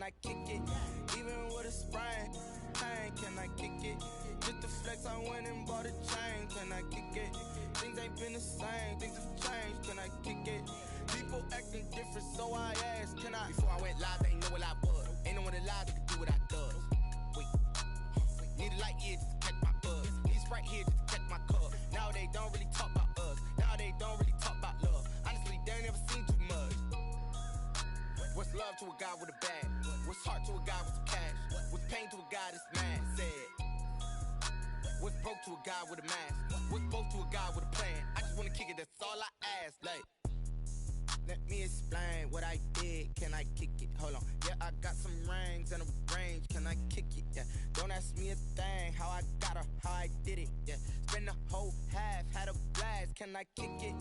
I kick it? Even with a sprain, pain, can I kick it? Just the flex, I went and bought a chain, can I kick it? Things ain't been the same, things have changed, can I kick it? People acting different, so I asked, can I? Before I went live, they ain't know what I was. Ain't no one alive that could do what I does. Wait, need a light here just to catch my buzz. Need Sprite here just to catch my cup. Now they don't really talk about us. Now they don't really talk about love. Honestly, they ain't never seen too much. What's love to a guy with a bag? What's heart to a guy with some cash? What's pain to a guy that's mad? Said. What's broke to a guy with a mask? What's broke to a guy with a plan? I just wanna kick it, that's all I ask. Like, let me explain what I did. Can I kick it? Hold on. Yeah, I got some rings and a range. Can I kick it? Yeah. Don't ask me a thing. How I got her, how I did it. Yeah. Spend the whole half, had a blast. Can I kick it?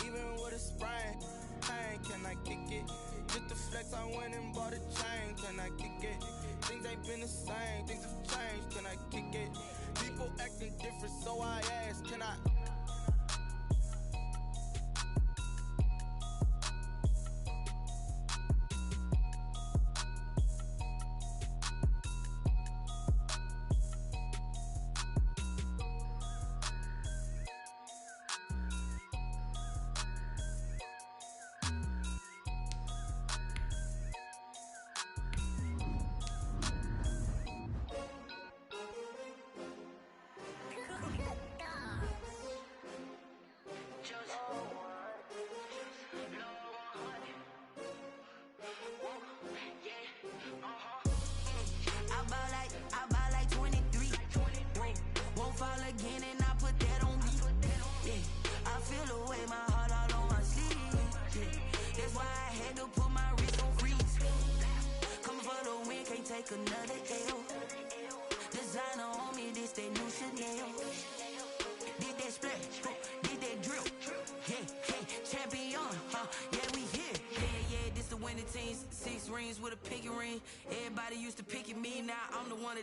Even with a sprain, pain. Can I kick it? Just the flex, I went and bought a chain. Can I kick it? Things ain't been the same. Things have changed. Can I kick it? People acting different, so I asked, can I?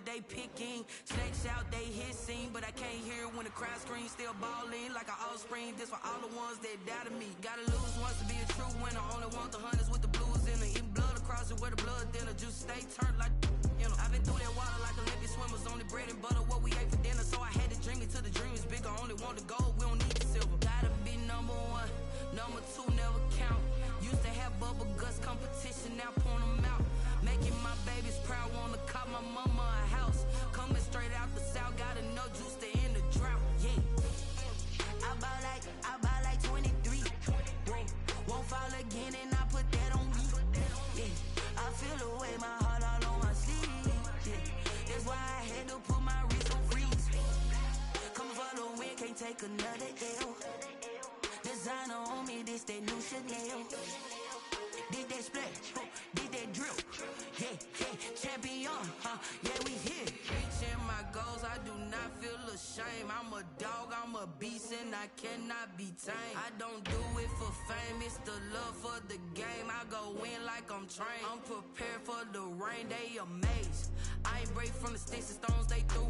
They picking snakes out, they hissing, but I can't hear when the crowd screams. Still balling like an offspring. This for all the ones that doubted me. Gotta lose once to be a true winner. Only want the hunters with the blues in it. Eating blood across it where the blood dinner. Juice stay turned like, you know. I've been through that water like Olympic swimmers. Only bread and butter what we ate for dinner. So I had to dream it till the dream is bigger. Only want the gold, we don't need the silver. Gotta be number one, number two never count. Used to have bubble guts competition, now point them out. Making my babies proud, wanna cop my mama a house. Coming straight out the south, got enough juice to end the drought. Yeah, I buy like 23. Won't fall again, and I put that on me. Yeah, I feel the way, my heart all on my sleeve. Yeah, that's why I had to put my wrist on freeze. Come for the win, can't take another L. Designer on me, this that new Chanel. Did that splash, did that drill. Yeah, champion, yeah, we here. Reaching my goals, I do not feel ashamed. I'm a dog, I'm a beast, and I cannot be tamed. I don't do it for fame, it's the love for the game. I go in like I'm trained. I'm prepared for the rain, they amazed. I ain't break from the sticks and stones they threw.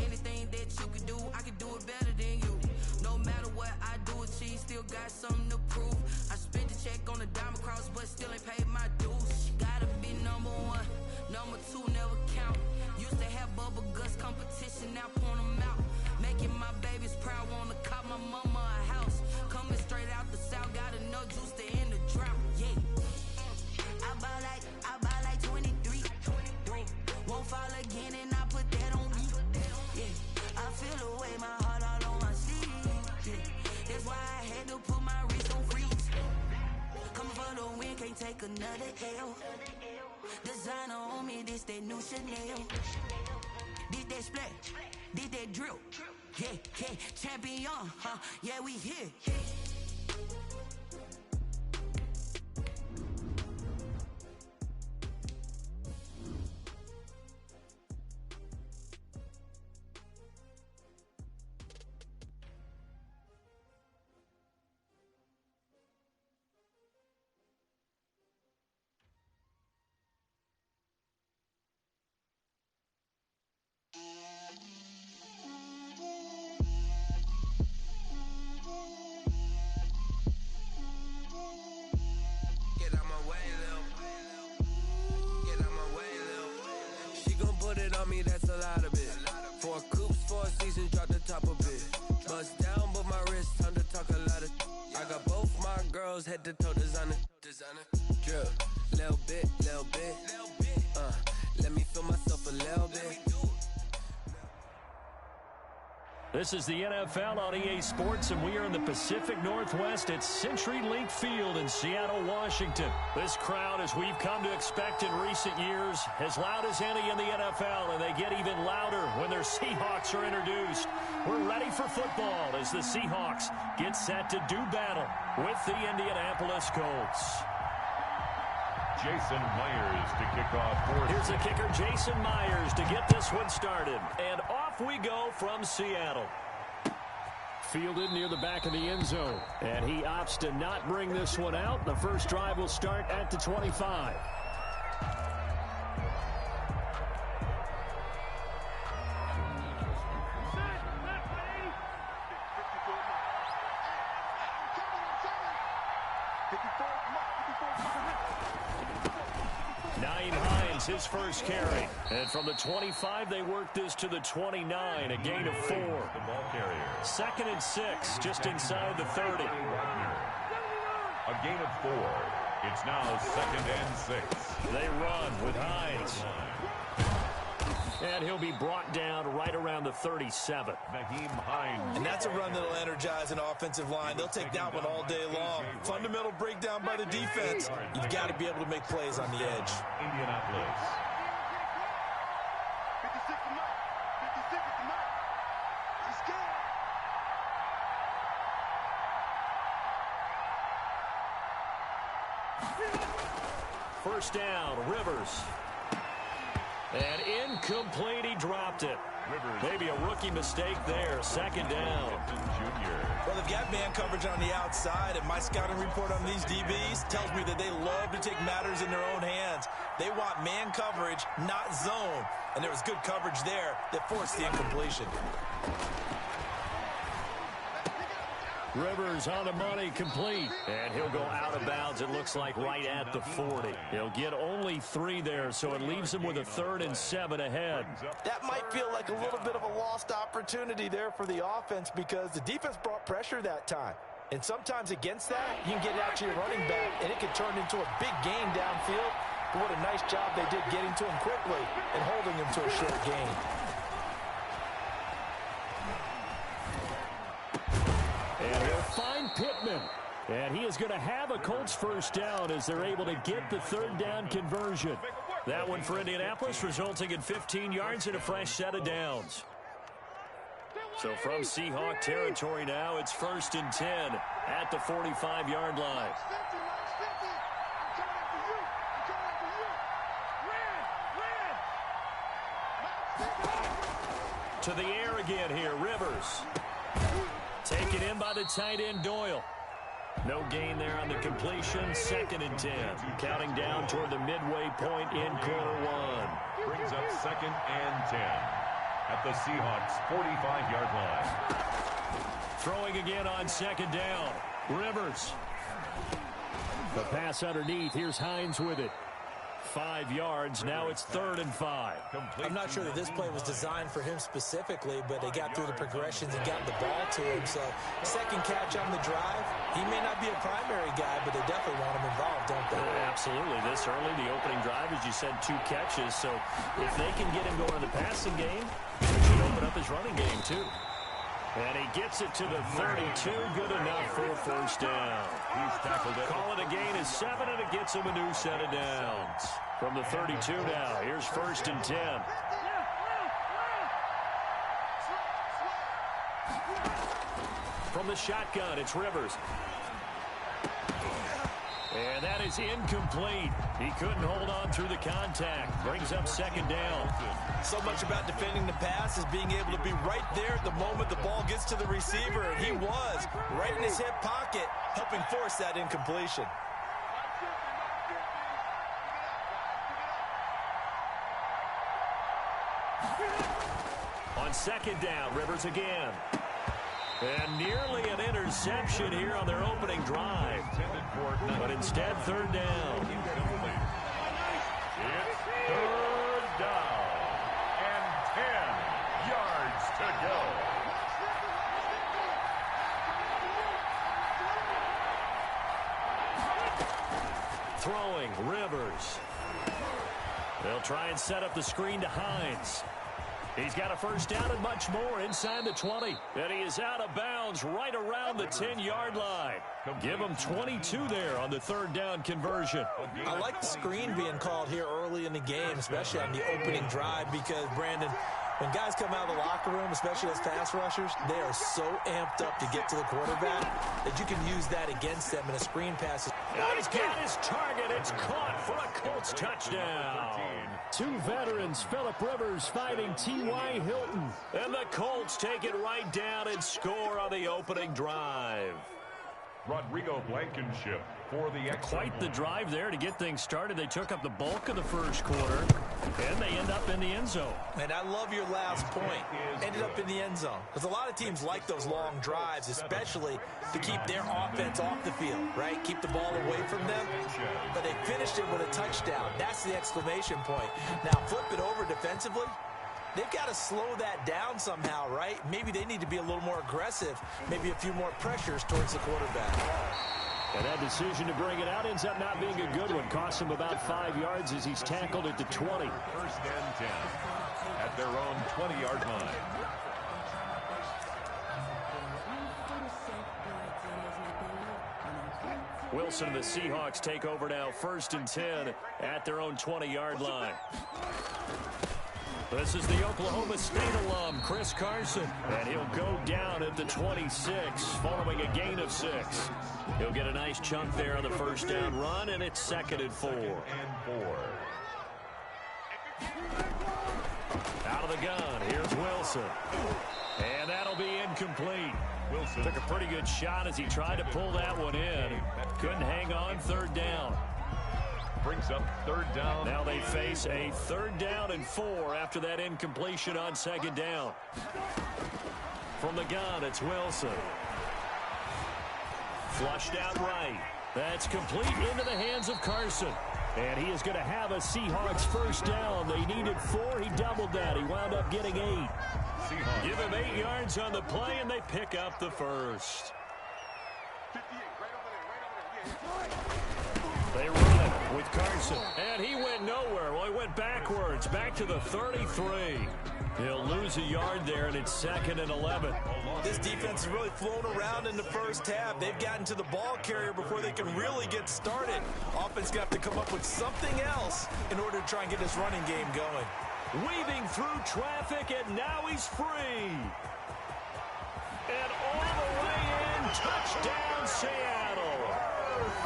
Anything that you can do, I can do it better than you. No matter what I do achieve, still got something to prove. I spent the check on the diamond cross, but still ain't paid my dues. Gotta be number one, number two never count. Used to have bubble guts competition, now point them out. Making my babies proud, wanna cop my mama a house. Coming straight out the south, got enough juice to end the drought. Yeah, I buy like 23. Won't fall again, and I put that on me. Yeah, I feel the way, my heart all on my sleeve. Yeah, that's why I had to put my wrist on freeze. Coming for the win, can't take another L. Designer on me, this that new Chanel. Did that splash, did that drill. Yeah, champion, yeah, we here. tell me that's a lot of it. 4 coops, 4 seasons, drop the top a bit. Bust down, but my wrist, time to talk a lot of. I got both my girls head to toe designer. Drip, little bit. Let me feel myself a little bit. This is the NFL on EA Sports, and we are in the Pacific Northwest at CenturyLink Field in Seattle, Washington. This crowd, as we've come to expect in recent years, as loud as any in the NFL, and they get even louder when their Seahawks are introduced. We're ready for football as the Seahawks get set to do battle with the Indianapolis Colts. Jason Myers to kick off. Here's the kicker, Jason Myers, to get this one started. And off we go from Seattle. Fielded near the back of the end zone. And he opts to not bring this one out. The first drive will start at the 25. His first carry. And from the 25, they work this to the 29, a gain of 4. The ball carrier. 2nd and 6, just inside the 30. A gain of 4. It's now 2nd and 6. They run with Hines. And he'll be brought down right around the 37. And that's a run that'll energize an offensive line. They'll take that one all day long. Fundamental breakdown by the defense. You've got to be able to make plays on the edge. Indianapolis. 56 to Mike. 56 to Mike. He's scared. First down, Rivers. And incomplete, he dropped it. Maybe a rookie mistake there. 2nd down. Well, they've got man coverage on the outside, and my scouting report on these DBs tells me that they love to take matters in their own hands. They want man coverage, not zone. And there was good coverage there that forced the incompletion. Rivers on the money, complete. And he'll go out of bounds, it looks like, right at the 40. He'll get only 3 there, so it leaves him with a 3rd and 7 ahead. That might feel like a little bit of a lost opportunity there for the offense because the defense brought pressure that time. And sometimes against that, you can get out your running back, and it can turn into a big gain downfield. But what a nice job they did getting to him quickly and holding him to a short gain. And they'll find Pittman. And he is going to have a Colts first down as they're able to get the 3rd down conversion. That one for Indianapolis, resulting in 15 yards and a fresh set of downs. So from Seahawk territory now, it's 1st and 10 at the 45-yard line. To the air again here, Rivers. Taken in by the tight end, Doyle. No gain there on the completion. 2nd and 10. Counting down toward the midway point in quarter 1. Brings up 2nd and 10 at the Seahawks 45-yard line. Throwing again on 2nd down. Rivers. The pass underneath. Here's Hines with it. 5 yards. Now it's 3rd and 5. I'm not sure that this play was designed for him specifically, but they got through the progressions and got the ball to him. So 2nd catch on the drive. He may not be a primary guy, but they definitely want him involved, don't they? Absolutely. This early, the opening drive, as you said, 2 catches. So if they can get him going in the passing game, it should open up his running game too. And he gets it to the 32. Good enough for a first down. He's tackled it. Call it a gain of 7, and it gets him a new set of downs. From the 32 now, here's 1st and 10. From the shotgun, it's Rivers. And that is incomplete. He couldn't hold on through the contact. Brings up 2nd down. So much about defending the pass is being able to be right there at the moment the ball gets to the receiver. And he was right in his hip pocket, helping force that incompletion. On 2nd down, Rivers again. And nearly an interception here on their opening drive. But instead, 3rd down. It's 3rd down. And throwing. Rivers. They'll try and set up the screen to Hines. He's got a first down and much more inside the 20. And he is out of bounds right around the 10-yard line. Give him 22 there on the third down conversion. I like the screen being called here early in the game, especially on the opening drive, because, Brandon, when guys come out of the locker room, especially as pass rushers, they are so amped up to get to the quarterback that you can use that against them in a screen pass. He's got his target. It's caught for a Colts touchdown. Two veterans, Phillip Rivers fighting T.Y. Hilton. And the Colts take it right down and score on the opening drive. Rodrigo Blankenship for the Quite the drive there to get things started. They took up the bulk of the first quarter, and they end up in the end zone. And I love your last point. Ended up in the end zone. Because a lot of teams like those long drives, especially to keep their offense off the field, right? Keep the ball away from them. But they finished it with a touchdown. That's the exclamation point. Now, flip it over defensively. They've got to slow that down somehow, right? Maybe they need to be a little more aggressive, maybe a few more pressures towards the quarterback. And that decision to bring it out ends up not being a good one. Costs him about 5 yards as he's tackled at the 20. First and 10 at their own 20-yard line. Wilson and the Seahawks take over now, first and 10 at their own 20-yard line. This is the Oklahoma State alum, Chris Carson, and he'll go down at the 26 following a gain of 6. He'll get a nice chunk there on the first down run, and it's 2nd and 4. Out of the gun, here's Wilson. And that'll be incomplete. Wilson took a pretty good shot as he tried to pull that one in. Couldn't hang on, third down. Brings up third down. Now they face a 3rd down and 4 after that incompletion on 2nd down. From the gun, it's Wilson. Flushed out right. That's complete into the hands of Carson. And he is going to have a Seahawks first down. They needed 4. He doubled that. He wound up getting 8. Seahawks. Give him 8 yards on the play, and they pick up the first. They run it with Carson, and he went nowhere. Well, he went backwards, back to the 33. He'll lose a yard there, and it's 2nd and 11. This defense has really flown around in the first half. They've gotten to the ball carrier before they can really get started. Offense got to come up with something else in order to try and get this running game going. Weaving through traffic, and now he's free. And all the way in, touchdown Seattle.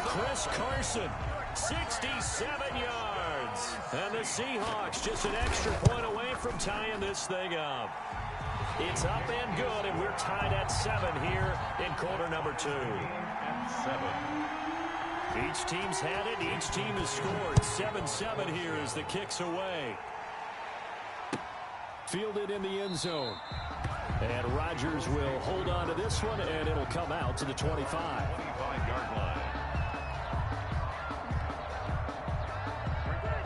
Chris Carson, 67 yards. And the Seahawks just an extra point away from tying this thing up. It's up and good, and we're tied at 7 here in quarter number 2. 7. Each team's had it. Each team has scored. 7-7 here as the kick's away. Fielded in the end zone. And Rodgers will hold on to this one, and it'll come out to the 25. 25-yard line.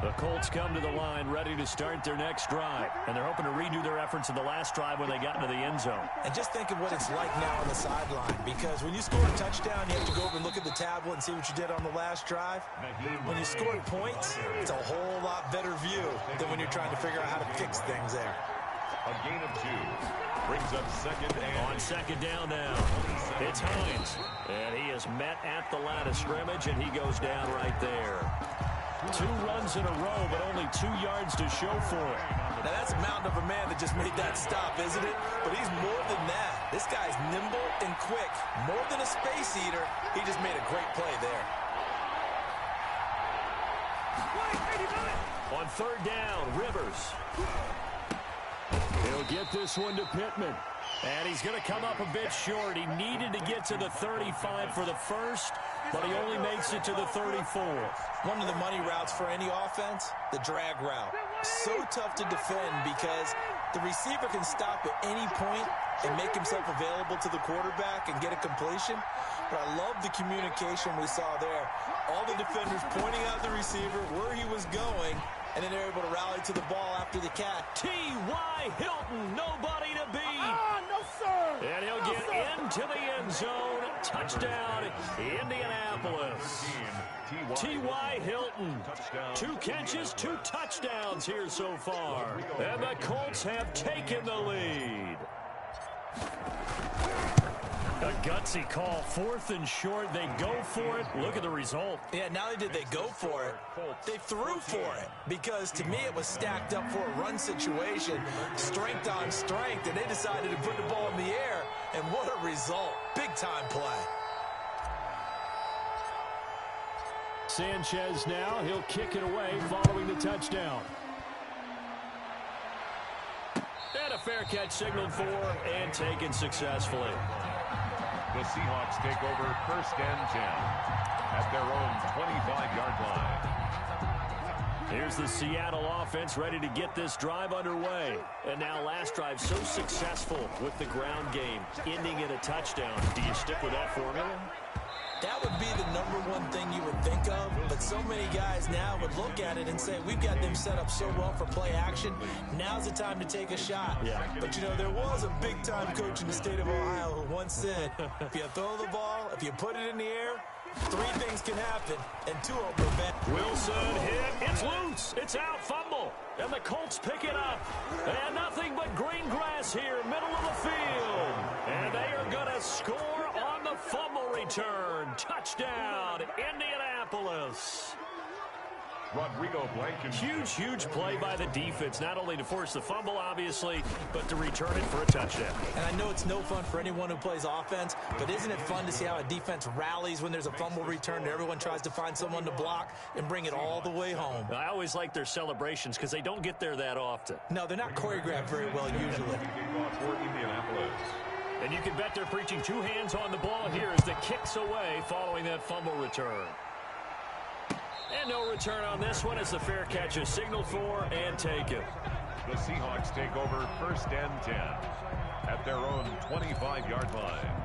The Colts come to the line ready to start their next drive. And they're hoping to redo their efforts in the last drive when they got into the end zone. And just think of what it's like now on the sideline. Because when you score a touchdown, you have to go over and look at the tablet and see what you did on the last drive. When you scored points, it's a whole lot better view than when you're trying to figure out how to fix things there. A gain of 2. Brings up 2nd and... On 2nd down now, it's Hines. And he is met at the line of scrimmage, and he goes down right there. 2 runs in a row, but only 2 yards to show for it. Now that's a mountain of a man that just made that stop, isn't it? But he's more than that. This guy's nimble and quick. More than a space eater, he just made a great play there. On 3rd down, Rivers. He'll get this one to Pittman. And he's going to come up a bit short. He needed to get to the 35 for the first, but he only makes it to the 34. One of the money routes for any offense, the drag route. So tough to defend because the receiver can stop at any point and make himself available to the quarterback and get a completion. But I love the communication we saw there. All the defenders pointing out the receiver, where he was going, and then they're able to rally to the ball after the catch. T.Y. Hilton, nobody to beat. No, sir. And he'll get into the end zone Touchdown, Indianapolis. T.Y. Hilton. 2 catches, 2 touchdowns here so far. And the Colts have taken the lead. A gutsy call, 4th and short. They go for it. Look at the result. Yeah, not only did they go for it, they threw for it. Because to me, it was stacked up for a run situation, strength on strength, and they decided to put the ball in the air. And what a result. Big-time play. Sanchez now, he'll kick it away following the touchdown. And a fair catch signaled for and taken successfully. The Seahawks take over 1st and 10 at their own 25-yard line. Here's the Seattle offense ready to get this drive underway. And now last drive so successful with the ground game, ending in a touchdown. Do you stick with that formula? That would be the #1 thing you would think of, but so many guys now would look at it and say, we've got them set up so well for play action, now's the time to take a shot. Yeah. But, you know, there was a big-time coach in the state of Ohio who once said, if you throw the ball, if you put it in the air, 3 things can happen, and 2 of them are bad. Wilson hit. It's loose. It's out. Fumble. And the Colts pick it up. And nothing but green grass here, middle of the field. And they are going to score on the fumble return. Touchdown, Indianapolis. Rodrigo Blankenship. Huge play by the defense, not only to force the fumble, obviously, but to return it for a touchdown. And I know it's no fun for anyone who plays offense, but isn't it fun to see how a defense rallies when there's a fumble return and everyone tries to find someone to block and bring it all the way home? I always like their celebrations because they don't get there that often. No, they're not choreographed very well usually. For Indianapolis. And you can bet they're preaching 2 hands on the ball here as the kick's away following that fumble return. And no return on this one as the fair catch is signaled for and taken. The Seahawks take over 1st and 10 at their own 25-yard line.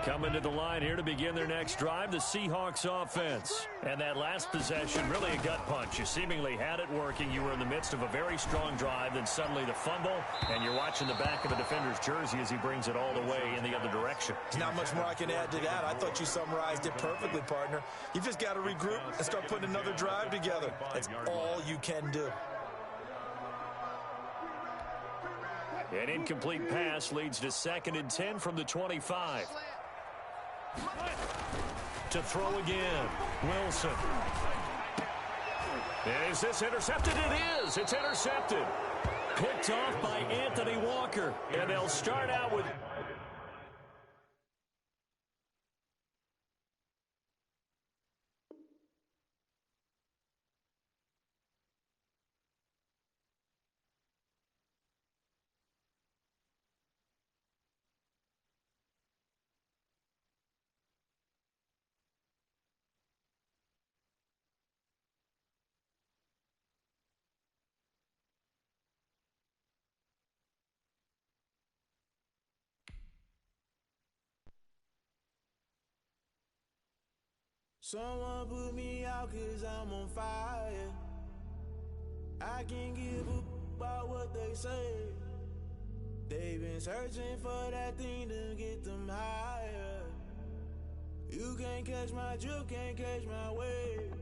Coming to the line here to begin their next drive, the Seahawks offense. And that last possession, really a gut punch. You seemingly had it working. You were in the midst of a very strong drive, then suddenly the fumble, and you're watching the back of a defender's jersey as he brings it all the way in the other direction. There's not much more I can add to that. I thought you summarized it perfectly, partner. You just got to regroup and start putting another drive together. That's all you can do. An incomplete pass leads to 2nd and 10 from the 25. To throw again, Wilson. Is this intercepted? It is. It's intercepted. Picked off by Anthony Walker. And they'll start out with... Someone put me out 'cause I'm on fire. I can't give a about what they say. They've been searching for that thing to get them higher. You can't catch my drift, can't catch my wave.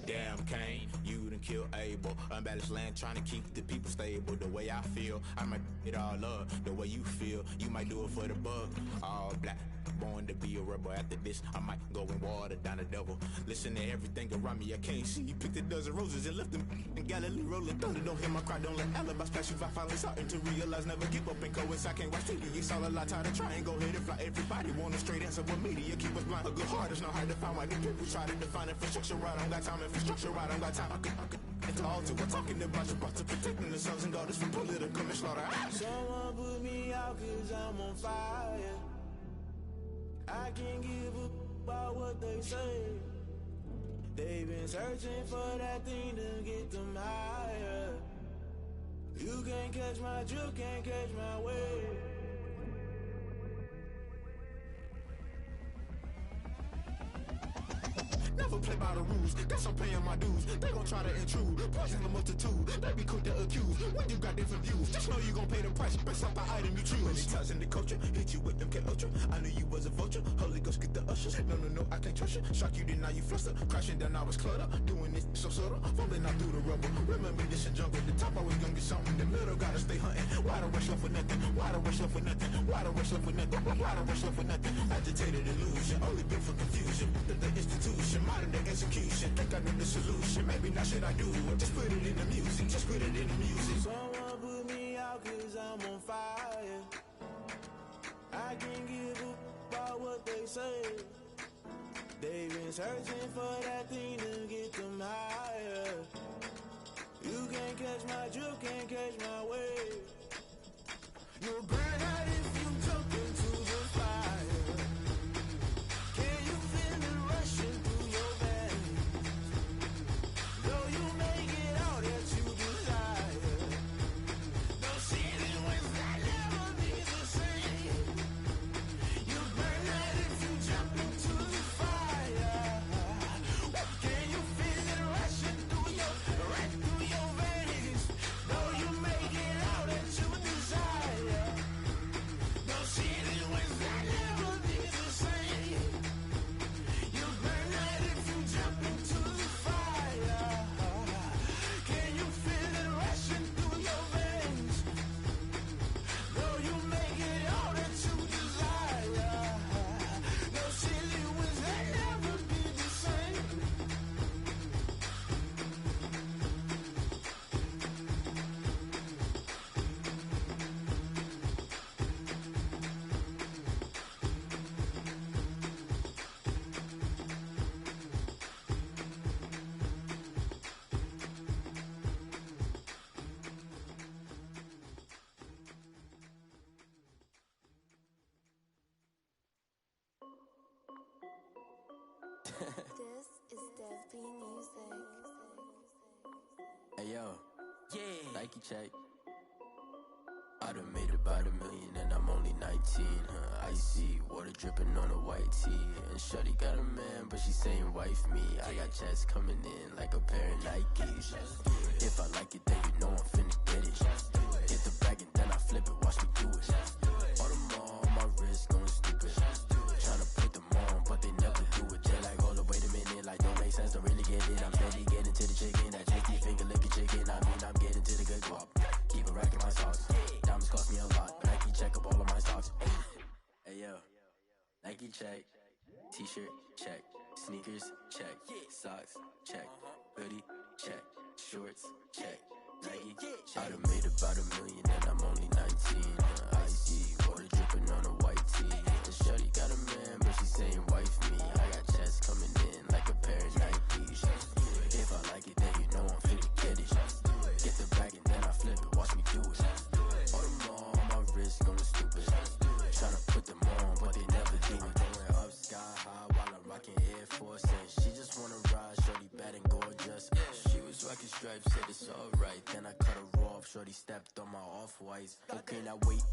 Damn, Kane, you done killed Abel. Unbalanced land, trying to keep the people stable. The way I feel, I might it all up. The way you feel, you might do it for the buck. All black, born to be a rebel. After this, I might go and water down the devil. Listen to everything around me, I can't see. Picked a dozen roses and left them in Galilee rolling thunder. Don't hear my cry, don't let alibis flash. If I finally starting to realize, never give up and go inside. Can't watch TV, it's all a lot. Tired of trying, go ahead and fly. Everybody want a straight answer, but media keep us blind. A good heart is not hard to find. Why the people try to define infrastructure right? I don't got time, infrastructure right? I don't got time. I could it's all to we're talking about you, about to protecting the sons and daughters from political and slaughter. Someone put me out 'cause I'm on fire. I can't give a about what they say. They've been searching for that thing to get them higher. You can't catch my drift, can't catch my wave. never play by the rules. Guess I'm paying my dues. They gon' try to intrude, poison the multitude. They be quick to accuse when you got different views. Just know you gon' pay the price based off the item you choose. Many times in the culture, hit you with MK Ultra. I knew you was a vulture. Holy Ghost get the ushers. No, I can't trust you. Shock you, then now you fluster. Crashing down, I was cluttered. Doing this so subtle, fumbling out through the rubble. Remember this in jungle. The top always gonna get something. The middle gotta stay hunting. Why the rush left with nothing? Why the rush left with nothing? Why the rush left with nothing? Why the rush left with nothing? Agitated illusion, only built for confusion. The institution, modern day execution. Think I know the solution. Maybe not should I do it? Just put it in the music. Just put it in the music. Someone put me out 'cause I'm on fire. I can't give a about what they say. They've been searching for that thing to get them higher. You can't catch my drift, can't catch my wave. You'll burn out if you jump into the fire. Can you feel it rushing through your veins? Though you make it all that you desire. No ceiling wins that never be the same. You burn out if you jump into the fire. Can you feel it rushing through your veins? Though you make it all that you desire. No ceiling wins that never be the same. You burn out if you jump into the fire. Can you feel it rushing through your veins? Though you make it all that you desire. No ceiling wins that never be the same. This is Dev B Music. Hey yo, yeah, Nike check. I done made about $1 million and I'm only 19. Icy water dripping on a white tee. And shorty got a man, but she saying wife me. I got checks coming in like a pair of Nikes. If I like it, then you know I'm finna get it. Get the bag and then I flip it, watch me do it. All them on my wrist going stupid. Tryna put them on, but they never do it. They're like, hold up, wait a minute, like don't make sense, don't really get it. I'm steady getting to the chicken, that tricky finger licking chicken. I mean, I'm getting to the good guap. Keep a rack in my socks. Diamonds cost me a lot, but Nike check up all of my stocks. Hey yo, Nike check. T-shirt check. Sneakers check. Socks check. Hoodie check. Shorts check. Nike. I done made about $1 million and I'm only 19. Icy water dripping on a white tee. And shorty got a man, but she saying wife me. I got checks coming in like a pair of Nikes. If I like it, then you know I'm finna get it. Get the bag and then I flip it, watch me do it. All them on my wrist going stupid. Tryna put them on, but they never do it. Going up sky high while I'm rocking Air Force. And she just wanna ride, shorty bad and gorgeous. She was rocking stripes, said it's alright. Then I cut her off, shorty stepped on my off-whites. Okay, now wait.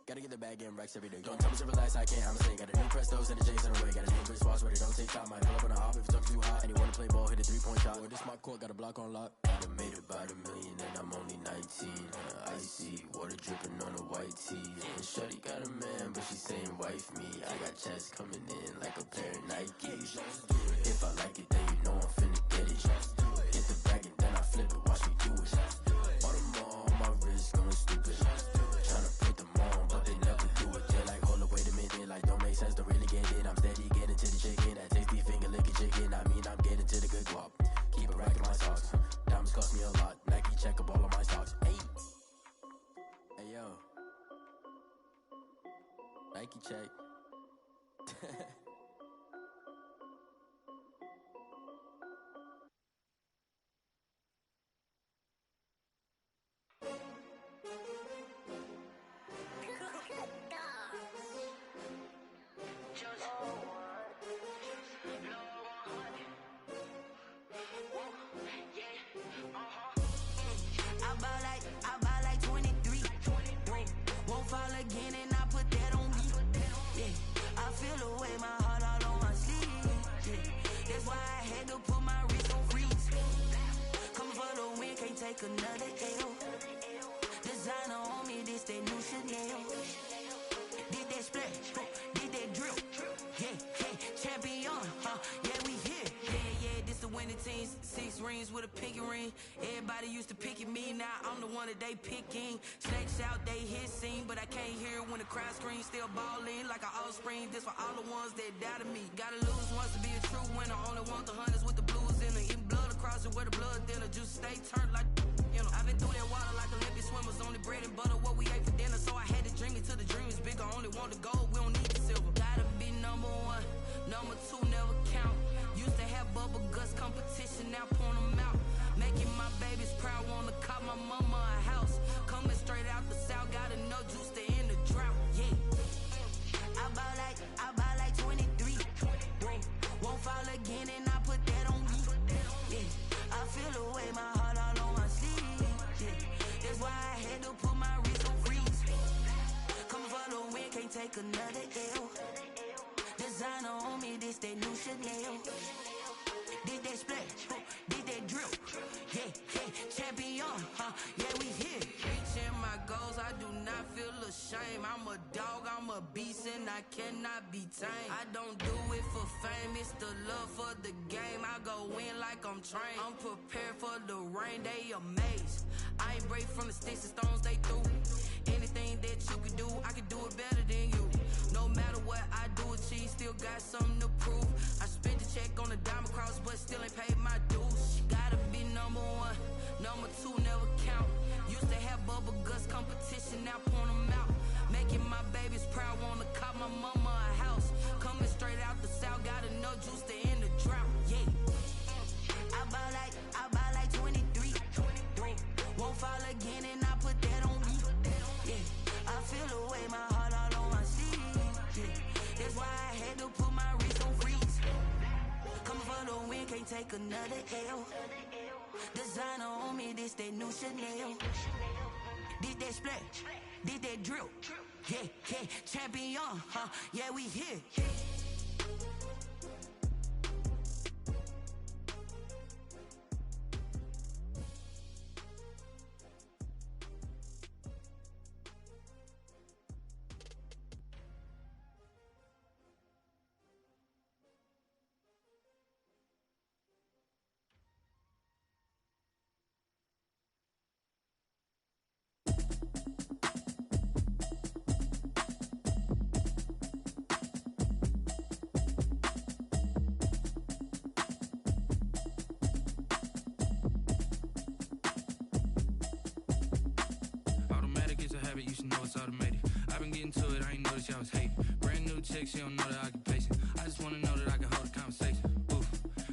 Gotta get the bag and racks every day. Don't tell me to relax, I can't, I'ma say. Got a new Prestos and a J's in a way. Got a new Chris Foss, but it don't take time. Might pull up on a hop if it's up too hot. And you wanna play ball, hit a 3-point shot. Or this my court, got a block on lock. I done made about $1 million and I'm only 19. Icy water dripping on a white tee. And shorty got a man, but she saying wife me. I got checks coming in like a pair of Nikes. If I like it, then you know I'm finna get it. Get the bag and then I flip it, watch me do it. All them on my wrist going stupid. Tryna put them on, but they never do it. They're like, hold up, wait a minute, like don't make sense, don't really get it. I'm steady getting to the chicken, that tasty finger licking chicken. I mean, I'm getting to the good guap. Keep a rack in my socks. Diamonds cost me a lot. Nike check up all of my stocks. Hey yo, Nike check. I buy like 23. Won't fall again and I put that on me. Yeah, I feel the way my heart all on my sleeve. Yeah, That's why I had to put my wrist on freeze. Coming for the win, can't take another L. Designer on me, this that new Chanel. Did that splash, did that drip. Yeah, champion, yeah, we here. Yeah, this the winning teams. 6 rings with a pinky ring. Everybody used to pick at me, now I'm the one that they picking. Snakes out, they hit scene, but I can't hear when the crowd screams. Still ballin' like an offspring. This for all the ones that doubted me. Gotta lose once to be a true winner. Only want the hunters with the blues in it. Eating blood across it where the blood thinner. Juice stay turned like, you know. I've been through that water like Olympic swimmers. Only bread and butter, what we ate for dinner. So I had to dream it till the dream is bigger. Only want the gold, we don't need the silver. Gotta be number 1, number 2 never count. Used to have bubble guts competition, now point them out. Making my babies proud, wanna call my mama a house. Coming straight out the south, got enough juice to end the drought. Yeah, I bought like 23. Won't fall again, and I put that on me. Yeah, I feel the way, my heart all on my sleeve. Yeah, that's why I had to put my wrist on freeze. Coming for the win, can't take another L. Designer on me, this that new Chanel. Did that splash, did that drip. Yeah, champion, yeah, we here. Reaching my goals, I do not feel ashamed. I'm a dog, I'm a beast, and I cannot be tamed. I don't do it for fame, it's the love for the game. I go in like I'm trained. I'm prepared for the rain, they amazed. I ain't break from the sticks and stones they threw. Anything that you can do, I can do it better than you. No matter what I do, achieve, still got something to prove. I spent the check on the diamond cross, but still ain't paid my dues. Gotta be number 1, number 2 never count. Used to have bubble guts competition, now point them out. Making my babies proud, wanna call my mama a house. Coming straight out the south, got enough juice to end the drought. Yeah, I bought like 23. Won't fall again, and I put that on me. Yeah, I feel the way, my heart all on my sleeve. Yeah, that's why I had to put my wrist on freeze. Coming for the win, can't take another L. Designer on me, this that new Chanel. Did that splash, did that drip. Yeah, champion, yeah, we here. You should know it's automated. I've been getting to it, I ain't noticed y'all was hating. Brand new chick, she don't know the occupation. I just wanna know that I can hold a conversation. Oof,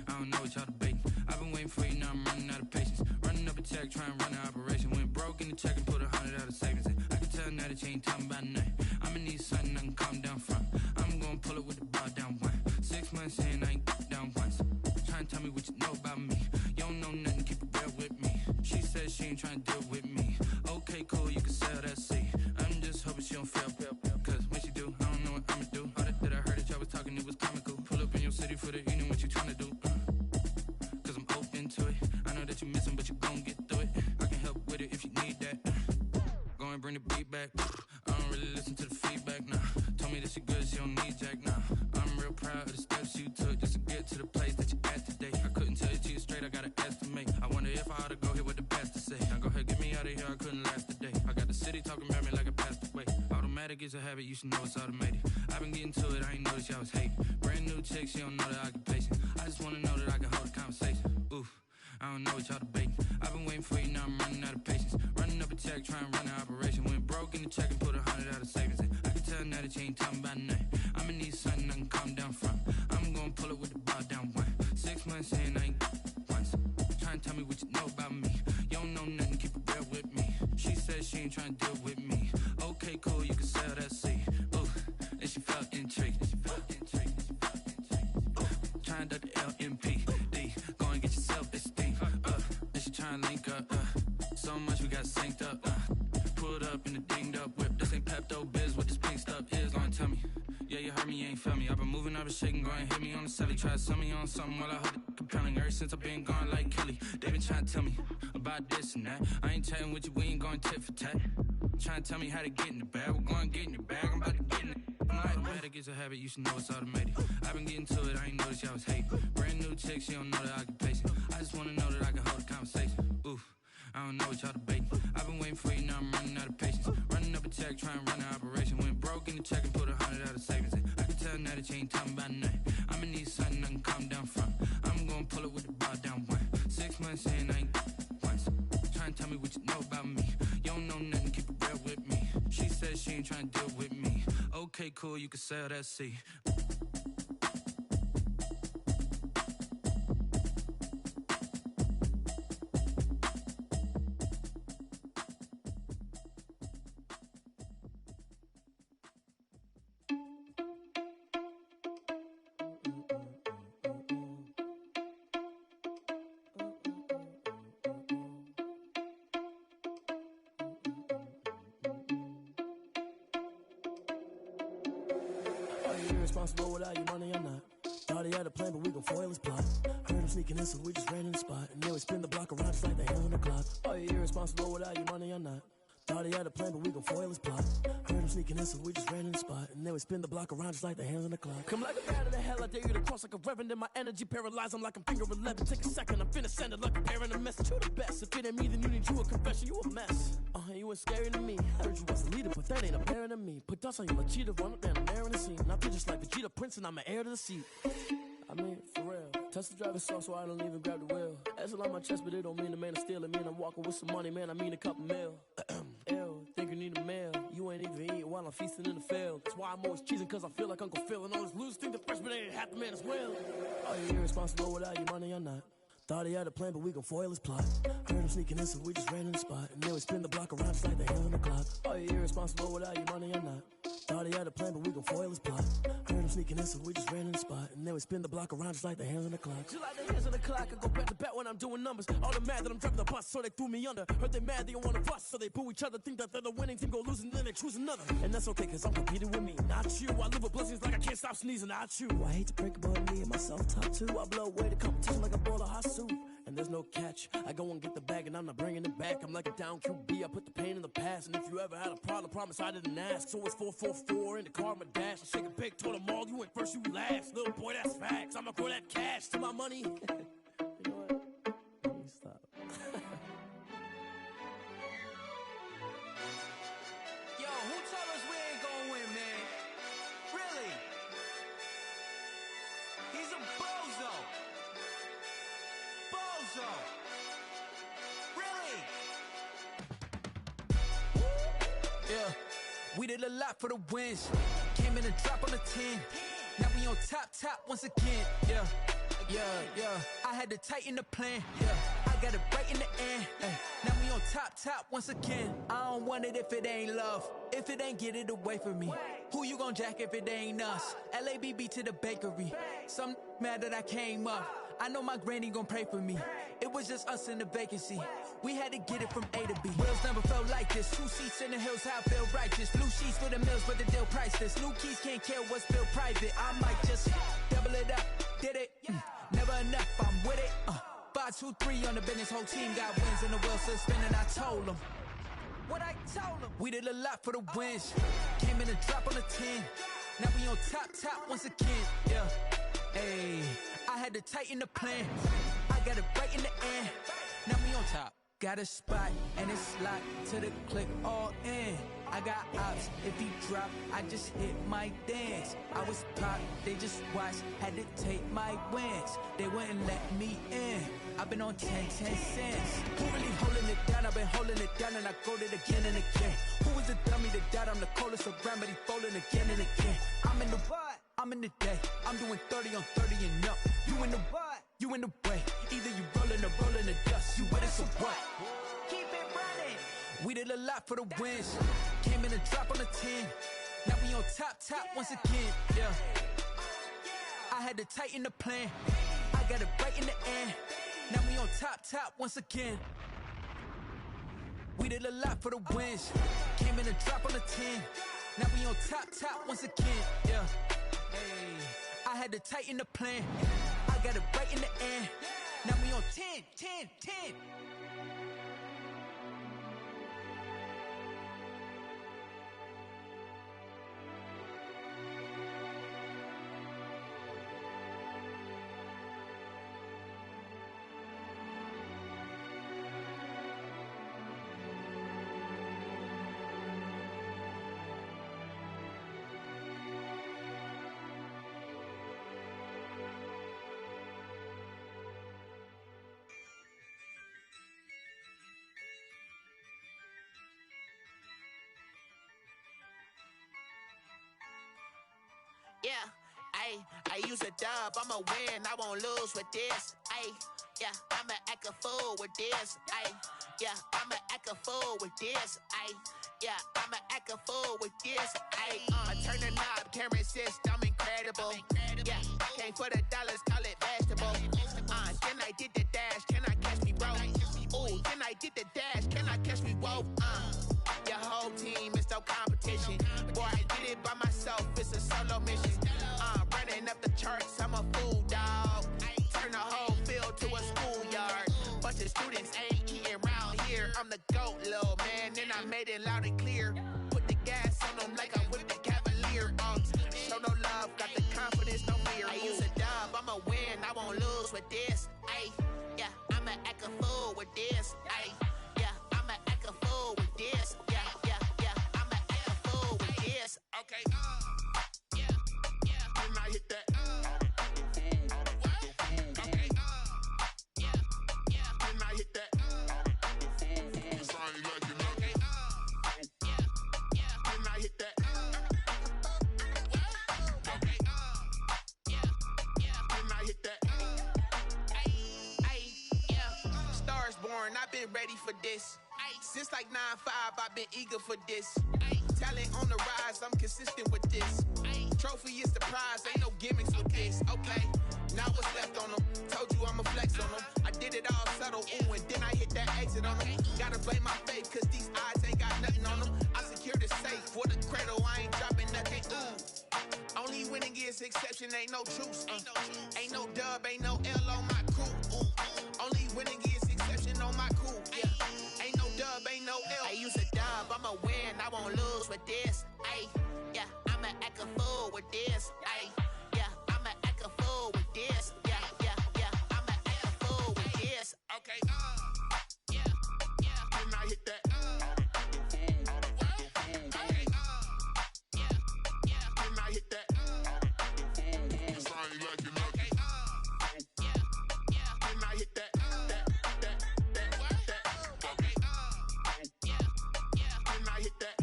I don't know what y'all debating. I've been waiting for you, now I'm running out of patience. Running up a check, trying to run an operation. Went broke in the check and put 100 out of savings in. I can tell now that you ain't talking about nothing. I'ma need something I can calm down from. I'm gonna pull it with the bar down 1. 6 months in, I ain't down once. Trying to tell me what you know about me. You don't know nothing, keep it real with me. She said she ain't trying to deal with me. Okay, cool, you can sell that seat. I'm just hoping she don't fail, cause when she do, I don't know what I'ma do. All that I heard that y'all was talking, it was comical. Pull up in your city for the evening, what you tryna do? Cause I'm open to it. I know that you missing, but you gon' get through it. I can help with it if you need that. Go and bring the beat back. I don't really listen to the feedback, nah. Told me that she good, she don't need jack, nah. I'm real proud of the steps you took just to get to the place that you at today. I couldn't tell you to you straight, I gotta estimate. I wonder if I ought to go here with the best to say. Now go ahead, get me out of here, I couldn't last today. I got the city talking about me like I passed away. Automatic is a habit, you should know it's automated. I've been getting to it, I ain't noticed y'all was hating. Brand new chick, she don't know the occupation. I just wanna know that I can hold a conversation. Oof, I don't know what y'all debating. I've been waiting for you, now I'm running out of patience. Running up a check, trying to run an operation. Went broke in the check and put 100 out of savings in. I can tell now that you ain't talking about nothing. I'ma need something I can calm down from. I'm gonna pull it with the bar down 1. 6 months in, I ain't once. Trying to tell me what you know about me. You don't know nothing, keep it real with me. She said she ain't trying to deal with me. Okay, cool, you can sell that seat. Ooh, and she felt intrigued. Trying to the LMPD. Go and get your self-esteem. And she trying to link up. So much we got synced up. Pulled up in the dinged up whip. This ain't Pepto-Biz, what this pink stuff is. Long tell me, Yeah, you heard me, you ain't feel me. I've been moving, I've been shaking, go and hit me on the celly. Try to sell me on something while I heard it compelling. Ever since I've been gone like Kelly, they been trying to tell me about this and that. I ain't chatting with you, we ain't going tit for tat. Trying to tell me how to get in the bag, we're going to get in the bag, I'm about to get in it. I'm like, automatic is a habit, you should know it's automated. I've been getting to it, I ain't noticed y'all was hating. Brand new chick, she don't know the occupation. I just wanna know that I can hold a conversation. Oof, I don't know what y'all debating. I've been waiting for you, now I'm running out of patience. Running up a check, trying to run an operation. Went broke in the check and put 100 out of savings in. I can tell now that you ain't talking about nothing. I'ma need something I can calm down from. I'm gonna pull it with the bar down one. 6 months in, I ain't once. Trying to tell me what you know about me. You don't know nothing, keep it real with me. She said she ain't trying to deal with me. Okay, cool, you can sell that seat. Irresponsible without your money or not. Thought he had a plan, but we gon' foil his plot. Heard him sneaking in, so we just ran in the spot. And then we spin the block around just like the hands on the clock. Are you irresponsible without your money or not? Thought he had a plan, but we gon' foil his plot. Heard him sneaking in, so we just ran in the spot. And then we spin the block around just like the hands on the clock. Come like a bat of the hell, I dare you to cross like a reverend. In my energy paralyzed, I'm like I'm finger 11. Take a second, I'm finna send it like a parent a message. You the best, if it ain't me, then you need you a confession. You a mess, you ain't scary to me. Heard you was a leader, but that ain't apparent to me. Put dust on you like cheetah, run up down the air in the scene. I feel just like Vegeta Prince and I'm an heir to the seat. I mean, for real. Touch the driver's soft so I don't even grab the wheel. That's on my chest, but it don't mean the man is stealing. Mean I'm walking with some money, man, I mean a couple mil. Ew, think you need a meal. You ain't even eating while I'm feasting in the field. That's why I'm always cheesing, cause I feel like Uncle Phil. And all this loose think the freshman ain't half the man as well. Are you irresponsible without your money or not? Thought he had a plan, but we gon' foil his plot. Heard him sneaking in, so we just ran in the spot. And then we spin the block around just like the hands on the clock. Are you irresponsible without your money or not? Thought he had a plan, but we gon' foil his plot. Heard him sneaking in, so we just ran in the spot. And then we spin the block around just like the hands on the clock. Just like the hands on the clock, I go back to back when I'm doing numbers. All the mad that I'm driving the bus, so they threw me under. Heard they mad, they don't wanna bust, so they boo each other. Think that they're the winning team, go losing, then they choose another. And that's okay, cause I'm competing with me, not you. I live with blessings like I can't stop sneezing, not you. I hate to break about me and my self-talk too. I blow away the competition like a bowl of hot soup. And there's no catch. I go and get the bag and I'm not bringing it back. I'm like a down QB, I put the pain in the past. And if you ever had a problem, promise I didn't ask. So it's 444 in the car, my dash. I shake a big, told them all, you went first, you last. Little boy, that's facts. I'ma grow that cash to my money. You know what? Let me stop. Yo, who told us we ain't gonna win, man? Really? He's a bozo. Bozo. Really? Yeah, we did a lot for the wins. Came in and drop on the 10. Now we on top once again. Yeah. I had to tighten the plan. Yeah, I got it right in the end. Now we on top once again. I don't want it if it ain't love. If it ain't, get it away from me. Who you gon' jack if it ain't us? LABB to the bakery. Some mad that I came up. I know my granny gon' pray for me. It was just us in the vacancy. We had to get it from A to B. Wheels never felt like this. 2 seats in the hills, how I feel righteous. Blue sheets for the mills, but the deal priceless. New keys can't kill what's still private. I might just double it up. Did it? Never enough, I'm with it. 5, 2, 3 on the business. Whole team got wins and the wheels still spinning. I told them what I told them. We did a lot for the wins. Came in and drop on the 10. Now we on top once again. Yeah. Hey, I had to tighten the plan. I got it right in the end. Now we on top. Got a spot and it's locked to the click all in. I got ops, if he drop, I just hit my dance. I was pop, they just watched, had to take my wins. They wouldn't let me in. I've been on 10 cents. Who really holding it down? I've been holding it down and I go it again and again. Who was the dummy that died? I'm the coldest around, but he folding again and again. I'm in the what? I'm in the day. I'm doing 30 on 30 and up. You in the what? You in the way. Either you rolling or rolling the dust. You with us or what? Keep it running. We did a lot for the wins. Came in and drop on the 10. Now we on top once again. Yeah. I had to tighten the plan. I got it right in the end. Now we on top once again. We did a lot for the wins. Came in and drop on the 10. Now we on top once again, yeah. Hey, I had to tighten the plan. I got it right in the end. Now we on 10. Yeah, I use a dub, I'ma win, I won't lose with this. Yeah, I'ma act a fool with this. Yeah, I'ma act a fool with this. Yeah, I'ma act a fool with this. I turn the knob, camera assist, I'm incredible. Yeah, came for the dollars, call it vegetable. Then I did the dash, can I catch me, bro? Ooh, then I did the dash, can I catch me, whoa? Your whole team is no competition. Boy, I did it by myself, it's a solo mission. Running up the charts, I'm a fool, dog. Turn the whole field to a schoolyard. Bunch of students ain't eating round here. I'm the GOAT, little man, and I made it loud and clear. Put the gas on them like I'm with the Cavalier. Show no love, got the confidence, no fear. I use a dub, I'ma win, I won't lose with this. Yeah, I'ma act a fool with this. Yeah, I'ma act a fool with this. Yeah, I'ma act a fool with this. Okay, yeah, when I hit that. Okay, yeah, when I hit that. When I hit that. Okay, when I hit that. Yeah, Stars born, I've been ready for this. Since like 9-5, I've been eager for this. Talent on the rise, I'm consistent with this. Trophy is the prize, ain't no gimmicks with this. Okay, now what's left on them? Told you I'ma flex on them. I did it all subtle, ooh, and then I hit that exit on them. Gotta blame my faith, cause these eyes ain't got nothing on them. I secured the safe for the cradle, I ain't dropping nothing, ooh. Only winning is exception, ain't no truce. Ain't no dub, ain't no L on my crew. Only winning is exception on my crew. Yeah, ain't no dub, ain't no L. I use a dub, I'ma win, I won't lose with this. Yeah, I'ma act a fool with this. Yeah, I'ma act a fool with this. Yeah, I'ma act a fool with this. Okay, yeah, when I hit that. Okay, yeah, when I hit that. Okay, yeah, when I hit that. Okay, yeah, when I hit that.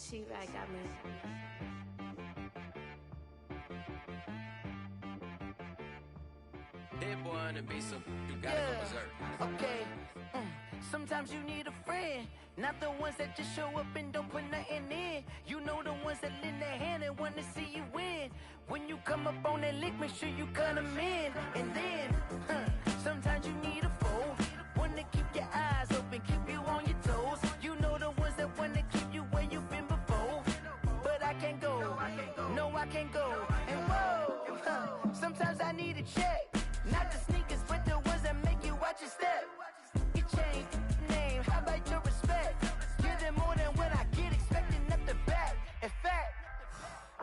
She right, got me. Dead boy on the beat, so you gotta go berserk. Okay. Sometimes you need a friend, not the ones that just show up and don't put nothing in. You know the ones that lend their hand and want to see you win. When you come up on that lick, make sure you cut them in. And then, sometimes you need a foe, one to keep your eyes open, keep you on your toes. You know the ones that want to keep you where you've been before. But I can't go, no I can't go. And whoa, sometimes I need a check. Not the sneakers, but the ones that make you watch your step. You change name, how about your respect? Give them more than what I get, expecting up the back. In fact,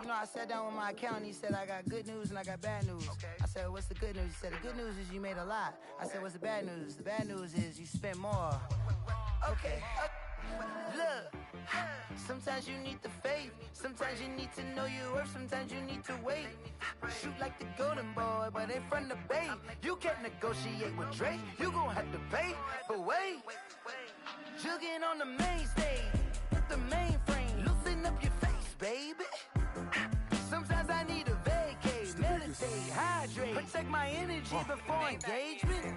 you know, I sat down with my accountant, he said, I got good news and I got bad news. I said, what's the good news? He said, the good news is you made a lot. I said, what's the bad news? The bad news is you spent more. Okay. Look, sometimes you need the faith, sometimes you need to know your worth, sometimes you need to wait. Shoot like the golden boy, but in front of the bay. You can't negotiate with Drake, you gon' have to pay. But wait, jugging on the main stage, the mainframe, loosen up your face, baby. Sometimes I need a vacate, Protect my energy before engagement.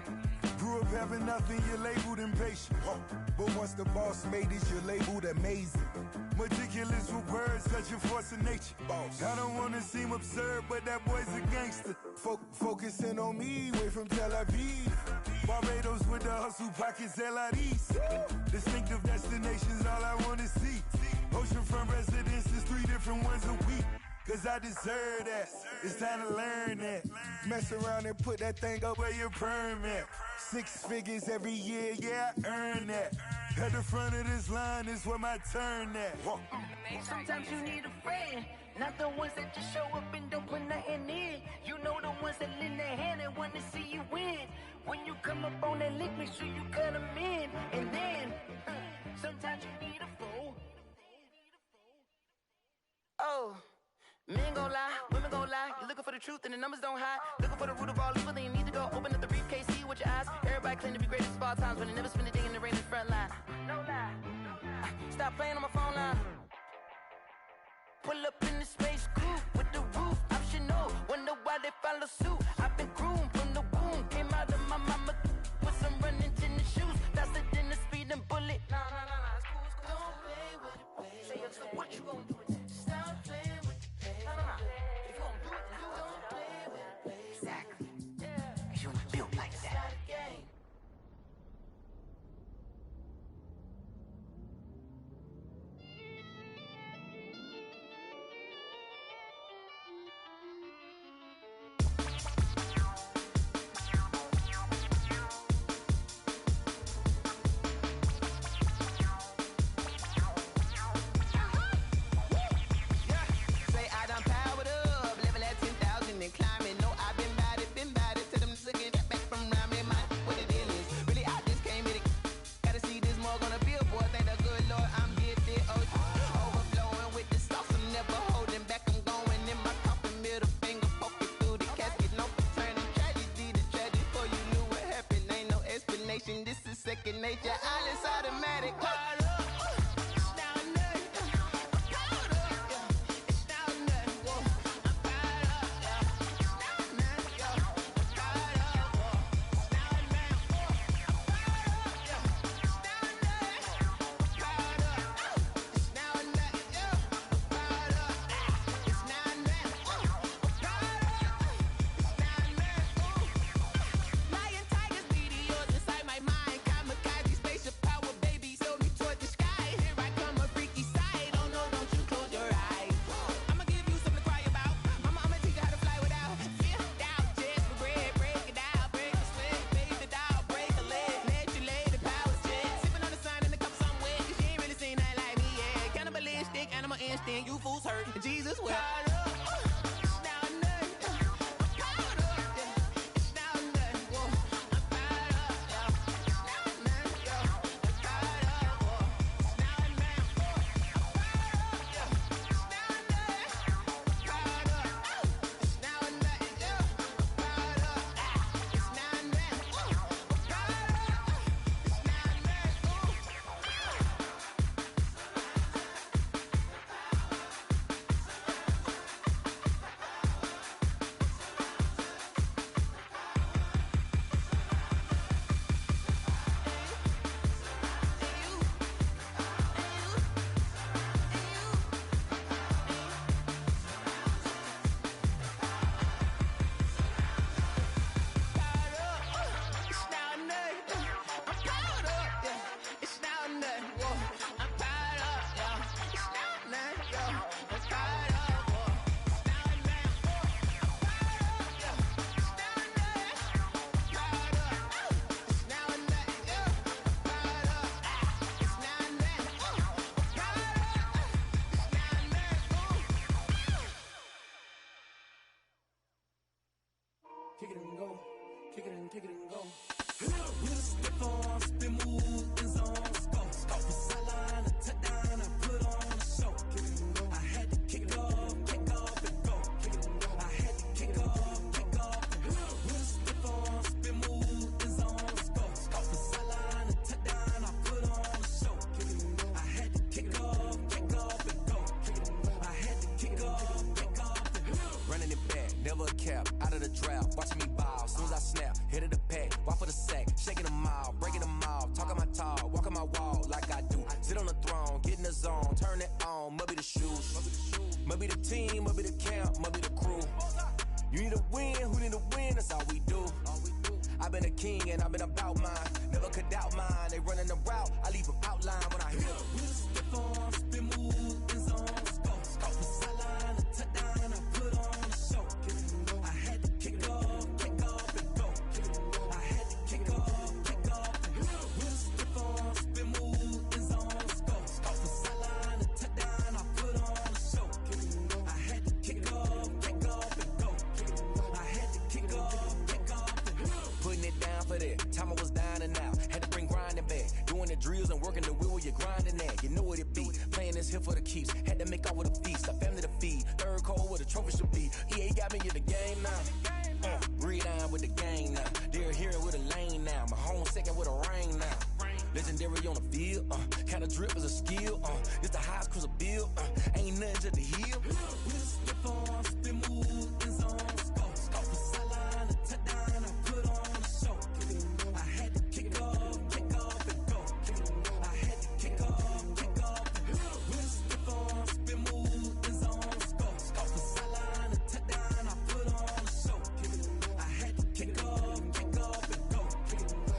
Grew up having nothing, you're labeled impatient. But once the boss made it, you're labeled amazing. Meticulous with words, such a force of nature. I don't want to seem absurd, but that boy's a gangster. Focusing on me, way from Tel Aviv. Barbados with the hustle pockets, LIDs. Distinctive destinations, all I want to see. Oceanfront residences, 3 different ones a week. Cause I deserve that, it's time to learn that. Mess around and put that thing up where your permit. 6 figures every year, yeah, I earn that. At the front of this line is where my turn at. Sometimes you need a friend, not the ones that just show up and don't put nothing in. You know the ones that lend their hand and want to see you win. When you come up on that lick, make sure you cut them in. And then, sometimes you need a fool. Oh. Men gon' lie, women gon' lie. You're looking for the truth and the numbers don't hide. Looking for the root of all evil, then you need to go open up the briefcase, see with your eyes. Everybody claim to be greatest of all times, but they never spend a day in the rain in the front line. No lie. Stop playing on my phone line. Pull up in the space coupe with the roof optional. Wonder why they follow suit. I've been groomed from the womb. Came out of my mama with some running tennis shoes. Faster than the speeding bullet. Nah, it's cool, it's cool. Don't play with it, baby. Say so what you gon' do with it? Stop playing with it. If you gon' do it, then don't play with it, baby. Exactly. Cause you ain't built like that. This is second nature, all is automatic. You fools hurt, Jesus will. Kick it and go, kick it and go. With a stiff arm, spin move, in zones, go. Off the sideline, a touchdown, I put on a show. Kick it and go. I had to kick off and go. Kick it and go. I had to kick off and go. With a stiff arm, spin move, in zones, go. Off the sideline, a touchdown, I put on a show. Kick it and go. I had to kick off and go. Kick it and go. I had to kick off and go. Running it back, never a cap, out of the drought. Watching on, must be the shoes. Must be the team, must be the camp, must be the crew. You need a win, who need a win, that's all we do. I've been a king and I've been about mine. Never could doubt mine, they running the route, I leave them outline when I hit them. Step on, spin move, in zone, scope. From sideline to touchdown, I put on a show. I had to kick off and go. I had to kick off and go. Step on, spin move, in zone, scope. From sideline to touchdown, I put on a show. I had to kick off and go. I had to kick off and go. Putting it down for that, time I was down and out. Had to bring grinding back, doing the drills and working the wheel where you're grinding at. You know what it be, playing this here for the keeps. Had to make out with a feast, a family to feed. Third cold where the trophy should be. EA got me in the game now. Read on with the gang now. They're hearing with a lane now. My home second with a rain now. Legendary on the field, kind of drip is a skill. It's the highest cruiser bill, ain't nothing to the heel. Step on, spin move, in zone, scope. From sideline to touchdown, I put on a show. I had to kick off and go. I had to kick off and go. Step on, spin move, in zone, scope. From sideline to touchdown, I put on a show. I had to kick off and go.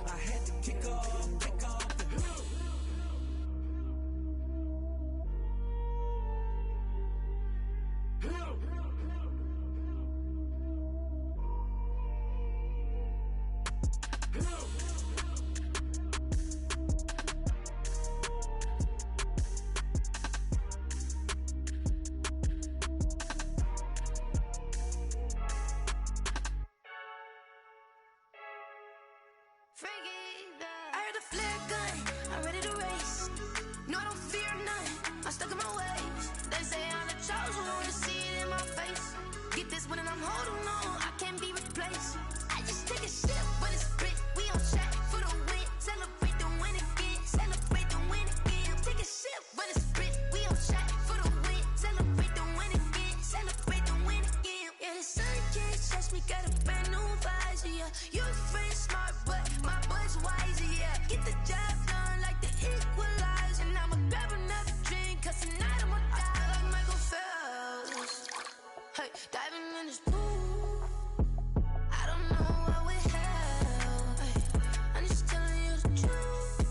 I had to kick off and go. I heard the flare gun, I'm ready to race. No, I don't fear none, I'm stuck in my ways. They say I'm the chosen one, to see it in my face. Get this one and I'm holding on, I can't be replaced. I just take a sip, but it's split, we on track for the win. Celebrate the win again, celebrate the win again. Take a sip, but it's split, we on track for the win. Celebrate the win again, celebrate the win again. Yeah, the sun can't touch me, got a brand new visor, yeah. You're friend smart, but my boy's wiser, yeah. Get the job done like the equalizer. And I'ma grab another drink, cause tonight I'ma die like Michael Phelps. Hey, diving in this pool, I don't know what we have. Hey, I'm just telling you the truth.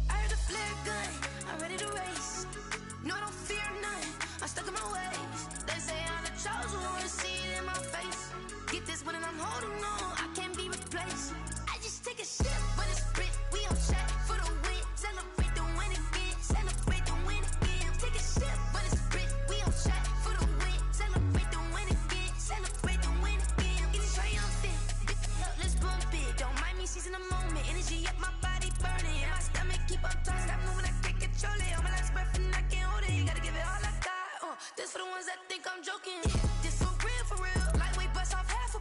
I heard the flare gun, I'm ready to race. No, I don't fear none, I'm stuck in my ways. They say I'm the chosen one, to see it in my face. Get this one and I'm holding on, I can't be replaced. I just take a sip, but it's split, we on track for the win. Celebrate the win again, celebrate the win again. Take a sip, but it's split, we on track for the win. Celebrate the win again, celebrate the win again. Get it triumphant, let's bump it. Don't mind me seizing the moment, energy up my body burning. My stomach keep on turning, stop moving, I can't control it. On my last breath and I can't hold it, you gotta give it all I got. This for the ones that think I'm joking. This for real, lightweight bust off half a.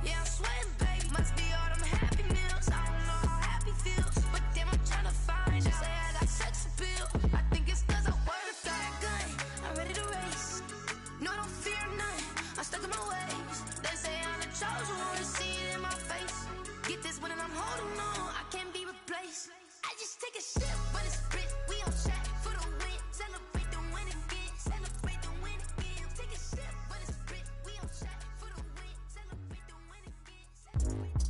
Yeah, I'm sweating, baby, must be all them happy meals. I don't know how happy feels, but damn, I'm trying to find out. Say I got sex appeal, I think it's cause I wear a fire gun. I'm ready to race, no, I don't fear none, I'm stuck in my ways. They say I'm the chosen one, to see it in my face. Get this one and I'm holding on, I can't be replaced. I just take a sip, but it's split, we on track for the win. Celebrate the win again, celebrate the win again. Take a sip, but it's split, we on track for the win. Celebrate the win again, celebrate the win again.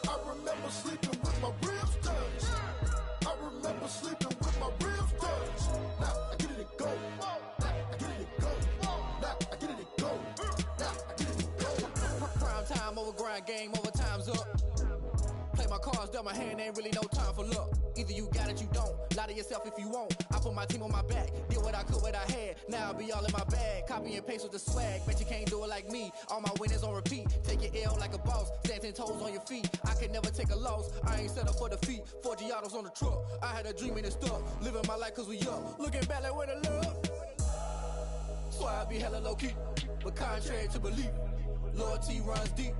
I remember sleeping with my ribs touched. I remember sleeping with my ribs touched. Now I get it and go. Now I get it and go. Now I get it and go. Now I get it and go. Prime time over grind game, over time's up. Play my cards, dealt my hand, ain't really no time for luck. Either you got it, you don't. Lie to yourself if you won't. I put my team on my back, did what I could, what I had. Now I'll be all in my bag. Copy and paste with the swag. Bet you can't do it like me. All my winners on repeat. Take your L like a boss. Stand 10 toes on your feet. I can never take a loss. I ain't set up for defeat. 4 Giottos on the truck. I had a dream and it stuck. Living my life cause we up. Looking back like where the love. So I be hella low key. But contrary to belief, loyalty runs deep.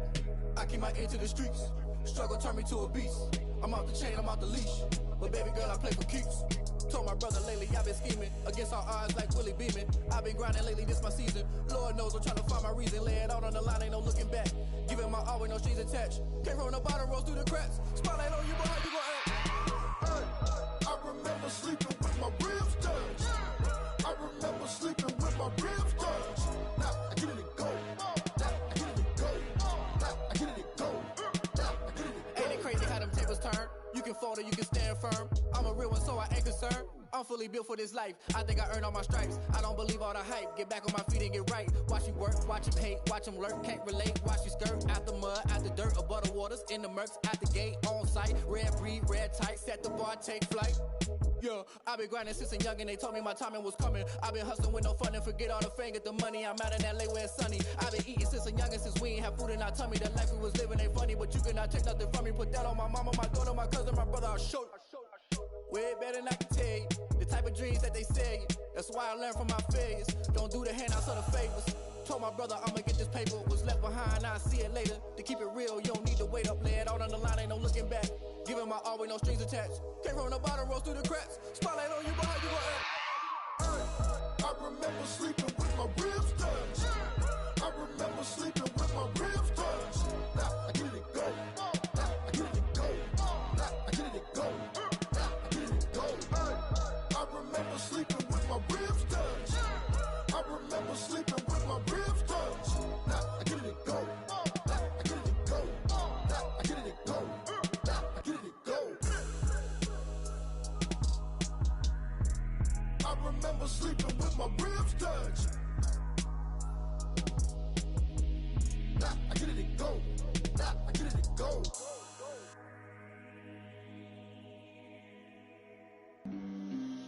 I keep my ear to the streets. Struggle turned me to a beast. I'm off the chain, I'm off the leash. But baby girl, I play for keeps. Told my brother lately, I've been scheming. Against all odds like Willie Beeman. I've been grinding lately, this my season. Lord knows I'm trying to find my reason. Lay it out on the line, ain't no looking back. Giving my all with no strings attached. Came from the bottom, rose through the cracks. Spotlight on you, but how you gon' act? Hey, I remember sleeping with my ribs touched. I remember sleeping with my ribs touched. Now I get it and go. Now I get it and go. Now I get it and go. Now I get it and go. Ain't it crazy how them tables turn? You can fold or you can stand firm. I'm a real one, so I ain't concerned. I'm fully built for this life. I think I earned all my stripes. I don't believe all the hype. Get back on my feet and get right. Watch you work, watch him hate, watch him lurk. Can't relate, watch you skirt. Out the mud, out the dirt, above the waters, in the murks, out the gate, on site. Red breed, red tight, set the bar, take flight. Yeah, I been grinding since a youngin', they told me my timing was coming. I been hustling with no fun and forget all the fame, get the money. I'm out in LA where it's sunny. I been eating since a youngin', since we ain't have food in our tummy. The life we was living ain't funny, but you cannot take nothing from me. Put that on my mama, my daughter, my cousin, my brother, I'll show you. Way better than I can tell you. The type of dreams that they sell you. That's why I learned from my failures. Don't do the handouts or the favors. Told my brother I'ma get this paper. Was left behind, I'll see it later. To keep it real, you don't need to wait up. Lay it out on the line, ain't no looking back. Giving my all with no strings attached. Came from the bottom, rose through the cracks. Spotlight on you, but how you gon' act? Hey, I remember sleeping with my ribs touched. I remember sleeping with my ribs touched. Now I get it and go. Now I get it and go. Now I get it and go. Now I get it and go. Hey, I remember sleeping with my ribs touched. I remember sleeping with my ribs touched. Now I get it and go. Now I get it and go. Now I get it and go. Now I get it and go. I remember sleeping with my ribs touched. Now I get it and go. Now I get it and go.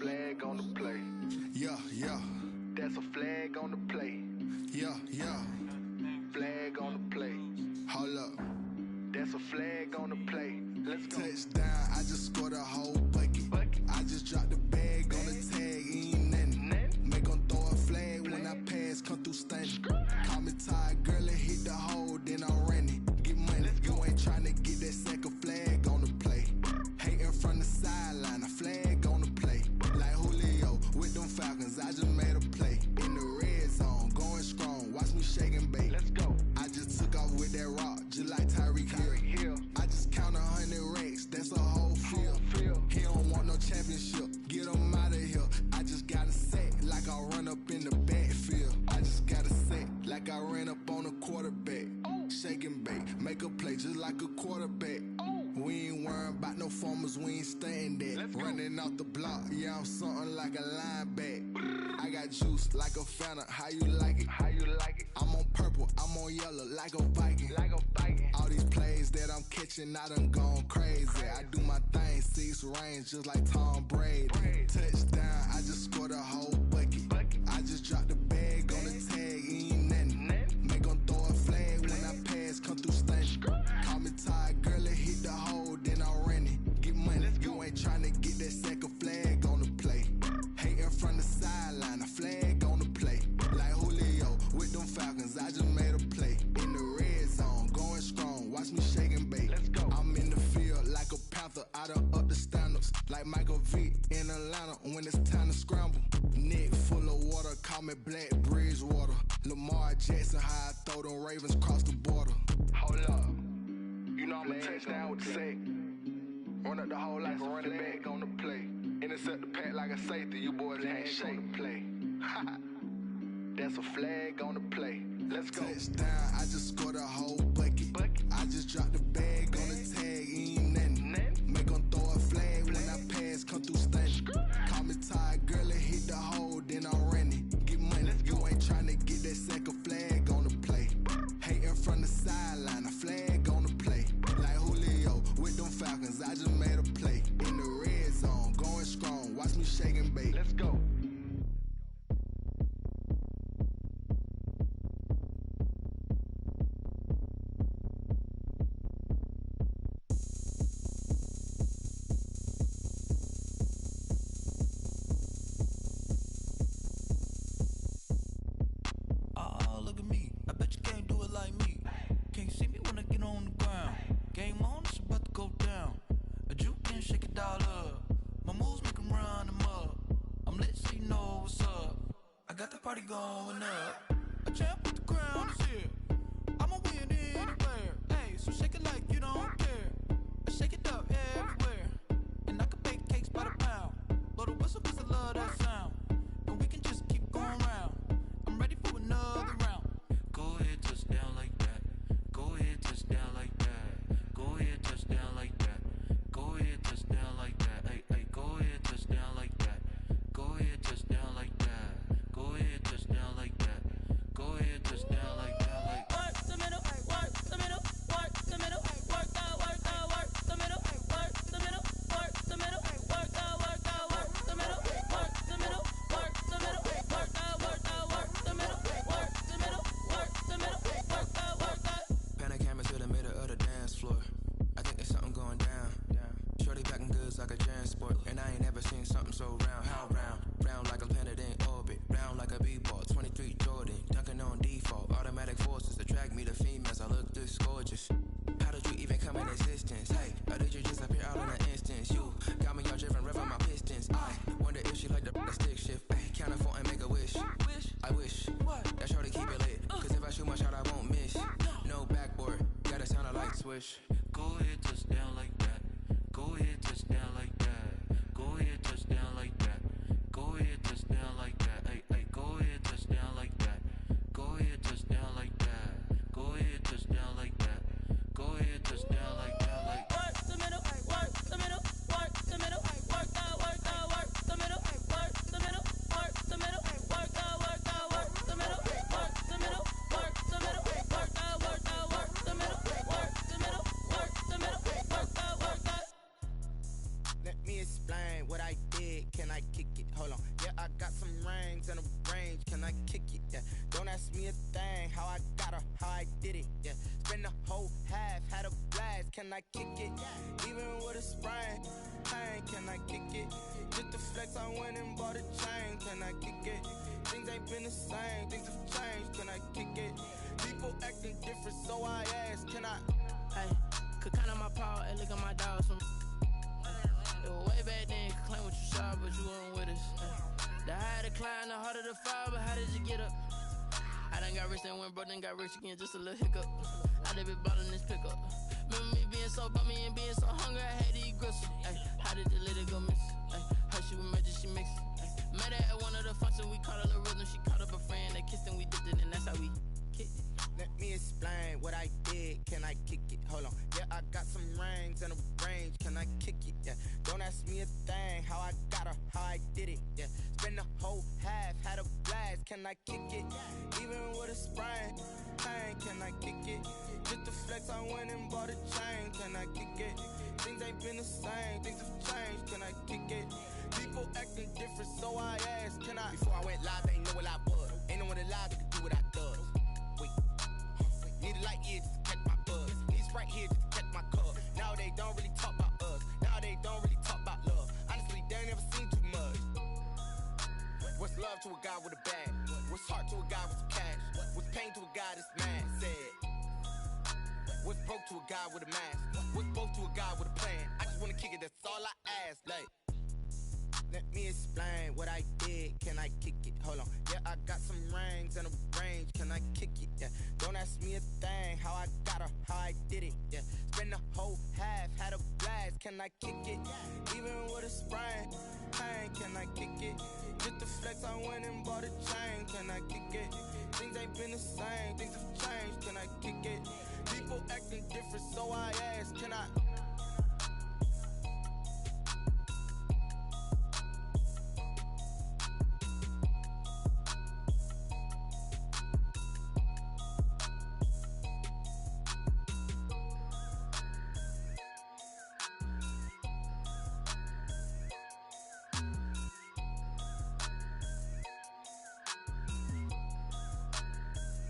Flag on the play. Yeah, yeah. That's a flag on the play. Yeah, yeah. Flag on the play. Hold up. That's a flag on the play. Let's go. Touchdown, I just scored a whole bucket. I just dropped the bag on the tag, ain't nothing. Make 'em throw a flag when I pass, come through stunning. Call me tired, girl, and hit the hole, then I'm running. Get money, you ain't tryna get that second flag on the play. Hating from the sideline, a flag on the play. Like Julio with them Falcons, I just made a play. In the red zone, going strong, watch me shake and bake. Let's go. I just took off with that rock, just like Tyreek Hill. I just count 100 racks, that's a whole field. He don't want no championship, get him out of here. I just got a set, like I run up in the backfield. I just got a set, like I ran up on a quarterback. Shake and bake, make a play just like a quarterback. We ain't worrying about no formers, we ain't staying there. Running off the block, yeah, I'm something like a lineback. I got juice like a Fanta, how you like it? How you like it? I'm on purple, I'm on yellow, like a Viking. Like a Viking. All these plays that I'm catching, I done gone crazy. I do my thing, 6 range, just like Tom Brady. Touchdown, I just scored a whole bucket. I just dropped the bag on the tag, ain't nothing. Make 'em throw a flag when I pass, come through stunning. Call me tired, girl, and hit the hole, then I'm running. Get money, you ain't tryna get that second flag on the play. Hating from the sideline, a flag on the play. Like Julio with them Falcons, I just made a play. In the red zone, going strong, watch me shake and bake. Let's go. I'm in the field like a Panther, I done up the standards. Like Michael Vick in Atlanta when it's time to scramble. Neck full of water, call me Black Bridgewater. Lamar Jackson, how I throw them Ravens cross the border. Hold up. You know I'm a touchdown with the sack. Run up the hole like a running back on the play. Intercept the pack like a safety. You boys ain't shake the play. That's a flag on the play. Let's go. Touchdown, I just scored a whole bucket. I just dropped the bag on the tag, ain't nothing. Make 'em throw a flag when I pass, come through stunning. Call me tired, girl, and hit the hole, then I'm running. Get money, you ain't tryna get that second flag on the play. Hating from the sideline, a flag on the play. Like Julio with them Falcons, I just made a play. In the red zone, going strong, watch me shake and bake. Let's go. Party going up. A champ with the crown is here. I'ma win anywhere. Hey, so shake Man, I ain't never seen something so round. How round? Round like a planet in orbit. Round like a b-ball. 23 Jordan. Dunking on default. Automatic forces attract me to females. I look this gorgeous. How did you even come in existence? Hey, or did you just appear out in an instance? You got me all driven, revving my pistons. I wonder if she like the stick shift. Ay, count a 4 and make a wish. I wish that shorty keep it lit. Cause if I shoot my shot, I won't miss. No backboard, gotta sound a light switch. Go ahead, touchdown like that. Go ahead, touchdown like that. Go ahead, touchdown like that. Go ahead, touchdown like that. Ay, ay, go ahead, touchdown like that. Go ahead, touchdown like that. Go ahead, touchdown like that. Go ahead, touchdown like that. Like work the middle, work the middle, work the middle, work the middle, work the middle, work the middle, work the middle, work the middle, work the middle, work the middle, work the middle, work the middle, work the middle. Let me explain what I did. Can I kick it? Hold on. Yeah, I got some rings and a range. Can I kick it? Yeah. Don't ask me a thing. How I got her, how I did it. Yeah. Spend the whole half, had a blast. Can I kick it? Even with a sprain. Pain, can I kick it? Just the flex, I went and bought a chain. Can I kick it? Things ain't been the same. Things have changed. Can I kick it? People acting different, so I ask. Can I? Hey, could count on my power and look at my dogs. It was way back then, could claim what you saw, but you weren't with us. The higher the climb, the harder the fall, but how did you get up? I done got rich and went broke, then got rich again, just a little hiccup. I done been ballin' this pickup. Remember me being so bummy and being so hungry, I had to eat gristle. Ay, how did the lady go miss? Ay, how she was magic, she mixed. Met her at one of the functions, we caught a little rhythm, she caught up a friend, they kissed and we dipped it, and that's how we kicked it. Let me explain what I did. Can I kick it? Hold on. Yeah, I got some rings and a range. Can I kick it? Yeah. Don't ask me a thing. How I got her, how I did it. Yeah. Spend the whole half, had a blast. Can I kick it? Even with a sprain. Pain, can I kick it? Just the flex, I went and bought a chain. Can I kick it? Things ain't been the same. Things have changed. Can I kick it? People acting different, so I ask. Can I? Before I went live, they ain't know what I was. Ain't no one alive that could do what I does. Need a light here just to catch my buzz. Need Sprite here just to catch my cup. Now they don't really talk about us. Now they don't really talk about love. Honestly, they ain't never seen too much. What's love to a guy with a bag? What's heart to a guy with some cash? What's pain to a guy that's mad? Said. What's broke to a guy with a mask? What's both to a guy with a plan? I just wanna kick it, that's all I ask. Like, let me explain what I did. Can I kick it? Hold on. Yeah, I got some rings and a range. Can I kick it? Yeah. Don't ask me a thing. How I got her, how I did it. Yeah. Spend the whole half, had a blast. Can I kick it? Even with a sprain. Pain, can I kick it? Just the flex, I went and bought a chain. Can I kick it? Things ain't been the same. Things have changed. Can I kick it? People acting different, so I ask. Can I?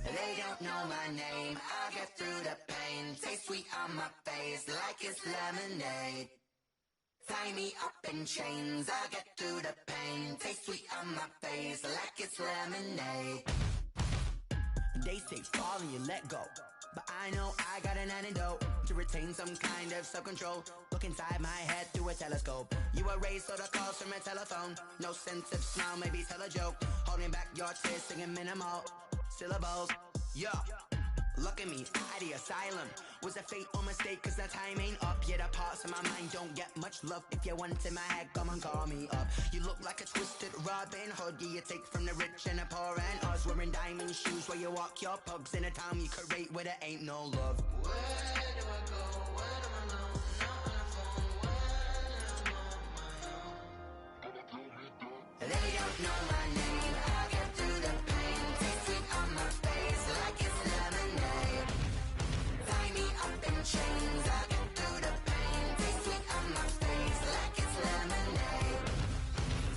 They don't know my name, I get through the pain. Taste sweet on my face like it's lemonade. Tie me up in chains, I get through the pain. Taste sweet on my face like it's lemonade. They say fall and you let go, but I know I got an antidote to retain some kind of self-control. Look inside my head through a telescope. You erase all the calls from a telephone. No sense of smile, maybe tell a joke. Holding back your tears, singing minimal syllables. Yeah, look at me, at the asylum. Was a fate or mistake, cause the time ain't up. Yeah, the parts of my mind don't get much love. If you want in my head, come and call me up. You look like a twisted Robin Hood. Yeah, you take from the rich and the poor and us. Wearing diamond shoes where you walk your pugs in a town you could rate where there ain't no love. Where do I go? Where do I know? Not on the phone. When I'm on my own. They don't know my name. I get through the pain. Taste sweet on my face like it's lemonade. Tie me up in chains. I get through the pain. Taste sweet on my face like it's lemonade.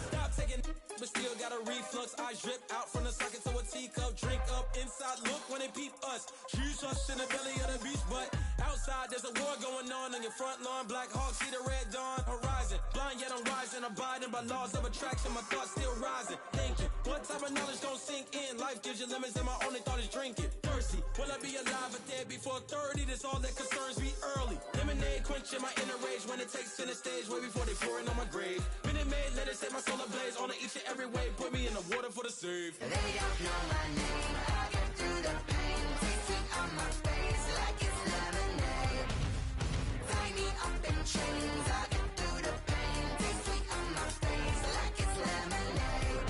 Stop taking, but still got a reflux. I drip out from the socket to a teacup. Drink up inside. Look when they peep us. Choose us in the belly of the beach, but outside outside, there's a war going on your front lawn. Black Hawk, see the red dawn horizon. Blind yet I'm rising, abiding by laws of attraction. My thoughts still rising, thinking, what type of knowledge don't sink in? Life gives you limits and my only thought is drinking. Thirsty, will I be alive or dead before 30? That's all that concerns me early. Lemonade quenching my inner rage when it takes center stage, way before they pouring on my grave. Minute Maid, let it set my soul ablaze. On each and every way, put me in the water for the save. They don't know my name, I get through the pain. Tasting on my face like it's lemonade. Tie me up in chains, I get through the pain. Tasting on my face like it's lemonade.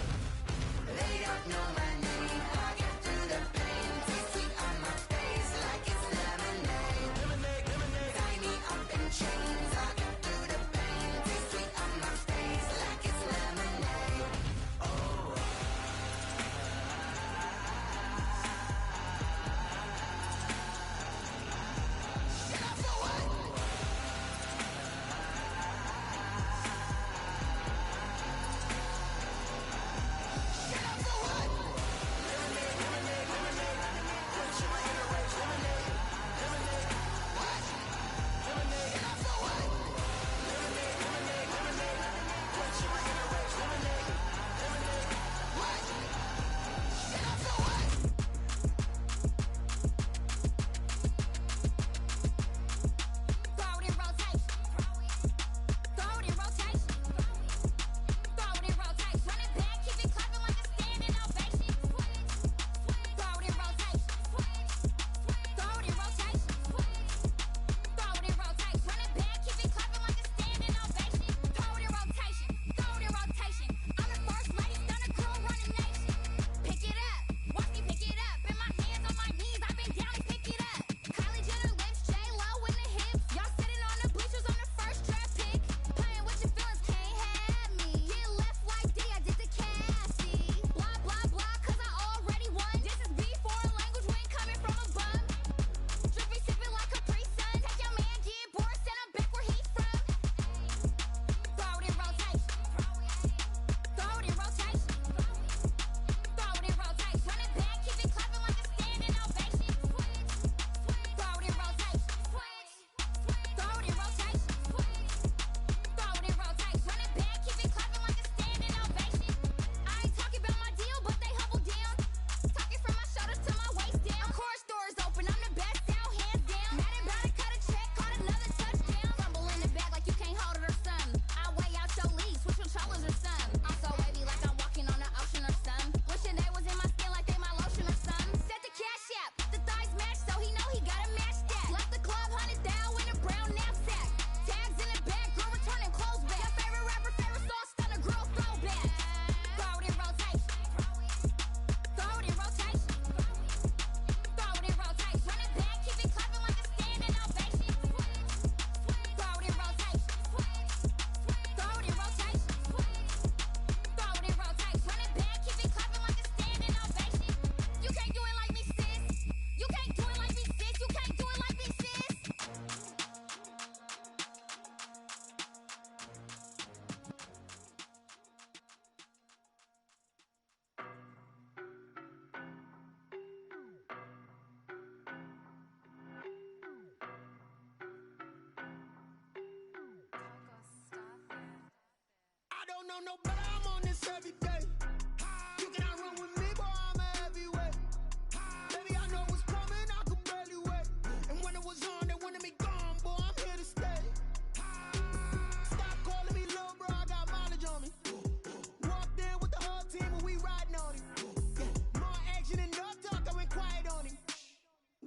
They don't know my name, I get through the pain. Tasting on my face like it's lemonade. Lemonade, lemonade. Tie me up in chains, I get through the pain. Tasting on my face like it's lemonade. Oh. don't know, but I'm on this every day. You cannot run with me, boy, I'm a heavyweight. Baby, I know what's coming, I could barely wait. And when it was on, they wanted me gone, boy, I'm here to stay. Stop calling me little bro, I got mileage on me. Walked in with the whole team and we riding on him. More action and no talk, I went quiet on him.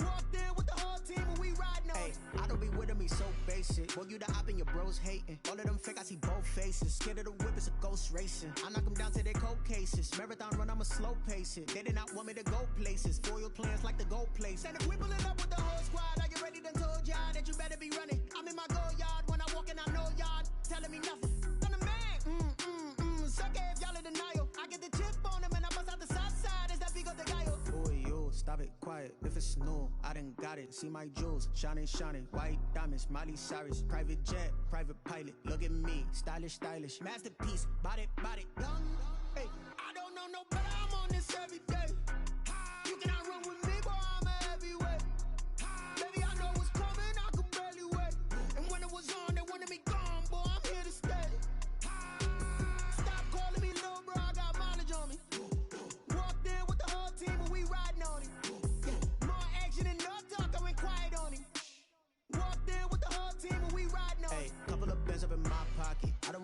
Walked in with the whole team and we riding on him. I don't be with him, he's so basic. Boy, you the op and your bros hating. All of them fake, I see both faces. Scared of the whip, it's a ghost racing. I knock them down to their cold cases. Marathon run, I'ma slow pace it. They did not want me to go places. Foil plans like the go place. And if we pulling up with the whole squad, are you ready? Done told y'all that you better be running. I'm in my go yard when I walk in, I know y'all telling me nothing. I'm the man. Suck it if y'all in denial. I get the chip on them and I bust out the south side. Is that Vigo the Gallo? Boy, yo, stop it, quiet. If it's no, I done got it. See my jewels, shining, shining. White diamonds, Miley Cyrus. Private jet, private pilot. Look at me, stylish, stylish. Masterpiece, body, young. Hey, I don't know, no, but I'm on this every day. You cannot run with me, boy, I'm a heavyweight. Baby, I know what's coming, I could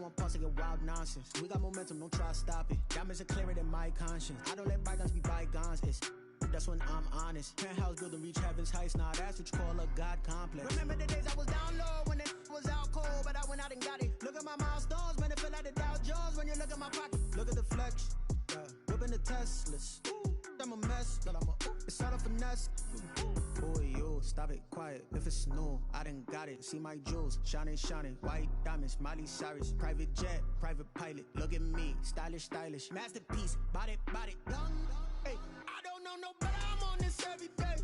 want pause to get wild nonsense. We got momentum, don't try to stop it. Diamonds are clearer than my conscience. I don't let bygones be bygones. It's that's when I'm honest. Penthouse building, reach heaven's heights. Now that's what you call a God complex. Remember the days I was down low when it was out cold, but I went out and got it. Look at my milestones, man, it feel like the Dow Jones when you look at my pocket. Look at the flex, whipping the Teslas. I'm a mess, but it's all a finesse. Boy, you stop it, quiet. If it's new, I done got it. See my jewels, shining, shining. White diamonds, Miley Cyrus. Private jet, private pilot. Look at me, stylish, stylish. Masterpiece, body, body. Young, hey, I don't know no better. I'm on this every day.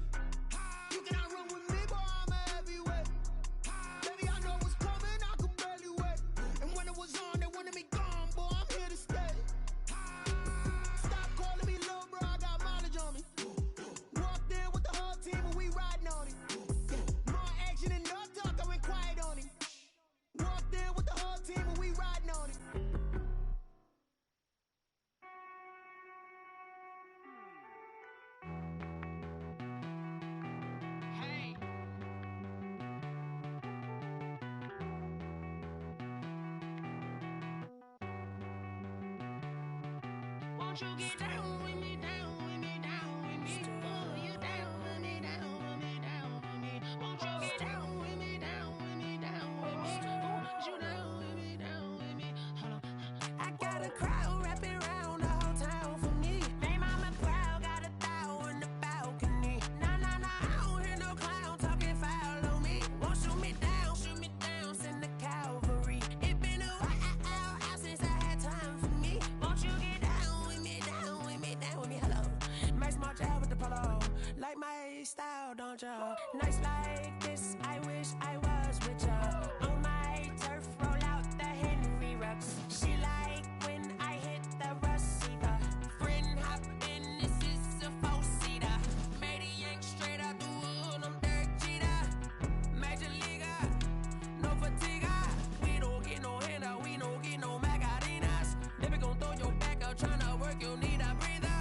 You cannot run with me, boy. I'm a heavyweight. Baby, I know what's coming. I could barely wait. And when it was on, they wanted me gone, boy. I'm here to stay. Stop calling me little bro. I got mileage on me. Walked in with the whole team and we riding on it. More action and no talk. I went quiet on him. Walked in with the whole team and we riding on it. Won't you get down with me, down with me, down with me? Oh, you down with me, down with me, down with me. Won't you get down with me, down with me, down with me? Oh, you down with me, down with me? Hold on. I got a crowd wrapping around the whole town for me. They mama proud, got a thou in the balcony. Nah, nah, nah, I don't hear no clown talking foul on me. Won't shoot me down, send the cavalry. It been a while since I had time for me. Won't you get down with me, down with me, down with me? Hello. Max my job with the polo. Like my style, don't ya? Nights like this, I wish I was with ya. On my turf, roll out the Henry Rux. She like when I hit the receiver. Friend hop in, this is a four-seater. Made a yank straight out the wood, I'm Derek Jeter. Major leaguer, no fatigue. We don't get no handout, we don't get no Macarinas. They be gon' throw your back out, tryna work, you need a breather.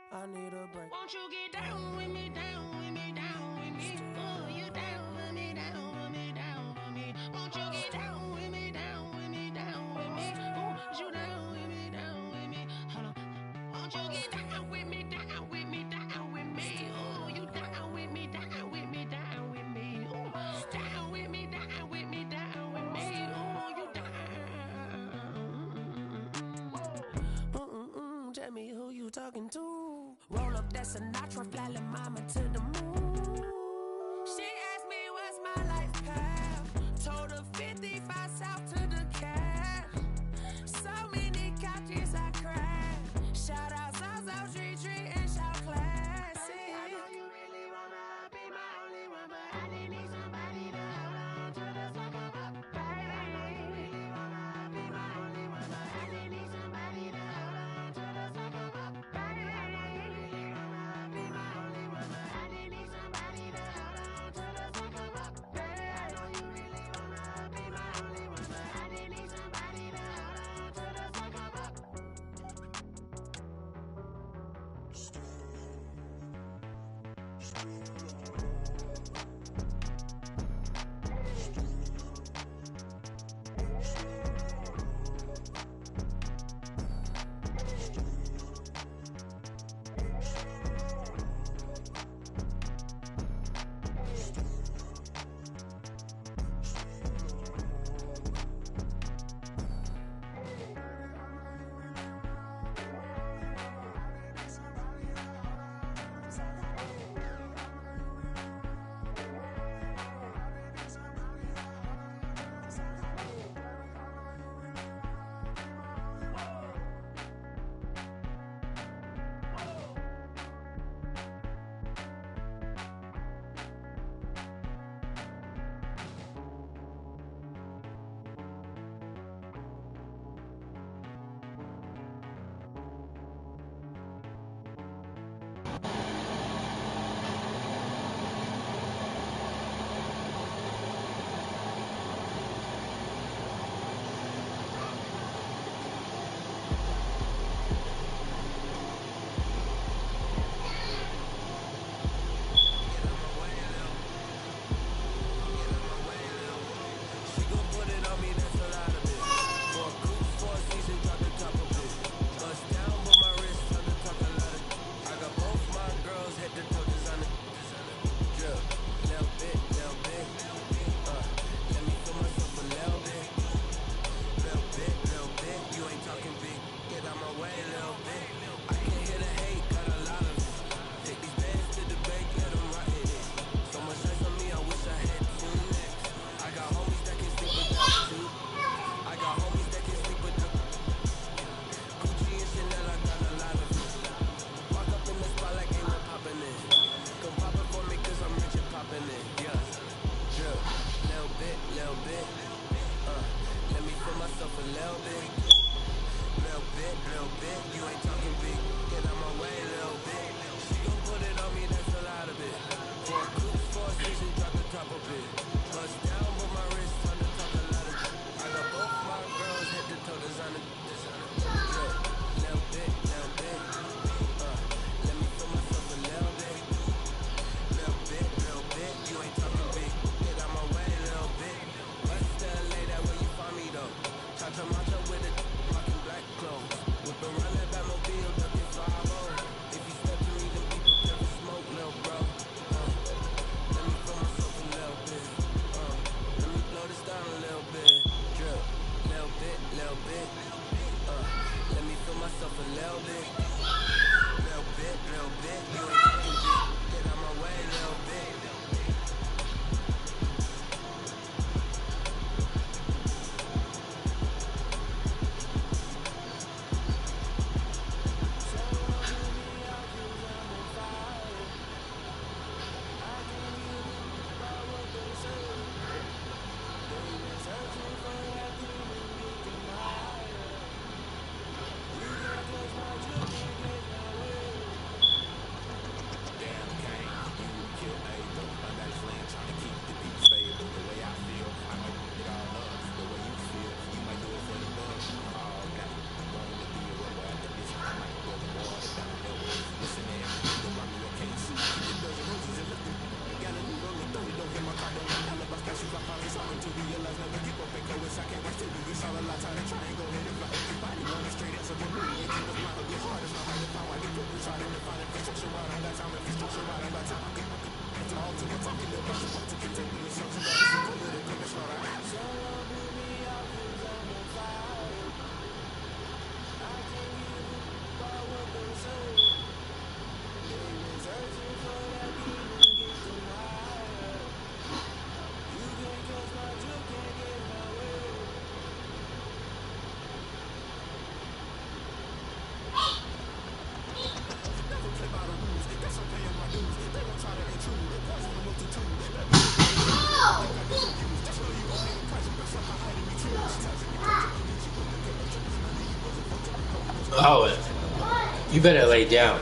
I need a break. Won't you get down with me, down with me, down with me? Oh, you down with me, down with me, down with me? Won't you get down with me, down with me, down with me? Oh, you down with me, down with me? Hold on. Won't you get down with me, down with me, down with me? Oh, you down with me, down with me, down with me? Oh, down with me, down with me, down with me? Oh, you down. Tell me who you talking to. Roll up that Sinatra, fly la mama to the moon. She asked me what's my life path. Told her 55 south to the cab. So many couches I cried. Shout out South Street and shout classy. I know you really wanna be my only one, but I didn't need somebody to hold on to the sucker up. Baby, I know you really wanna be my only one, but I didn't need somebody to hold on to the sucker up. Baby, I know you really wanna be my only one, but I didn't need somebody to hold on to the sucker up. Baby, I know you really wanna be my only one, but I didn't need somebody to hold on to the sucker up. little bit. Let me feel myself a little bit. Little bit. You ain't talking big. Get out my way, little bit. She gon' put it on me, that's a lot of it. For a coupe, for a season, drop the top a bit. Bust down, but my wrist on the top a lot of. I got both my girls head to toe designer. Little bit. Let me feel myself a little bit. Little bit. You ain't talking big. Get out my way, little bit. What's the LA, that where you find me though? Cha-cha macho with a rockin' black clothes. Whip around that Batmobile, duckin' 5-0. If you step to me, then be prepared for smoke, little bro. Let me feel myself a little bit. Let me blow this down a little bit. Drip, little bit. Let me feel myself a little bit. Little bit. You ain't talking big. Get out my way, little bit. Oh, you better lay down.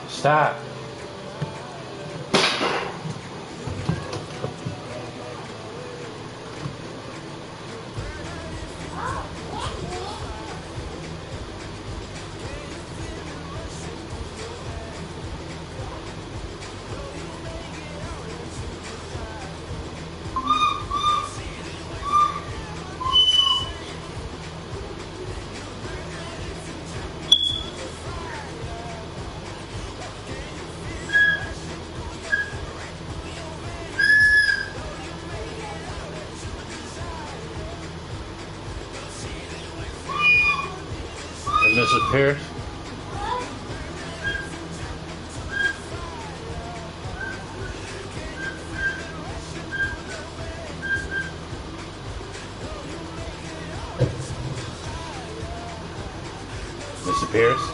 Stop. And Mrs. Pierce? Mr. Pierce?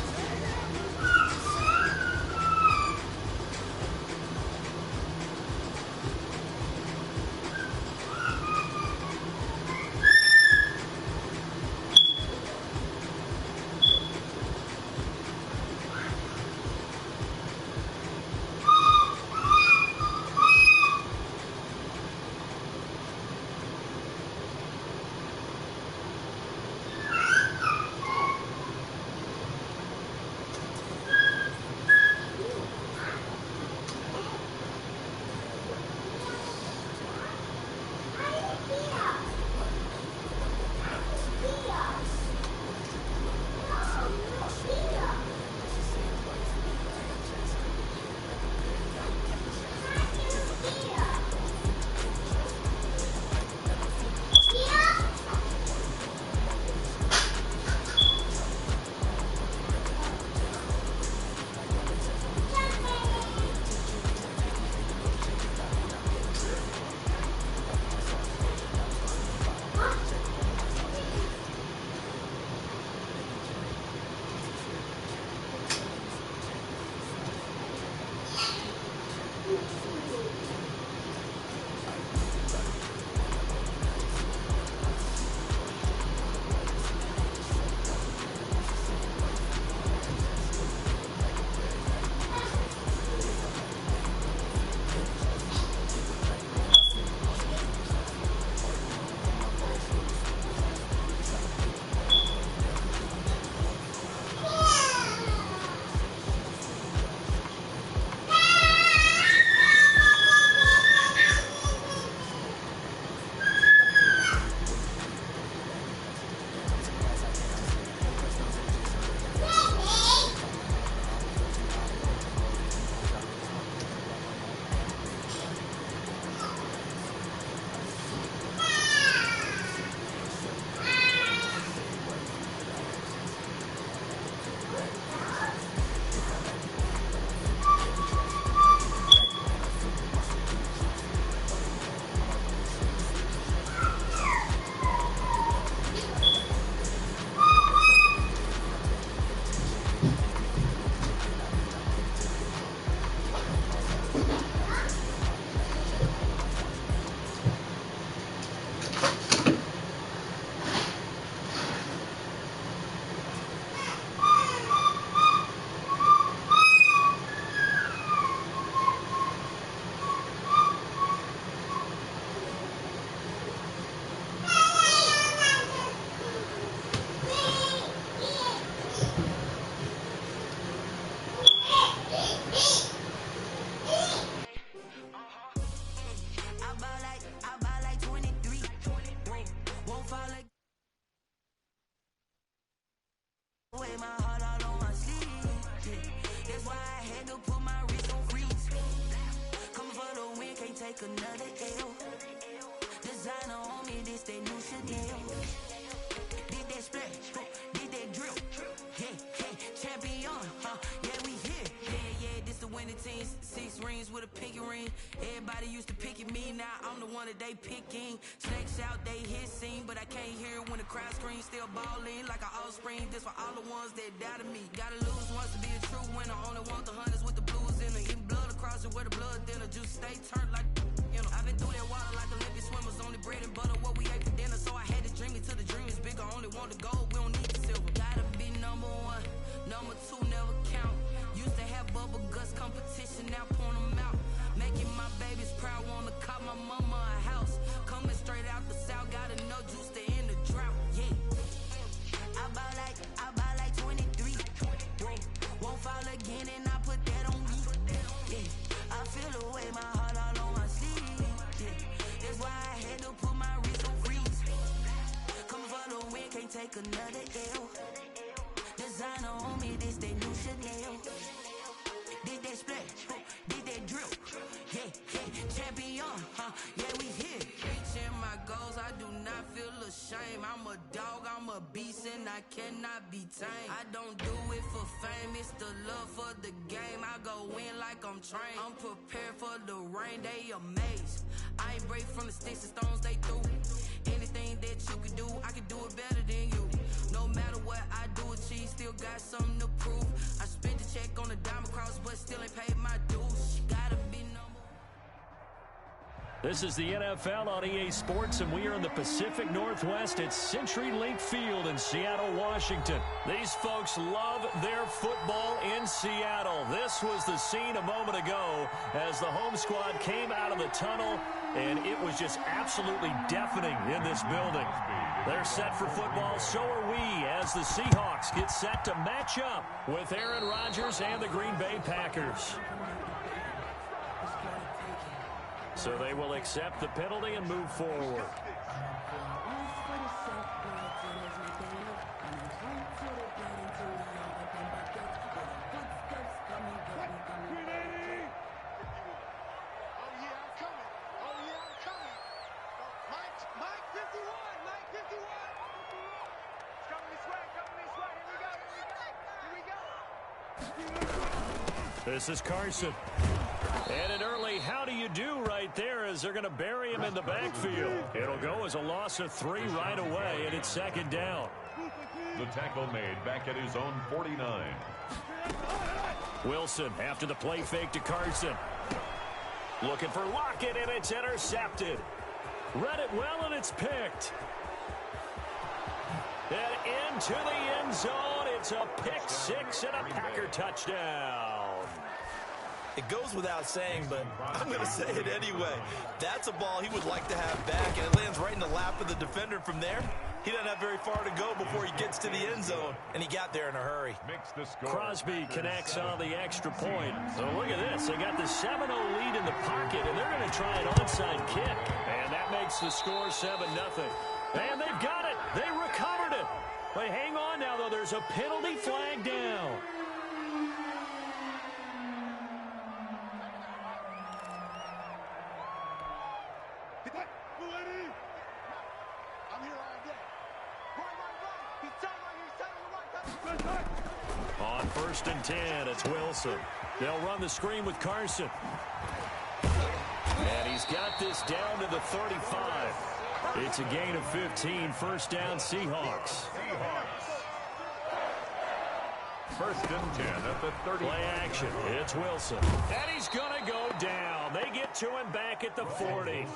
take another L. Designer on me, this that new Chanel. Did that splash, did that drill. Yeah, champion, yeah, we here. Yeah, this the winning team. 6 rings with a pinky ring. Everybody used to pick at me, now I'm the one that they picking. Snakes out, they hit scene, but I can't hear when the crowd screams. Still balling like an offspring. This for all the ones that doubted me. Gotta lose once to be a true winner. Only want the hunters with the blues in it. Eating blood across it where the blood dinner. Juice stay turned like, you know. I've been through that water like Olympic swimmers. Only bread and butter, what we ate for dinner. So I had to dream it till the dream is bigger. Only want the gold, we don't need the silver. Gotta be number 1, number 2 never count. Used to have bubble guts competition, now point them out. Making my babies proud, wanna call my mama a house. Coming straight out the south, got enough juice to end the drought. Yeah, I buy like 23. Won't fall again, and I put that on me. Yeah, I feel the way, my heart all on my sleeve. Yeah, that's why I had to put my wrist on freeze. Coming for the win, can't take another L. Designer on me, this that new Chanel. Did that splash, did that drill. Yeah, champion, yeah, we here. Reaching my goals, I do not feel ashamed. I'm a dog, I'm a beast, and I cannot be tamed. I don't do it for fame, it's the love for the game. I go in like I'm trained. I'm prepared for the rain, they amazed. I ain't break from the sticks and stones they threw. Anything that you can do, I can do it better than you. No matter what I do, achieve, still got something to prove. I spent the check on the diamond cross, but still ain't paid my dues. Gotta be number. This is the NFL on EA Sports, and we are in the Pacific Northwest at CenturyLink Field in Seattle, Washington. These folks love their football in Seattle. This was the scene a moment ago as the home squad came out of the tunnel, and it was just absolutely deafening in this building. They're set for football, so are we, as the Seahawks get set to match up with Aaron Rodgers and the Green Bay Packers. So they will accept the penalty and move forward. This is Carson. And an early how do you do right there as they're going to bury him in the backfield. It'll go as a loss of 3 right away, and it's 2nd down. The tackle made back at his own 49. Wilson after the play fake to Carson. Looking for Lockett, and it's intercepted. Read it well, and it's picked. And into the end zone, it's a pick 6 and a Packer touchdown. It goes without saying, but I'm going to say it anyway. That's a ball he would like to have back, and it lands right in the lap of the defender from there. He doesn't have very far to go before he gets to the end zone, and he got there in a hurry. Crosby connects on the extra point. So look at this. They got the 7-0 lead in the pocket, and they're going to try an onside kick. And that makes the score 7-0. And they've got it. They recovered it. But hang on now, though. There's a penalty flag down. On 1st and 10, it's Wilson. They'll run the screen with Carson. And he's got this down to the 35. It's a gain of 15, 1st down Seahawks. 1st and 10 at the 30. Play action. It's Wilson. And he's going to go down. They get to him back at the 40.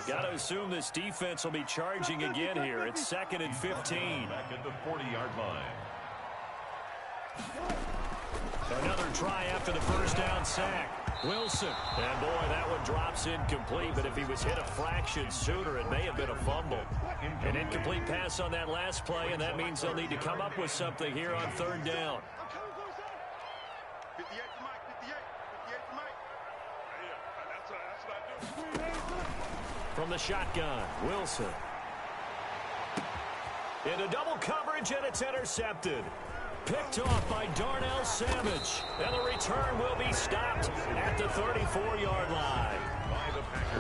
Got to assume this defense will be charging again here. It's 2nd and 15. Back at the 40-yard line. Another try after the 1st down sack. Wilson. And boy, that one drops incomplete, but if he was hit a fraction sooner, it may have been a fumble. An incomplete pass on that last play, and that means they'll need to come up with something here on 3rd down. From the shotgun, Wilson. Into double coverage, and it's intercepted. Picked off by Darnell Savage. And the return will be stopped at the 34-yard line.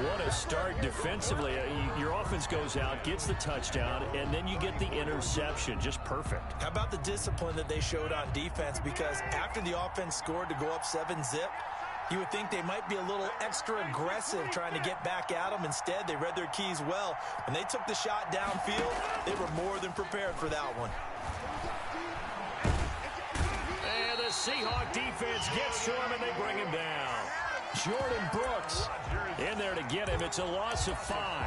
What a start defensively. Your offense goes out, gets the touchdown, and then you get the interception. Just perfect. How about the discipline that they showed on defense? Because after the offense scored to go up 7-zip, you would think they might be a little extra aggressive trying to get back at them. Instead, they read their keys well. When they took the shot downfield, they were more than prepared for that one. And the Seahawk defense gets to him, and they bring him down. Jordan Brooks in there to get him. It's a loss of 5.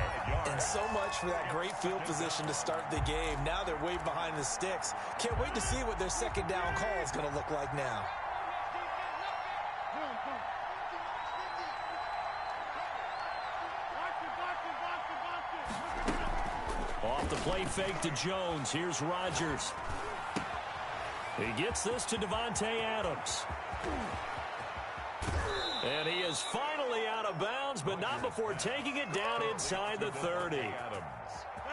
And so much for that great field position to start the game. Now they're way behind the sticks. Can't wait to see what their second down call is going to look like now. Off the play fake to Jones. Here's Rodgers. He gets this to Devontae Adams. And he is finally out of bounds, but not before taking it down inside the 30.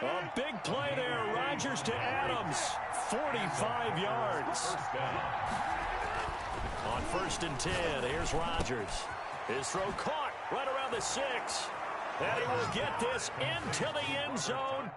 A big play there. Rodgers to Adams. 45 yards. On 1st and 10, here's Rodgers. His throw caught right around the 6. And he will get this into the end zone.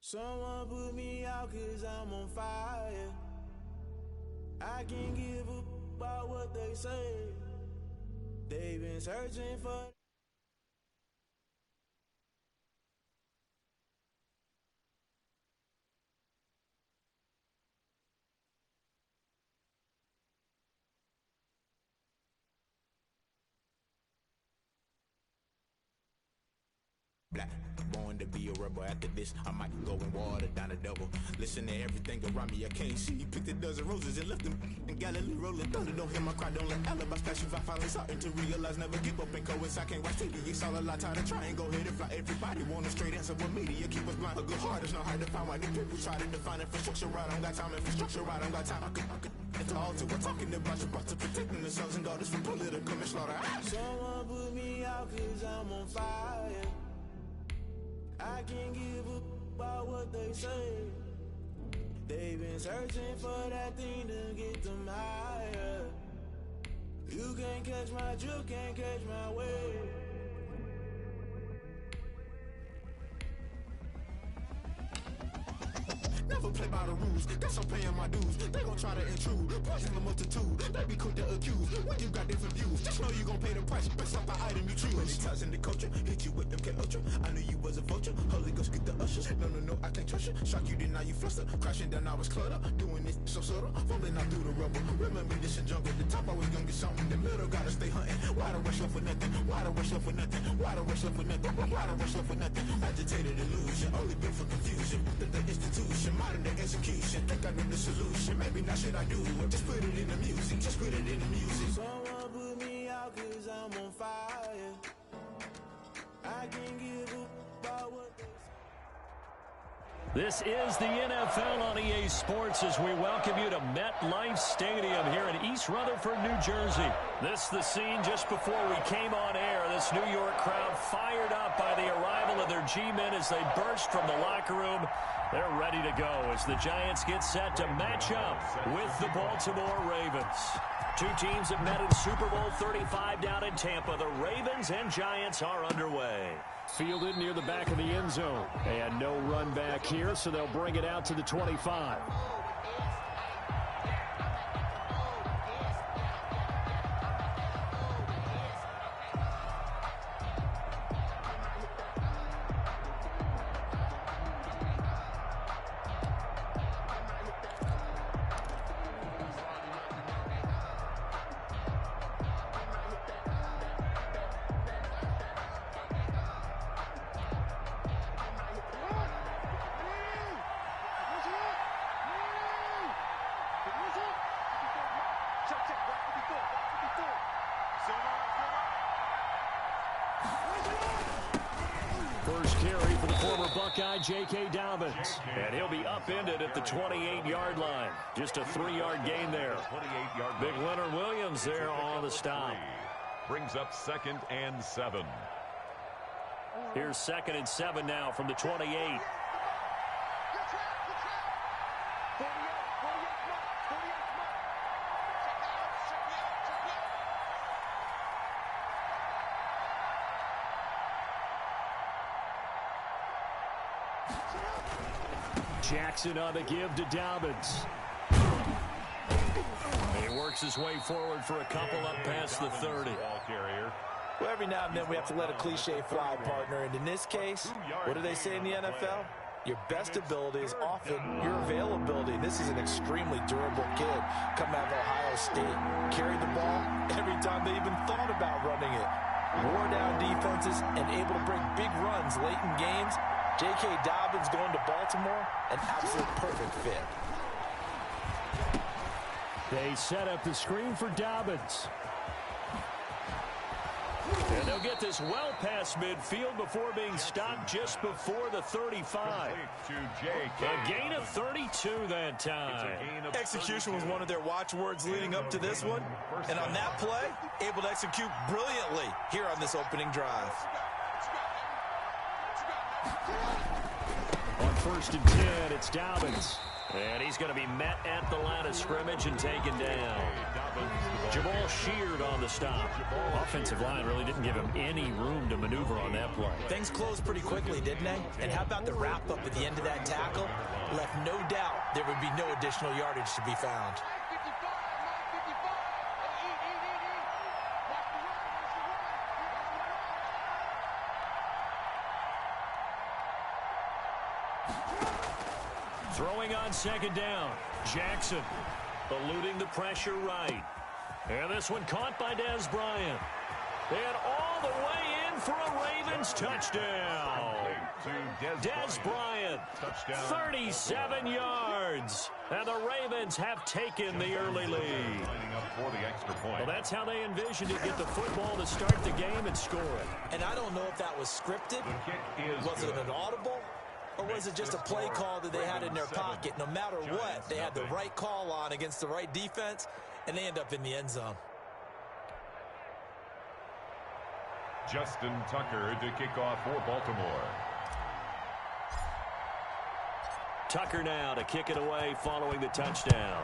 Someone put me out 'cause I'm on fire. I can't give up about what they say. They've been searching for. Black, born to be a rebel. After this, I might go and water down the double. Listen to everything around me, I can't see. Picked a dozen roses and left them in Galilee rolling thunder. Don't hear my cry, don't let alibis pass you. I finally starting to realize, never give up and coincide. Can't watch TV, it's all a lot. Time to try and go ahead and fly. Everybody want a straight answer with media, keep us blind. A good heart is not hard to find. Why these people try to define infrastructure right? I don't got time, infrastructure right, I don't got time. I could it's all to we're talking about you, about to protecting the sons and daughters from political and slaughter. Someone put me out 'cause I'm on fire. I can't give up about what they say. They've been searching for that thing to get them higher. You can't catch my drift, can't catch my wave. Never play by the rules, guess I'm paying my dues. They gon' try to intrude, poison the multitude. They be quick to accuse, when you got different views. Just know you gon' pay the price, based off the item you choose. Many ties in the culture, hit you with them K-Ultra. I knew you was a vulture, Holy Ghost get the ushers. No, I can't trust you. Shock you, then now you fluster. Crashing down, I was cluttered. Doing this so subtle, falling out through the rubble. Remember this in jungle, the top I was gonna get something. The middle gotta stay hunting. Why the rush left for nothing? Why the rush left for nothing? Why the rush left for nothing? Why the rush left for nothing? Agitated illusion, only built for confusion. The institution, modern day execution. Think I know the solution, maybe not should I do it. Just put it in the music, just put it in the music. Someone put me out 'cause I'm on fire. I can't give up about what they say. This is the NFL on EA Sports as we welcome you to MetLife Stadium here in East Rutherford, New Jersey. This is the scene just before we came on air. This New York crowd fired up by the arrival of their G-men as they burst from the locker room. They're ready to go as the Giants get set to match up with the Baltimore Ravens. Two teams have met in Super Bowl 35 down in Tampa. The Ravens and Giants are underway. Fielded near the back of the end zone. And no run back here, so they'll bring it out to the 25. First carry for the former Buckeye, J.K. Dobbins. And he'll be upended at the 28-yard line. Just a 3-yard gain there. Big Leonard Williams there on the stop. Brings up 2nd and 7. Here's 2nd and 7 now from the 28. Jackson on the give to Dobbins. He works his way forward for a couple up past the 30. Well, every now and then we have to let a cliche fly, partner. And in this case, what do they say in the NFL? Your best ability is often your availability. And this is an extremely durable kid coming out of Ohio State. Carried the ball every time they even thought about running it. Wore down defenses and able to bring big runs late in games. J.K. Dobbins going to Baltimore, an absolute perfect fit. They set up the screen for Dobbins. And they'll get this well past midfield before being stopped just before the 35. A gain of 32 that time. Execution was one of their watchwords leading up to this one. And on that play, able to execute brilliantly here on this opening drive. On 1st and 10, it's Dobbins. And he's going to be met at the line of scrimmage and taken down. Jamal Sheard on the stop. Offensive line really didn't give him any room to maneuver on that play. Things closed pretty quickly, didn't they? And how about the wrap-up at the end of that tackle? Left no doubt there would be no additional yardage to be found. Throwing on 2nd down. Jackson eluding the pressure right. And this one caught by Dez Bryant. And all the way in for a Ravens touchdown. Dez Bryant, 37 yards. And the Ravens have taken the early lead. Well, that's how they envisioned to get the football to start the game and score it. And I don't know if that was scripted. Was it an audible? Or was it just a play call that they had in their pocket? No matter what, they had the right call on against the right defense, and they end up in the end zone. Justin Tucker to kick off for Baltimore. Tucker now to kick it away following the touchdown.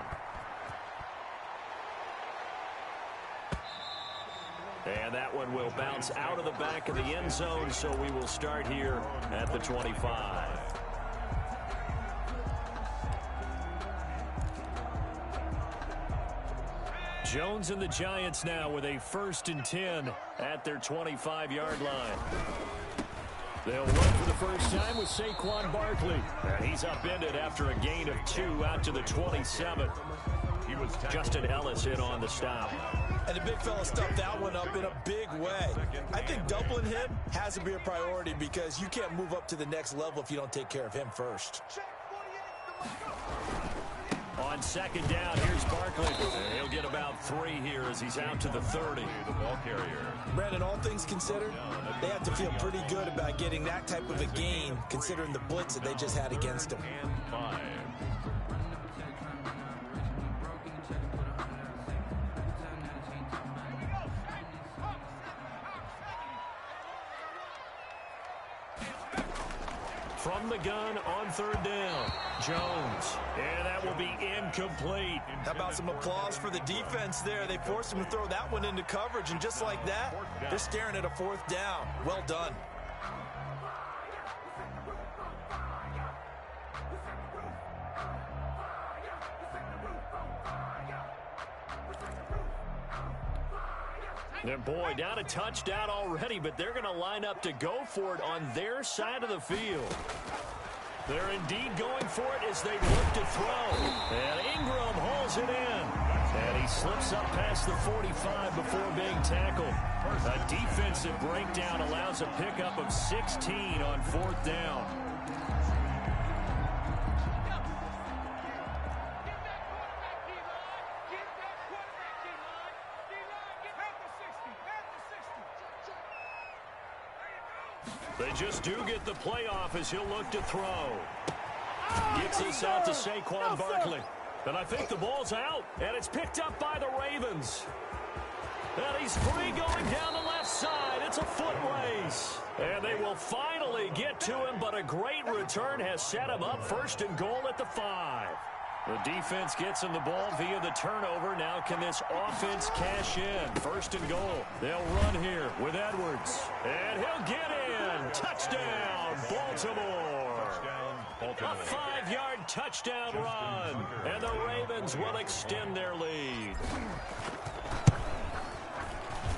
And that one will bounce out of the back of the end zone, so we will start here at the 25. Jones and the Giants now with a 1st and 10 at their 25-yard line. They'll run for the first time with Saquon Barkley. And he's upended after a gain of 2 out to the 27. Justin Ellis in on the stop. And the big fella stuffed that one up in a big way. I think doubling him has to be a priority because you can't move up to the next level if you don't take care of him first. On 2nd down, here's Barkley. He'll get about 3 here as he's out to the 30. The ball carrier. Brandon, all things considered, they have to feel pretty good about getting that type of a gain considering the blitz that they just had against him. And 5. From the gun on 3rd down, Jones. And that will be incomplete. How about some applause for the defense there? They forced him to throw that one into coverage, and just like that, they're staring at a 4th down. Well done. And boy, down a touchdown already, but they're going to line up to go for it on their side of the field. They're indeed going for it as they look to throw. And Ingram hauls it in. And he slips up past the 45 before being tackled. A defensive breakdown allows a pickup of 16 on 4th down. They just do get the playoff as he'll look to throw. Gets this out to Saquon Barkley. And I think the ball's out. And it's picked up by the Ravens. And he's free going down the left side. It's a foot race. And they will finally get to him, but a great return has set him up first and goal at the 5. The defense gets him the ball via the turnover. Now can this offense cash in? First and goal. They'll run here with Edwards. And he'll get in. Touchdown, Baltimore. A 5-yard touchdown run. And the Ravens will extend their lead.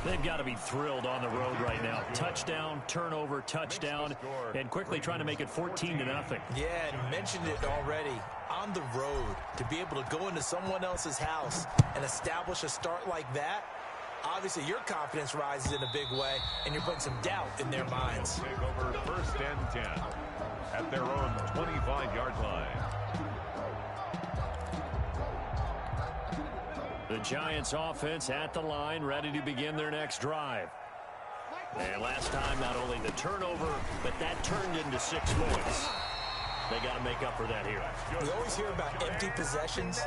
They've got to be thrilled on the road right now. Touchdown, turnover, touchdown, and quickly trying to make it 14-0. Yeah, and mentioned it already. On the road, to be able to go into someone else's house and establish a start like that, obviously your confidence rises in a big way, and you're putting some doubt in their minds. Take over first and 10 at their own 25-yard line. The Giants offense at the line, ready to begin their next drive. And last time, not only the turnover, but that turned into 6 points. They got to make up for that here. We always hear about empty possessions,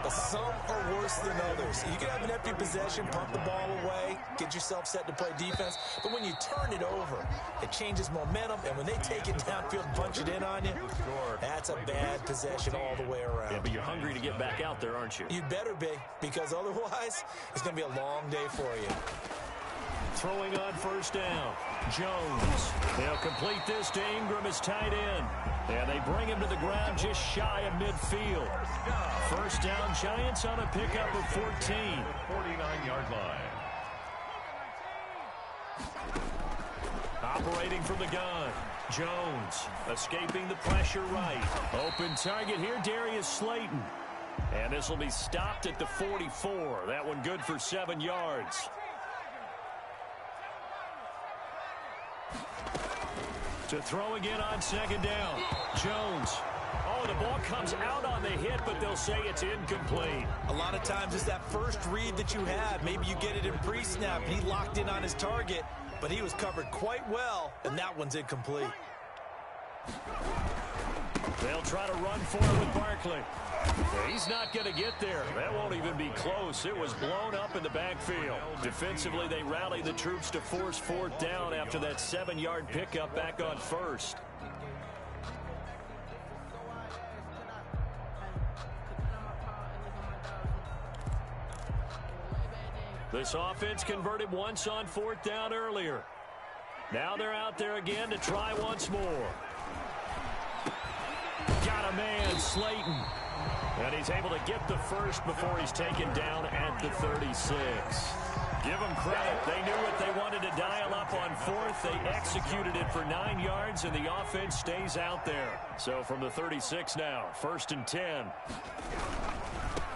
but some are worse than others. You can have an empty possession, pump the ball away, get yourself set to play defense, but when you turn it over, it changes momentum, and when they take it downfield and punch it in on you, that's a bad possession all the way around. Yeah, but you're hungry to get back out there, aren't you? You better be, because otherwise, it's going to be a long day for you. Throwing on first down. Jones. They'll complete this to Ingram as tight end. And they bring him to the ground just shy of midfield. First down, Giants on a pickup of 14. 49-yard line. Operating from the gun. Jones escaping the pressure right. Open target here, Darius Slayton. And this will be stopped at the 44. That one good for 7 yards. To throw again on second down. Jones. Oh, the ball comes out on the hit, but they'll say it's incomplete. A lot of times it's that first read that you have. Maybe you get it in pre-snap. He locked in on his target, but he was covered quite well, and that one's incomplete. They'll try to run for it with Barkley. He's not going to get there. That won't even be close. It was blown up in the backfield. Defensively, they rallied the troops to force 4th down after that 7-yard pickup back on first. This offense converted once on 4th down earlier. Now they're out there again to try once more. Got a man, Slayton. And he's able to get the first before he's taken down at the 36. Give them credit. They knew what they wanted to dial up on 4th. They executed it for 9 yards, and the offense stays out there. So from the 36 now, 1st and 10.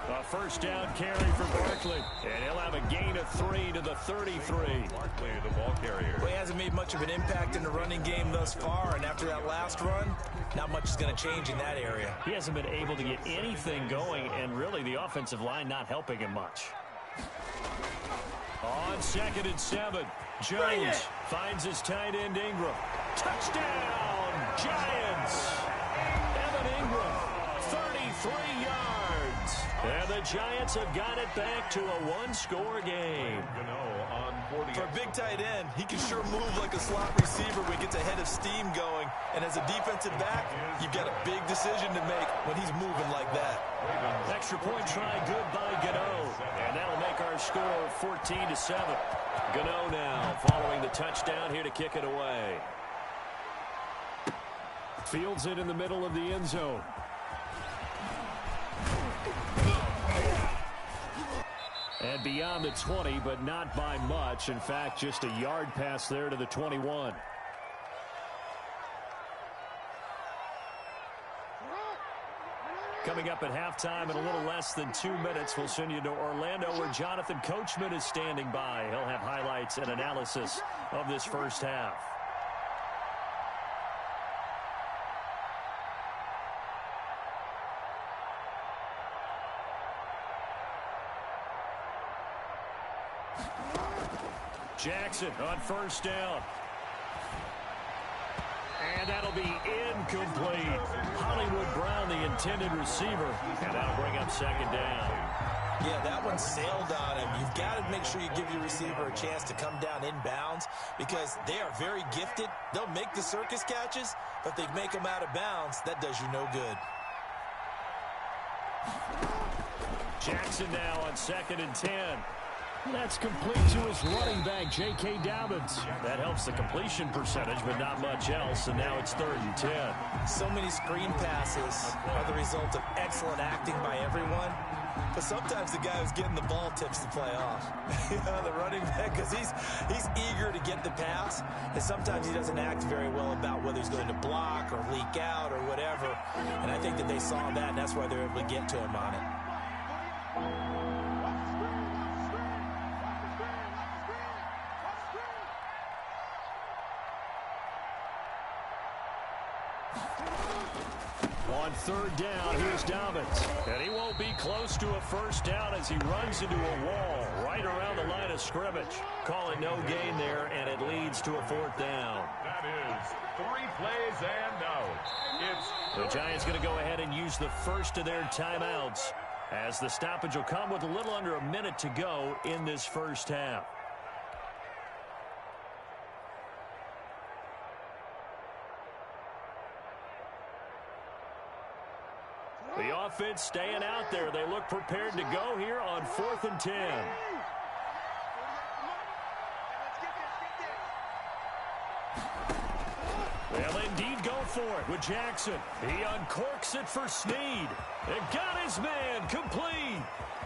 A first down carry for Barkley. And he'll have a gain of 3 to the 33. Barkley, the ball carrier. Well, he hasn't made much of an impact in the running game thus far, and after that last run, not much is going to change in that area. He hasn't been able to get anything going, and really the offensive line not helping him much. On 2nd and 7, Jones finds his tight end Ingram. Touchdown, Giants! Evan Ingram, 33 yards. And the Giants have got it back to a 1-score game. For a big tight end, he can sure move like a slot receiver when he gets a head of steam going. And as a defensive back, you've got a big decision to make when he's moving like that. Extra point try good by Gano. And that'll make our score 14-7. Gano now following the touchdown here to kick it away. Fields it in the middle of the end zone. And beyond the 20, but not by much. In fact, just a yard pass there to the 21. Coming up at halftime in a little less than 2 minutes, we'll send you to Orlando where Jonathan Coachman is standing by. He'll have highlights and analysis of this first half. Jackson on first down. And that'll be incomplete. Hollywood Brown, the intended receiver. And that'll bring up second down. Yeah, that one sailed on him. You've got to make sure you give your receiver a chance to come down inbounds because they are very gifted. They'll make the circus catches, but if they make them out of bounds, that does you no good. Jackson now on 2nd and 10. That's complete to his running back, J.K. Dobbins. That helps the completion percentage, but not much else, and now it's 3rd and 10. So many screen passes are the result of excellent acting by everyone, but sometimes the guy who's getting the ball tips the play off. The running back, because he's eager to get the pass, and sometimes he doesn't act very well about whether he's going to block or leak out or whatever, and I think that they saw that, and that's why they're able to get to him on it. On 3rd down, here's Dobbins. And he won't be close to a first down as he runs into a wall right around the line of scrimmage. Calling no gain there, and it leads to a 4th down. That is 3 plays and out. The Giants going to go ahead and use the first of their timeouts as the stoppage will come with a little under a minute to go in this first half. The offense staying out there. They look prepared to go here on 4th and 10. They'll indeed go for it with Jackson. He uncorks it for Snead. And got his man complete.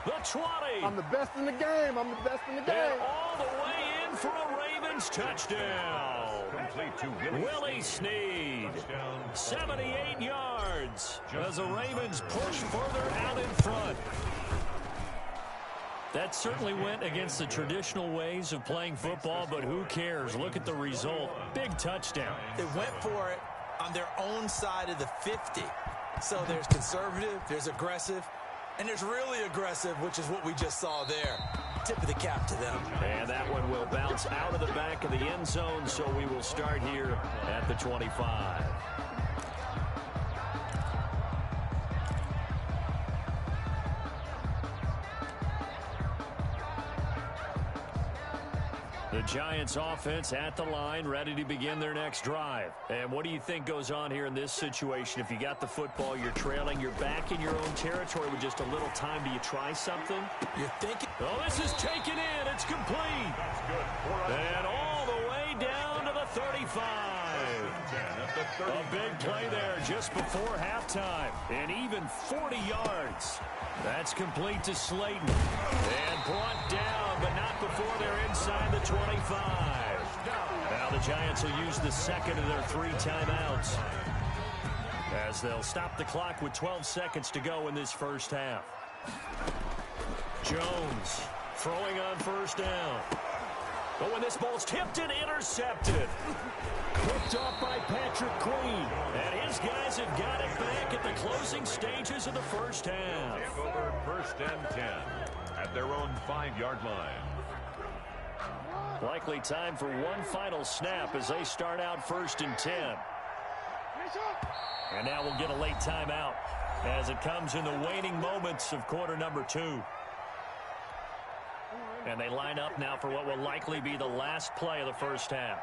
The 20. I'm the best in the game. I'm the best in the game. And all the way in for a Ravens touchdown. Complete to Willie Snead. 78 yards as the Ravens push further out in front. That certainly went against the traditional ways of playing football, but who cares? Look at the result. Big touchdown. They went for it on their own side of the 50. So there's conservative, there's aggressive, and there's really aggressive, which is what we just saw there. Tip of the cap to them. And that one will bounce out of the back of the end zone, so we will start here at the 25. The Giants offense at the line, ready to begin their next drive. And what do you think goes on here in this situation? If you got the football, you're trailing, you're back in your own territory with just a little time. Do you try something? You're thinking. Oh, this is taken in. It's complete. That's good. And all the way down to the 35. A big play there just before halftime. And even 40 yards. That's complete to Slayton. And brought down, but not before they're inside the 25. Now the Giants will use the second of their 3 timeouts as they'll stop the clock with 12 seconds to go in this first half. Jones throwing on first down. But when this ball's tipped and intercepted. Picked off by Patrick Queen. And his guys have got it back at the closing stages of the first half. Over 1st and 10 at their own 5-yard line. Likely time for one final snap as they start out 1st and 10. And now we'll get a late timeout as it comes in the waning moments of quarter number 2. And they line up now for what will likely be the last play of the first half.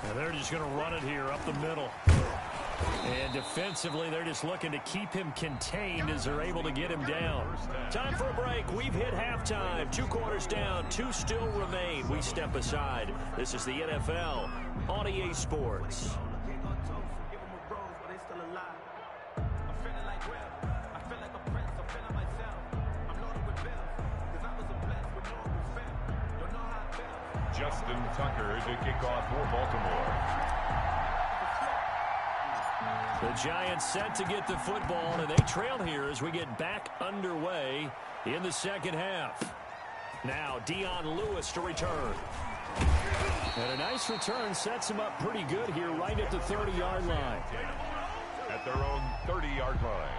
And they're just going to run it here up the middle. And defensively, they're just looking to keep him contained as they're able to get him down. Time for a break. We've hit halftime. 2 quarters down. 2 still remain. We step aside. This is the NFL on EA Sports. Justin Tucker to kick off for Baltimore. The Giants set to get the football, and they trail here as we get back underway in the second half. Now Dion Lewis to return. And a nice return sets him up pretty good here right at the 30-yard line. At their own 30-yard line.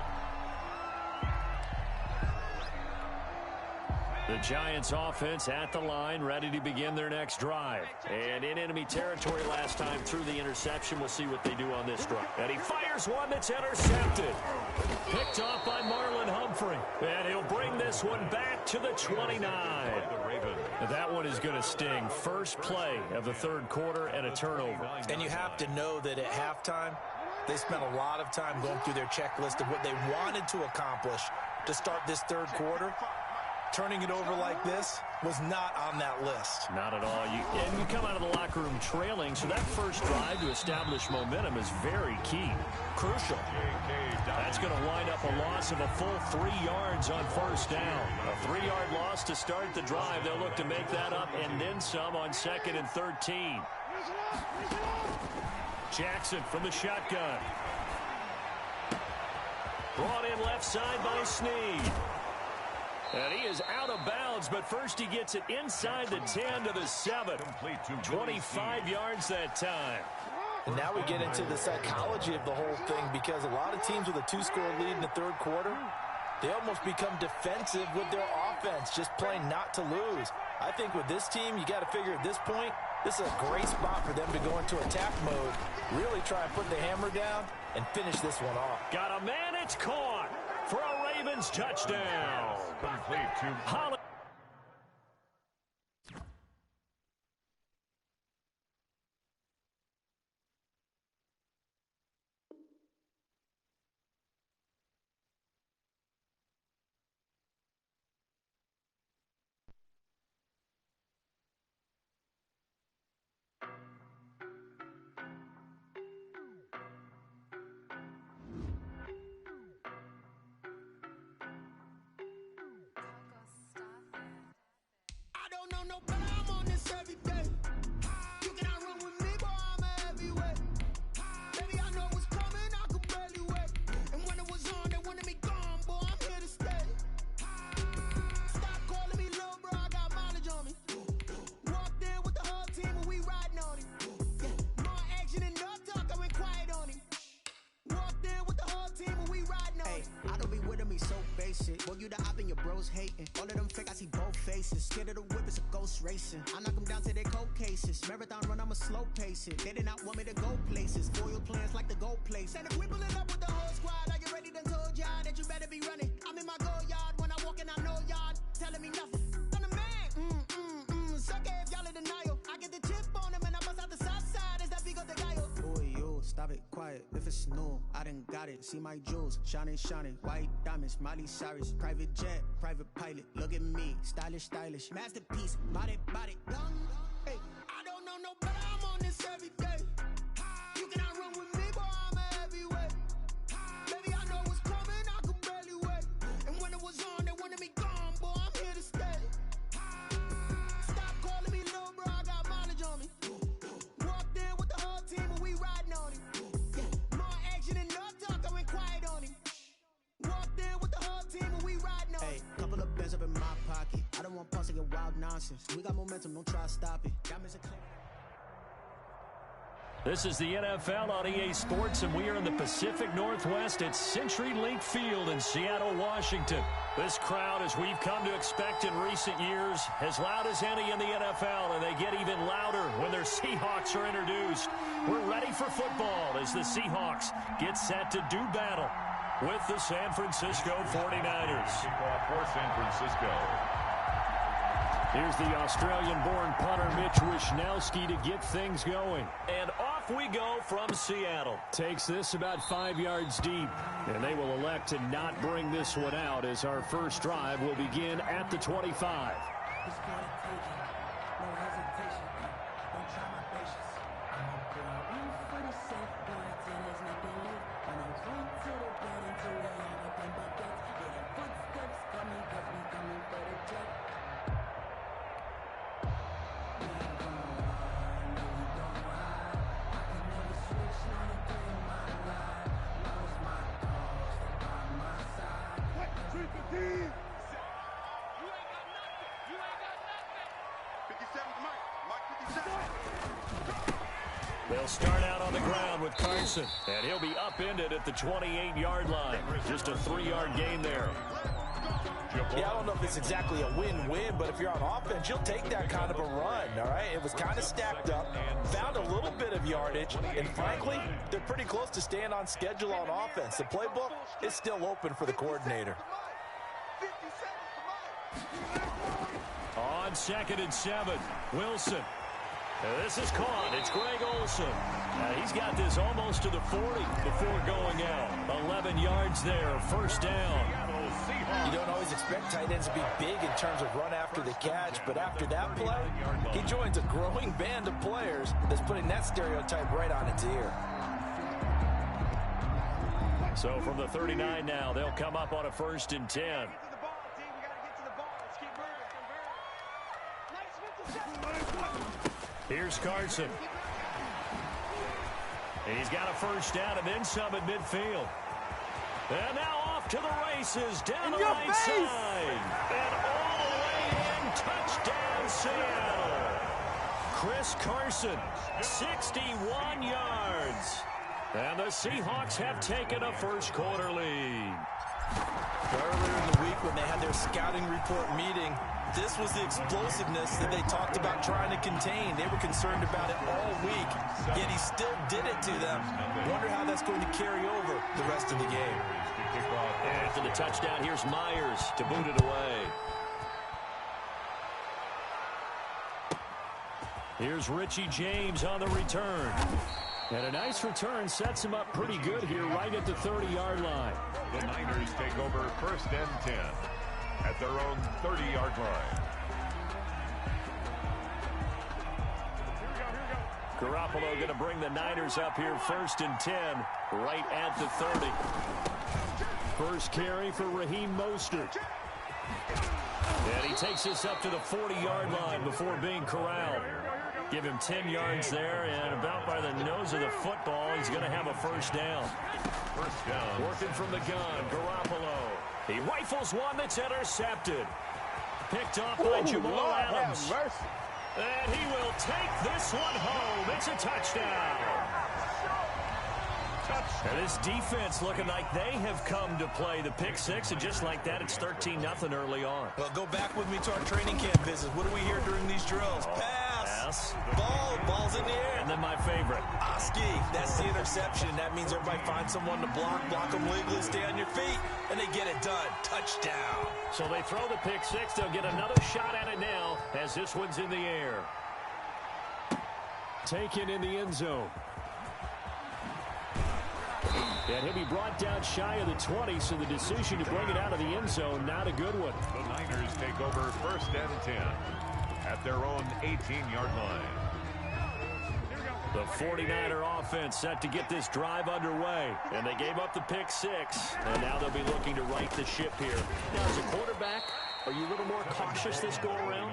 The Giants offense at the line, ready to begin their next drive. And in enemy territory last time through the interception. We'll see what they do on this drive. And he fires one that's intercepted. Picked off by Marlon Humphrey. And he'll bring this one back to the 29. That one is going to sting. First play of the third quarter and a turnover. And you have to know that at halftime, they spent a lot of time going through their checklist of what they wanted to accomplish to start this third quarter. Turning it over like this was not on that list. Not at all. And you come out of the locker room trailing, so that first drive to establish momentum is very key. Crucial. That's going to wind up a loss of a full 3 yards on first down. A 3-yard loss to start the drive. They'll look to make that up and then some on 2nd and 13. Jackson from the shotgun. Brought in left side by Snead. And he is out of bounds, but first he gets it inside the 10 to the 7. 25 yards that time. And now we get into the psychology of the whole thing, because a lot of teams with a 2-score lead in the third quarter, they almost become defensive with their offense, just playing not to lose. I think with this team, you got to figure at this point, this is a great spot for them to go into attack mode, really try and put the hammer down and finish this one off. Got a man, it's caught for a Ravens touchdown. Complete to Holland. No, but I'm on this every day. You cannot run with me, boy, I'm a heavyweight. Baby, I know what's coming, I could barely wait. And when it was on, they wanted me gone, boy, I'm here to stay. Stop calling me little bro, I got mileage on me. Walked in with the whole team and we riding on him. Yeah, more action and no talk, I went quiet on him. Walked in with the whole team and we riding on him. I don't be with him, he's so basic. Boy, you the op and your bros hating. All of them fake, I see both faces. Scared of the whip, it's a ghost racing. I knock them down to their cold cases. Marathon run, I'ma slow pace it. They did not want me to go places. Foil plans like the gold place. And if we pulling up with the whole squad, I get ready to told y'all that you better be running. I'm in my go yard when I walk in, I know y'all telling me nothing. I'm the man. Suck it if y'all in denial. I get the chip on him and I bust out the south side. Is that big of the guy? Boy, yo, stop it, quiet. If it's new, I done got it. See my jewels, shining, shining. White diamonds, Miley Cyrus. Private jet, private pilot. Look at me, stylish, stylish. Masterpiece, body, young. Hey, I don't know no better, I'm on this every day. You cannot run with me, boy, I'm a heavyweight. Baby, I know what's coming, I could barely wait. And when it was on, they wanted me gone, boy, I'm here to stay. Stop calling me little bro, I got mileage on me. Walked in with the whole team and we riding on him. Yeah, more action and no talk, I went quiet on him. Walked in with the whole team and we riding on him. Hey, couple of bands up in my pocket. I don't want pause to get wild nonsense. We got momentum, don't try to stop it. Got me a This is the NFL on EA Sports, and we are in the Pacific Northwest at CenturyLink Field in Seattle, Washington. This crowd, as we've come to expect in recent years, as loud as any in the NFL, and they get even louder when their Seahawks are introduced. We're ready for football as the Seahawks get set to do battle with the San Francisco 49ers. Kickoff for San Francisco. Here's the Australian-born punter Mitch Wishnowsky to get things going. And off we go from Seattle. Takes this about 5 yards deep. And they will elect to not bring this one out as our first drive will begin at the 25. They'll start out on the ground with Carson, and he'll be upended at the 28-yard line. Just a 3-yard gain there. Yeah, I don't know if it's exactly a win-win, but if you're on offense, you'll take that kind of a run, all right? It was kind of stacked up, found a little bit of yardage, and frankly, they're pretty close to staying on schedule on offense. The playbook is still open for the coordinator. On 2nd and 7, Wilson. This is caught. It's Greg Olsen. He's got this almost to the 40 before going out. 11 yards there, first down. You don't always expect tight ends to be big in terms of run after the catch, but after that play, he joins a growing band of players that's putting that stereotype right on its ear. So from the 39 now, they'll come up on a 1st and 10. Here's Carson. He's got a first down and then some at midfield. And now off to the races, down the right side. And all the way in, touchdown Seattle. Chris Carson, 61 yards. And the Seahawks have taken a first quarter lead. Earlier in the week when they had their scouting report meeting, this was the explosiveness that they talked about trying to contain. They were concerned about it all week, yet he still did it to them. Wonder how that's going to carry over the rest of the game. After the touchdown, here's Myers to boot it away. Here's Richie James on the return. And a nice return sets him up pretty good here right at the 30-yard line. The Niners take over 1st and 10 at their own 30-yard line. Garoppolo going to bring the Niners up here 1st and 10 right at the 30. First carry for Raheem Mostert. And he takes this up to the 40-yard line before being corralled. Give him 10 yards there, and about by the nose of the football, he's going to have a first down. First down. Working from the gun, Garoppolo. He rifles one that's intercepted. Picked off by Jamal Adams. And he will take this one home. It's a touchdown. And this defense looking like they have come to play the pick six, and just like that, it's 13-0 early on. Well, go back with me to our training camp visit. What do we hear during these drills? Pass. Ball's in the air. And then my favorite. Oski, that's the interception. That means everybody finds someone to block them legally, stay on your feet, and they get it done. Touchdown. So they throw the pick six. They'll get another shot at it now as this one's in the air. Taken in the end zone. And he'll be brought down shy of the 20, so the decision to bring it out of the end zone, not a good one. The Niners take over 1st and 10 at their own 18-yard line. The 49er offense set to get this drive underway. And they gave up the pick six. And now they'll be looking to right the ship here. Now, as a quarterback, are you a little more cautious this go-around?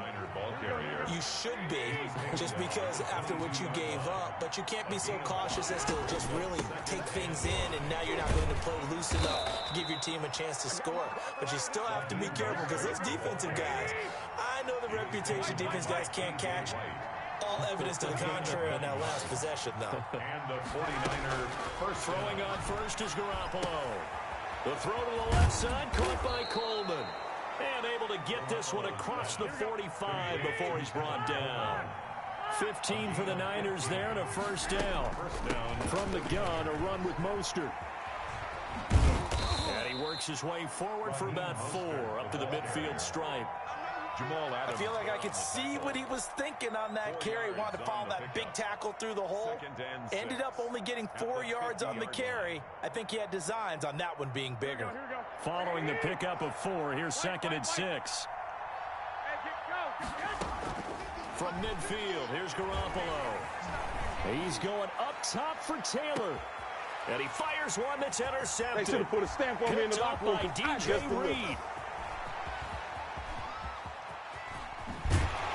You should be, just because after what you gave up. But you can't be so cautious as to just really take things in, and now you're not going to play loose enough to give your team a chance to score. But you still have to be careful, because those defensive guys, I know the reputation defense guys can't catch. All evidence to the contrary on that last possession, though. And the 49er first throwing on first is Garoppolo. The throw to the left side, caught by Coleman. And able to get this one across the 45 before he's brought down. 15 for the Niners there and a first down. From the gun, a run with Mostert. And he works his way forward for about 4 up to the midfield stripe. Jamal Adams. I feel like I could see what he was thinking on that carry. Wanted to follow that big tackle through the hole. Ended up only getting 4 yards on the carry. I think he had designs on that one being bigger. Following the pickup of 4, here's 2nd and 6. From midfield, here's Garoppolo. He's going up top for Taylor. And he fires one that's intercepted. They should have put a stamp on me in the locker room. By DJ Reed.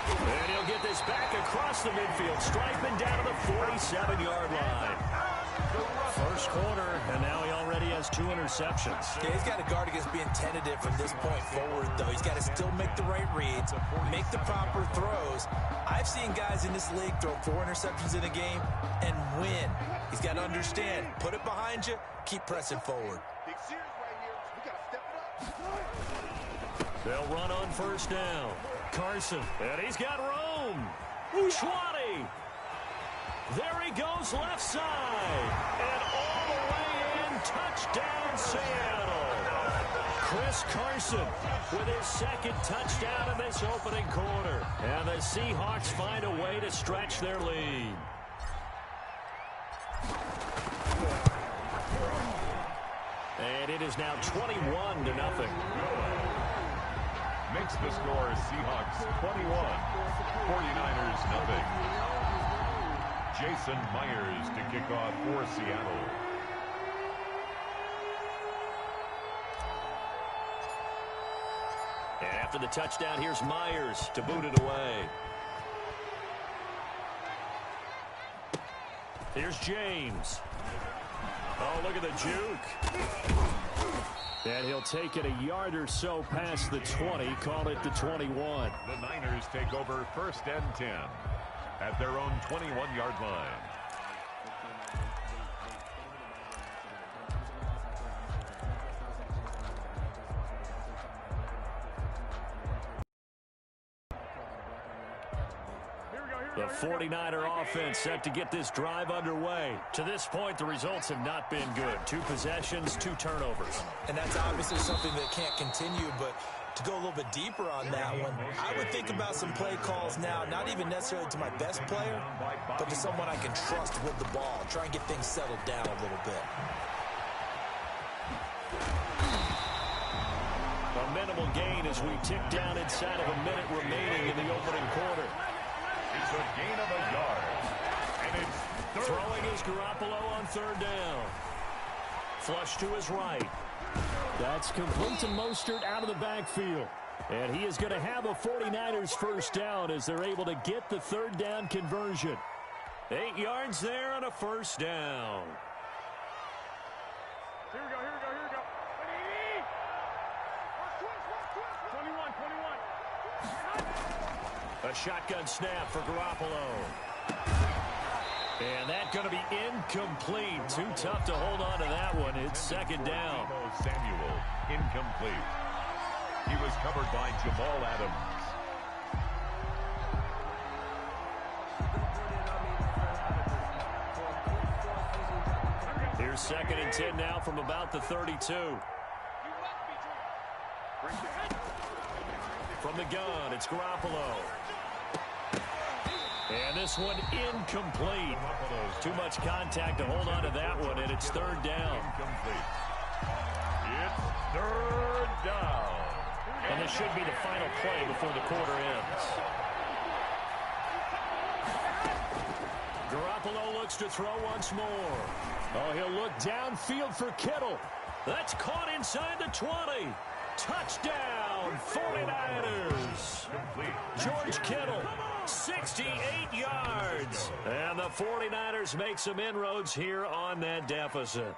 And he'll get this back across the midfield stripe and down to the 47-yard line. First quarter, and now he already has 2 interceptions. Yeah, he's got to guard against being tentative from this point forward, though. He's got to still make the right reads, make the proper throws. I've seen guys in this league throw 4 interceptions in a game and win. He's got to understand, put it behind you, keep pressing forward. They'll run on first down. Carson, and he's got room. 20. There he goes left side. And all the way in, touchdown Seattle. Chris Carson with his second touchdown in this opening quarter. And the Seahawks find a way to stretch their lead. And it is now 21-0. Makes the score Seahawks 21, 49ers 0. Jason Myers to kick off for Seattle. And after the touchdown, here's Myers to boot it away. Here's James. Oh, look at the juke. And he'll take it a yard or so past the 20, call it the 21. The Niners take over 1st and 10 at their own 21-yard line. The 49er offense set to get this drive underway. To this point, the results have not been good. 2 possessions, 2 turnovers. And that's obviously something that can't continue, but to go a little bit deeper on that one, I would think about some play calls now, not even necessarily to my best player, but to someone I can trust with the ball. Try and get things settled down a little bit. A minimal gain as we tick down inside of a minute remaining in the opening quarter. It's a gain of a yard. And it's third. Throwing is Garoppolo on 3rd down. Flush to his right. That's complete to Mostert out of the backfield. And he is going to have a 49ers first down as they're able to get the 3rd down conversion. 8 yards there on a first down. Here we go, here we go, here we go. 21. A shotgun snap for Garoppolo. And that's going to be incomplete. Too tough to hold on to that one. It's 2nd down. Samuel, incomplete. He was covered by Jamal Adams. Here's 2nd and 10 now from about the 32. From the gun, it's Garoppolo. And this one incomplete. Too much contact to hold on to that one, and it's 3rd down. Incomplete. It's 3rd down. And this should be the final play before the quarter ends. Garoppolo looks to throw once more. Oh, he'll look downfield for Kittle. That's caught inside the 20. Touchdown, 49ers. George Kittle, 68 yards. And the 49ers make some inroads here on that deficit.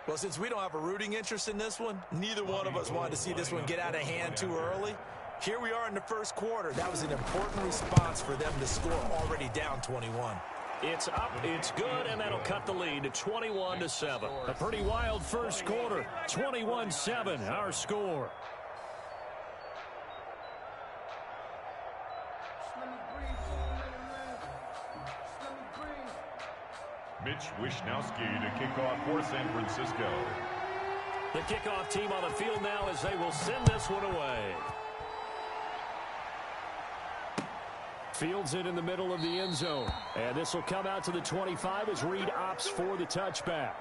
Well, since we don't have a rooting interest in this one, neither one of us wanted to see this one get out of hand too early. Here we are in the first quarter. That was an important response for them to score already down 21. It's up, it's good, and that'll cut the lead to 21-7. A pretty wild first quarter. 21-7, our score. Mitch Wishnowsky to kick off for San Francisco. The kickoff team on the field now as they will send this one away. Fields it in the middle of the end zone. And this will come out to the 25 as Reed opts for the touchback.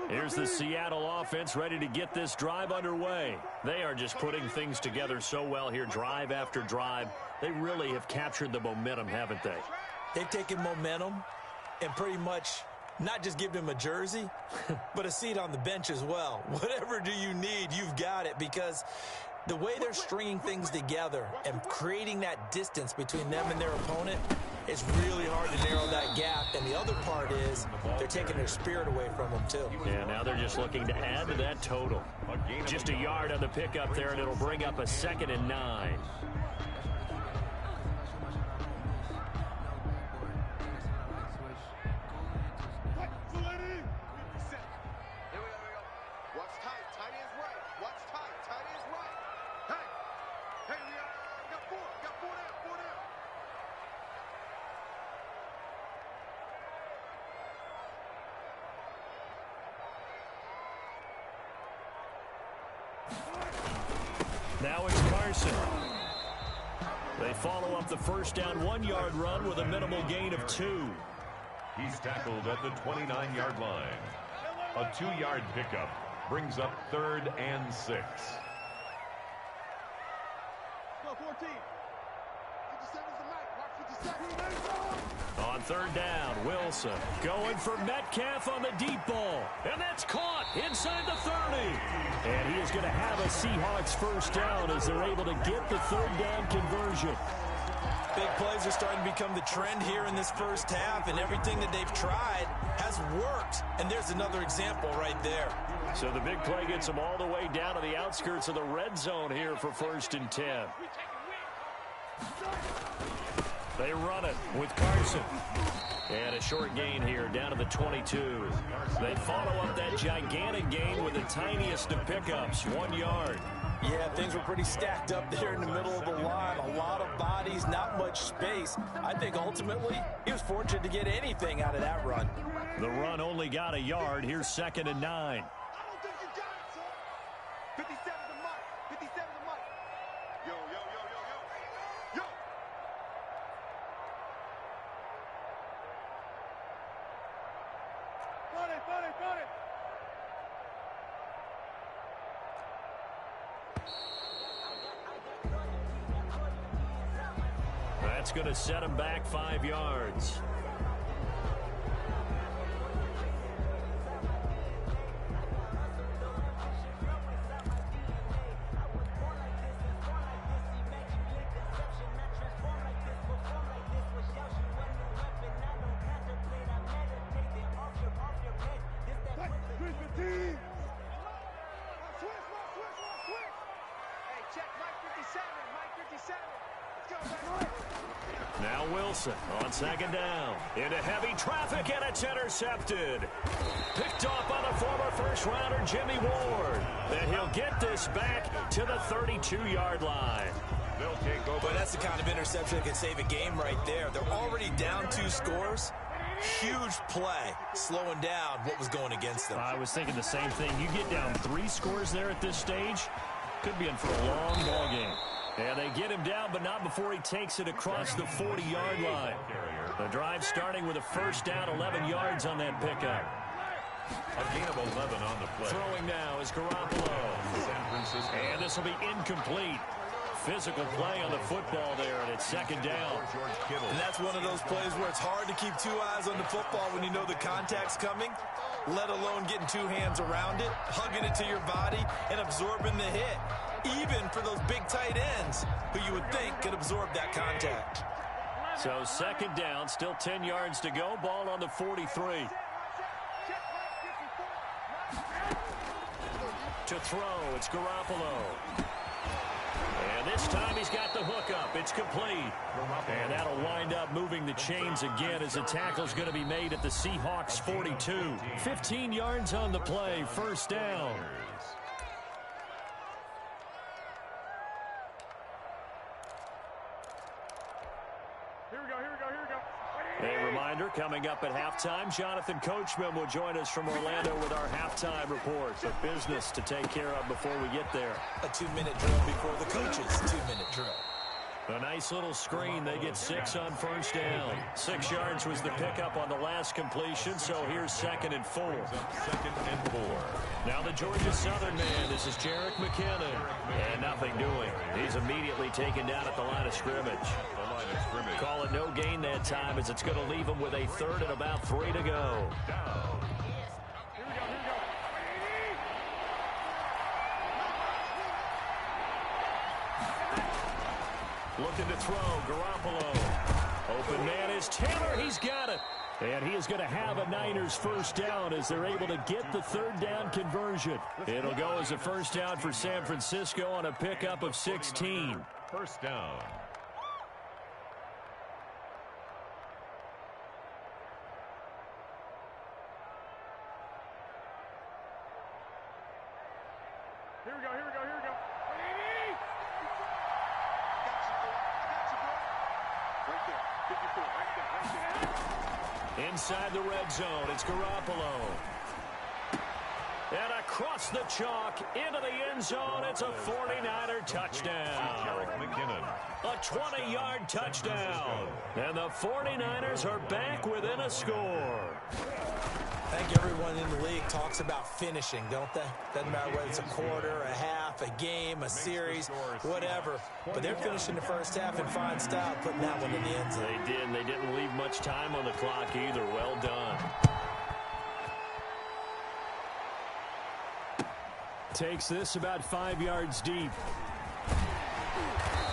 Here's the Seattle offense ready to get this drive underway. They are just putting things together so well here, drive after drive. They really have captured the momentum, haven't they? They've taken momentum and pretty much not just give him a jersey, but a seat on the bench as well. Whatever do you need, you've got it, because the way they're stringing things together and creating that distance between them and their opponent, it's really hard to narrow that gap. And the other part is they're taking their spirit away from them, too. Yeah, now they're just looking to add to that total. Just a yard on the pickup there, and it'll bring up a 2nd and 9. Now it's Carson. They follow up the first down 1-yard run with a minimal gain of 2. He's tackled at the 29-yard line. A 2-yard pickup brings up 3rd and 6. Go 14. 57's the mic. Mark 57. On 3rd down, Wilson going for Metcalf on the deep ball. And that's caught inside the 30. And he is going to have a Seahawks first down as they're able to get the 3rd down conversion. Big plays are starting to become the trend here in this first half, and everything that they've tried has worked. And there's another example right there. So the big play gets them all the way down to the outskirts of the red zone here for 1st and 10. They run it with Carson. And a short gain here down to the 22. They follow up that gigantic gain with the tiniest of pickups, 1 yard. Yeah, things were pretty stacked up there in the middle of the line. A lot of bodies, not much space. I think ultimately he was fortunate to get anything out of that run. The run only got a yard. Here's 2nd and 9. I don't think you got it, son. 57 the mic. 57 the mic. Yo, yo, yo, yo, yo. Yo. Got it, got it, got it. That's going to set him back 5 yards. Now Wilson on 2nd down. Into heavy traffic, and it's intercepted. Picked off by the former first-rounder Jimmy Ward. And he'll get this back to the 32-yard line. They'll take over. But that's the kind of interception that can save a game right there. They're already down 2 scores. Huge play, slowing down what was going against them. I was thinking the same thing. You get down 3 scores there at this stage, could be in for a long ball game. And they get him down, but not before he takes it across the 40-yard line. The drive starting with a first down, 11 yards on that pickup. A gain of 11 on the play. Throwing now is Garoppolo. San Francisco. And this will be incomplete. Physical play on the football there, and it's 2nd down. And that's one of those plays where it's hard to keep 2 eyes on the football when you know the contact's coming, let alone getting 2 hands around it, hugging it to your body, and absorbing the hit. Even for those big tight ends who you would think could absorb that contact. So 2nd down, still 10 yards to go. Ball on the 43. To throw, it's Garoppolo. And this time he's got the hook up. It's complete. And that'll wind up moving the chains again as the tackle's going to be made at the Seahawks 42. 15 yards on the play, first down. A reminder, coming up at halftime, Jonathan Coachman will join us from Orlando with our halftime report. But business to take care of before we get there. A 2-minute drill before the coaches' 2-minute drill. A nice little screen. They get 6 on first down. 6 yards was the pickup on the last completion, so here's 2nd and 4. 2nd and 4. Now the Georgia Southern man. This is Jerick McKinnon. And nothing doing. He's immediately taken down at the line of scrimmage. Call it no gain that time as it's going to leave him with a 3rd and about 3 to go. Looking to throw, Garoppolo. Open man is Taylor. He's got it. And he is going to have a Niners first down as they're able to get the 3rd down conversion. It'll go as a first down for San Francisco on a pickup of 16. First down. Here we go, here we go, here we go. Inside the red zone, it's Garoppolo. And across the chalk, into the end zone, it's a 49er touchdown. A 20-yard touchdown. And the 49ers are back within a score. I think everyone in the league talks about finishing, don't they? Doesn't matter whether it's a quarter, a half, a game, a series, whatever. But they're finishing the first half in fine style, putting that one in the end zone. They did, and they didn't leave much time on the clock either. Well done. Takes this about 5 yards deep.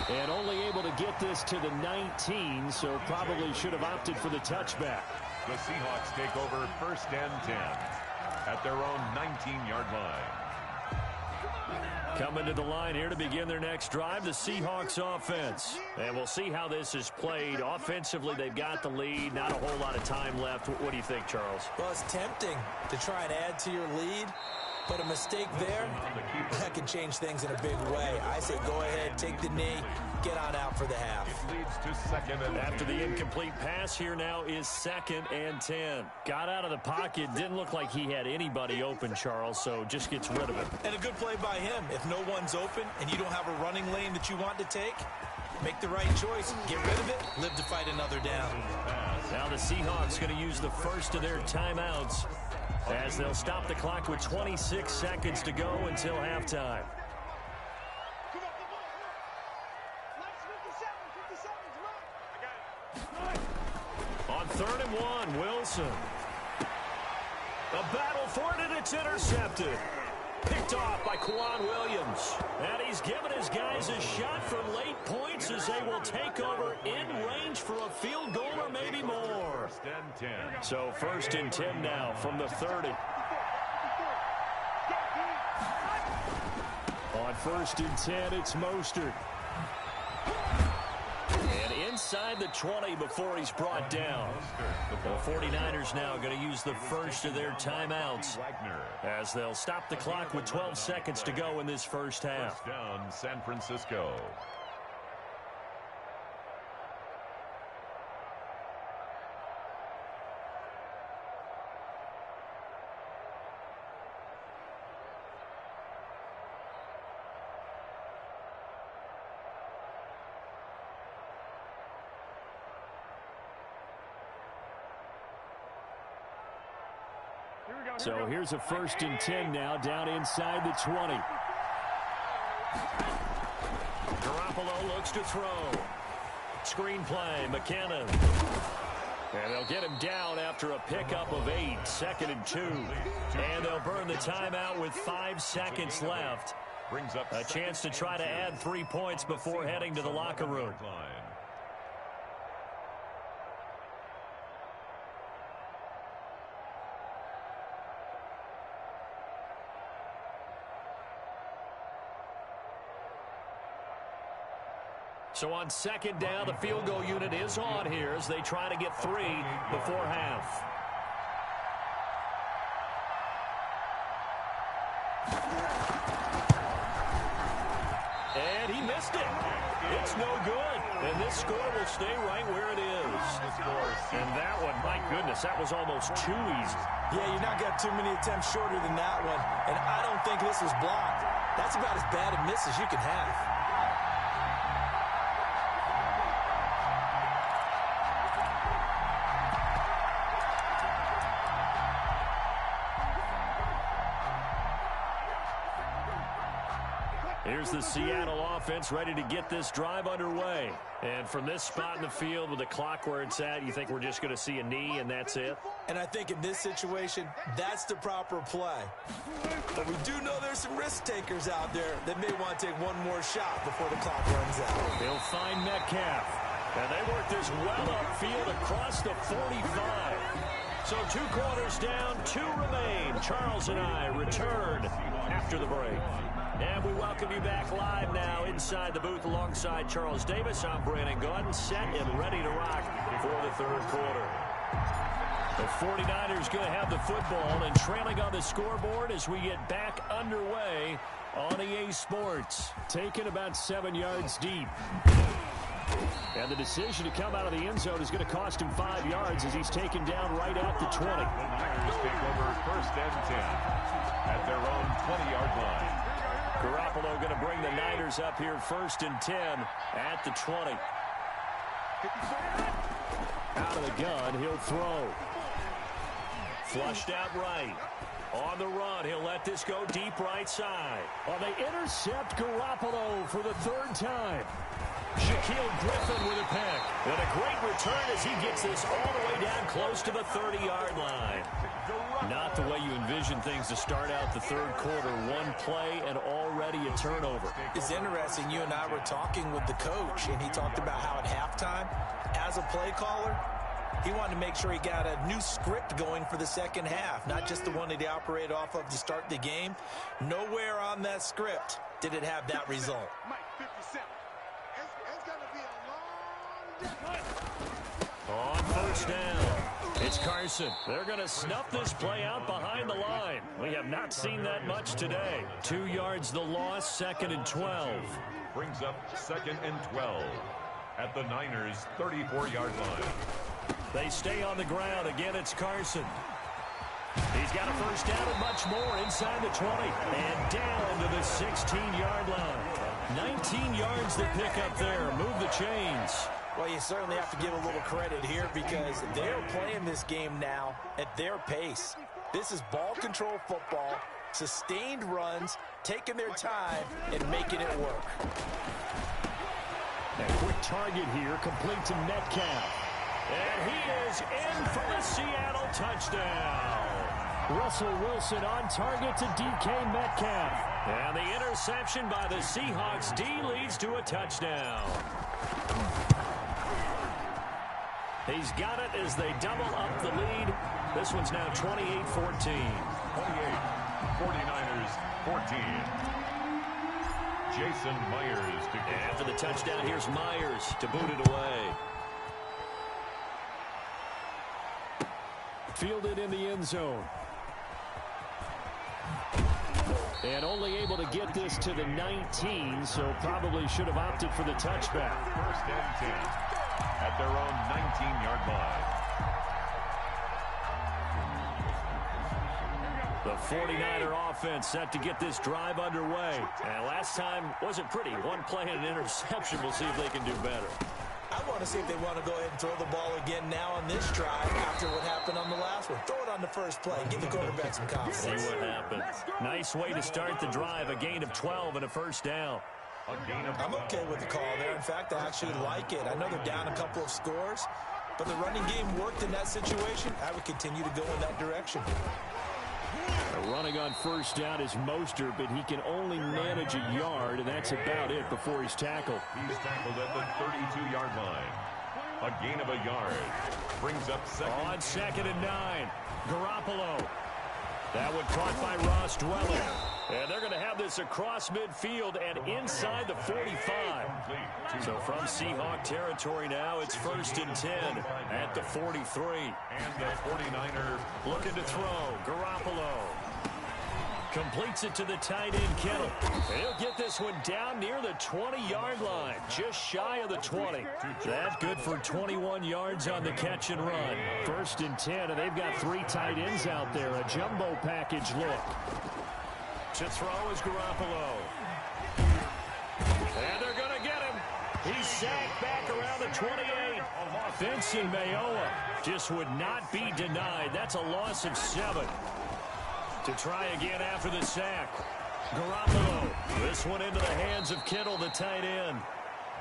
And only able to get this to the 19, so probably should have opted for the touchback. The Seahawks take over 1st and 10 at their own 19-yard line. Coming to the line here to begin their next drive, the Seahawks offense. And we'll see how this is played. Offensively, they've got the lead. Not a whole lot of time left. What do you think, Charles? Well, it's tempting to try and add to your lead. But a mistake there, that can change things in a big way. I say go ahead, take the knee, get on out for the half. It leads to 2nd and 10. After the incomplete pass, here now is 2nd and 10. Got out of the pocket, didn't look like he had anybody open, Charles, so just gets rid of it. And a good play by him. If no one's open and you don't have a running lane that you want to take, make the right choice, get rid of it, live to fight another down. Now the Seahawks going to use the first of their timeouts, as they'll stop the clock with 26 seconds to go until halftime. On 3rd and 1, Wilson. A battle for it, and it's intercepted. Picked off by Quan Williams. And he's given his guys a shot for late points as they will take over in range for a field goal or maybe more. 1st and 10. So 1st and 10 now from the 30. On 1st and 10, it's Mostert. And inside the 20 before he's brought down. The 49ers now going to use the first of their timeouts as they'll stop the clock with 12 seconds to go in this first half. 1st down, San Francisco. So here's a 1st and 10 now down inside the 20. Garoppolo looks to throw. Screen play, McKinnon. And they'll get him down after a pickup of 8, 2nd and 2. And they'll burn the timeout with 5 seconds left. Brings up a chance to try to add 3 points before heading to the locker room. So on 2nd down, the field goal unit is on here as they try to get 3 before half. And he missed it. It's no good. And this score will stay right where it is. And that one, my goodness, that was almost too easy. Yeah, you're not got too many attempts shorter than that one. And I don't think this was blocked. That's about as bad a miss as you can have. Here's the Seattle offense ready to get this drive underway. And from this spot in the field with the clock where it's at, you think we're just going to see a knee and that's it? And I think in this situation, that's the proper play. But we do know there's some risk takers out there that may want to take one more shot before the clock runs out. They'll find Metcalf. And they work this well upfield across the 45. So 2 quarters down, 2 remain. Charles and I return after the break. And we welcome you back live now inside the booth alongside Charles Davis. I'm Brandon Gordon, set and ready to rock for the 3rd quarter. The 49ers going to have the football and trailing on the scoreboard as we get back underway on EA Sports. Taken about 7 yards deep. And the decision to come out of the end zone is going to cost him 5 yards as he's taken down right at the 20. The Niners take over 1st and 10. at their own 20-yard line. Garoppolo going to bring the Niners up here 1st and 10 at the 20. Out of the gun, he'll throw. Flushed out right. On the run, he'll let this go deep right side. Well, they intercept Garoppolo for the 3rd time. Shaquille Griffin with a pick. And a great return as he gets this all the way down close to the 30-yard line. Not the way you envision things to start out the 3rd quarter. One play and already a turnover. It's interesting. You and I were talking with the coach, and he talked about how at halftime, as a play caller, he wanted to make sure he got a new script going for the second half, not just the one that he operated off of to start the game. Nowhere on that script did it have that result. On 1st down, it's Carson. They're going to snuff this play out behind the line. We have not seen that much today. 2 yards the loss, 2nd and 12. Brings up 2nd and 12 at the Niners' 34-yard line. They stay on the ground. Again, it's Carson. He's got a 1st down and much more inside the 20. And down to the 16-yard line. 19 yards the pick up there. Move the chains. Well, you certainly have to give a little credit here because they're playing this game now at their pace. This is ball control football, sustained runs, taking their time, and making it work. A quick target here, complete to Metcalf. And he is in for the Seattle touchdown. Russell Wilson on target to DK Metcalf. And the interception by the Seahawks D leads to a touchdown. He's got it as they double up the lead. This one's now 28-14. 28, 49ers 14. Jason Myers to get after the touchdown. Here's Myers to boot it away. Fielded in the end zone. And only able to get this to the 19, so probably should have opted for the touchback. 1st and 10 at their own 19-yard line. The 49er offense set to get this drive underway. And last time wasn't pretty. One play and an interception. We'll see if they can do better. I want to see if they want to go ahead and throw the ball again now on this drive after what happened on the last one. Throw it on the first play. Give the quarterback some confidence. See what happens. Nice way to start the drive. A gain of 12 and a 1st down. I'm okay with the call there. In fact, I actually like it. I know they're down a couple of scores, but the running game worked in that situation. I would continue to go in that direction. Running on 1st down is Mostert, but he can only manage a yard, and that's about it before he's tackled. He's tackled at the 32-yard line. A gain of a yard. Brings up 2nd. On 2nd and 9. Garoppolo. That one caught by Ross Dwelling. And they're going to have this across midfield and inside the 45. So from Seahawk territory now, it's 1st and 10 at the 43. And the 49er looking to throw. Garoppolo completes it to the tight end, Kittle. He'll get this one down near the 20-yard line, just shy of the 20. That's good for 21 yards on the catch and run. 1st and 10, and they've got 3 tight ends out there. A jumbo package look. To throw is Garoppolo. And they're going to get him. He's sacked back around the 28. Vincent Mayoa just would not be denied. That's a loss of 7. To try again after the sack. Garoppolo. This one into the hands of Kittle, the tight end.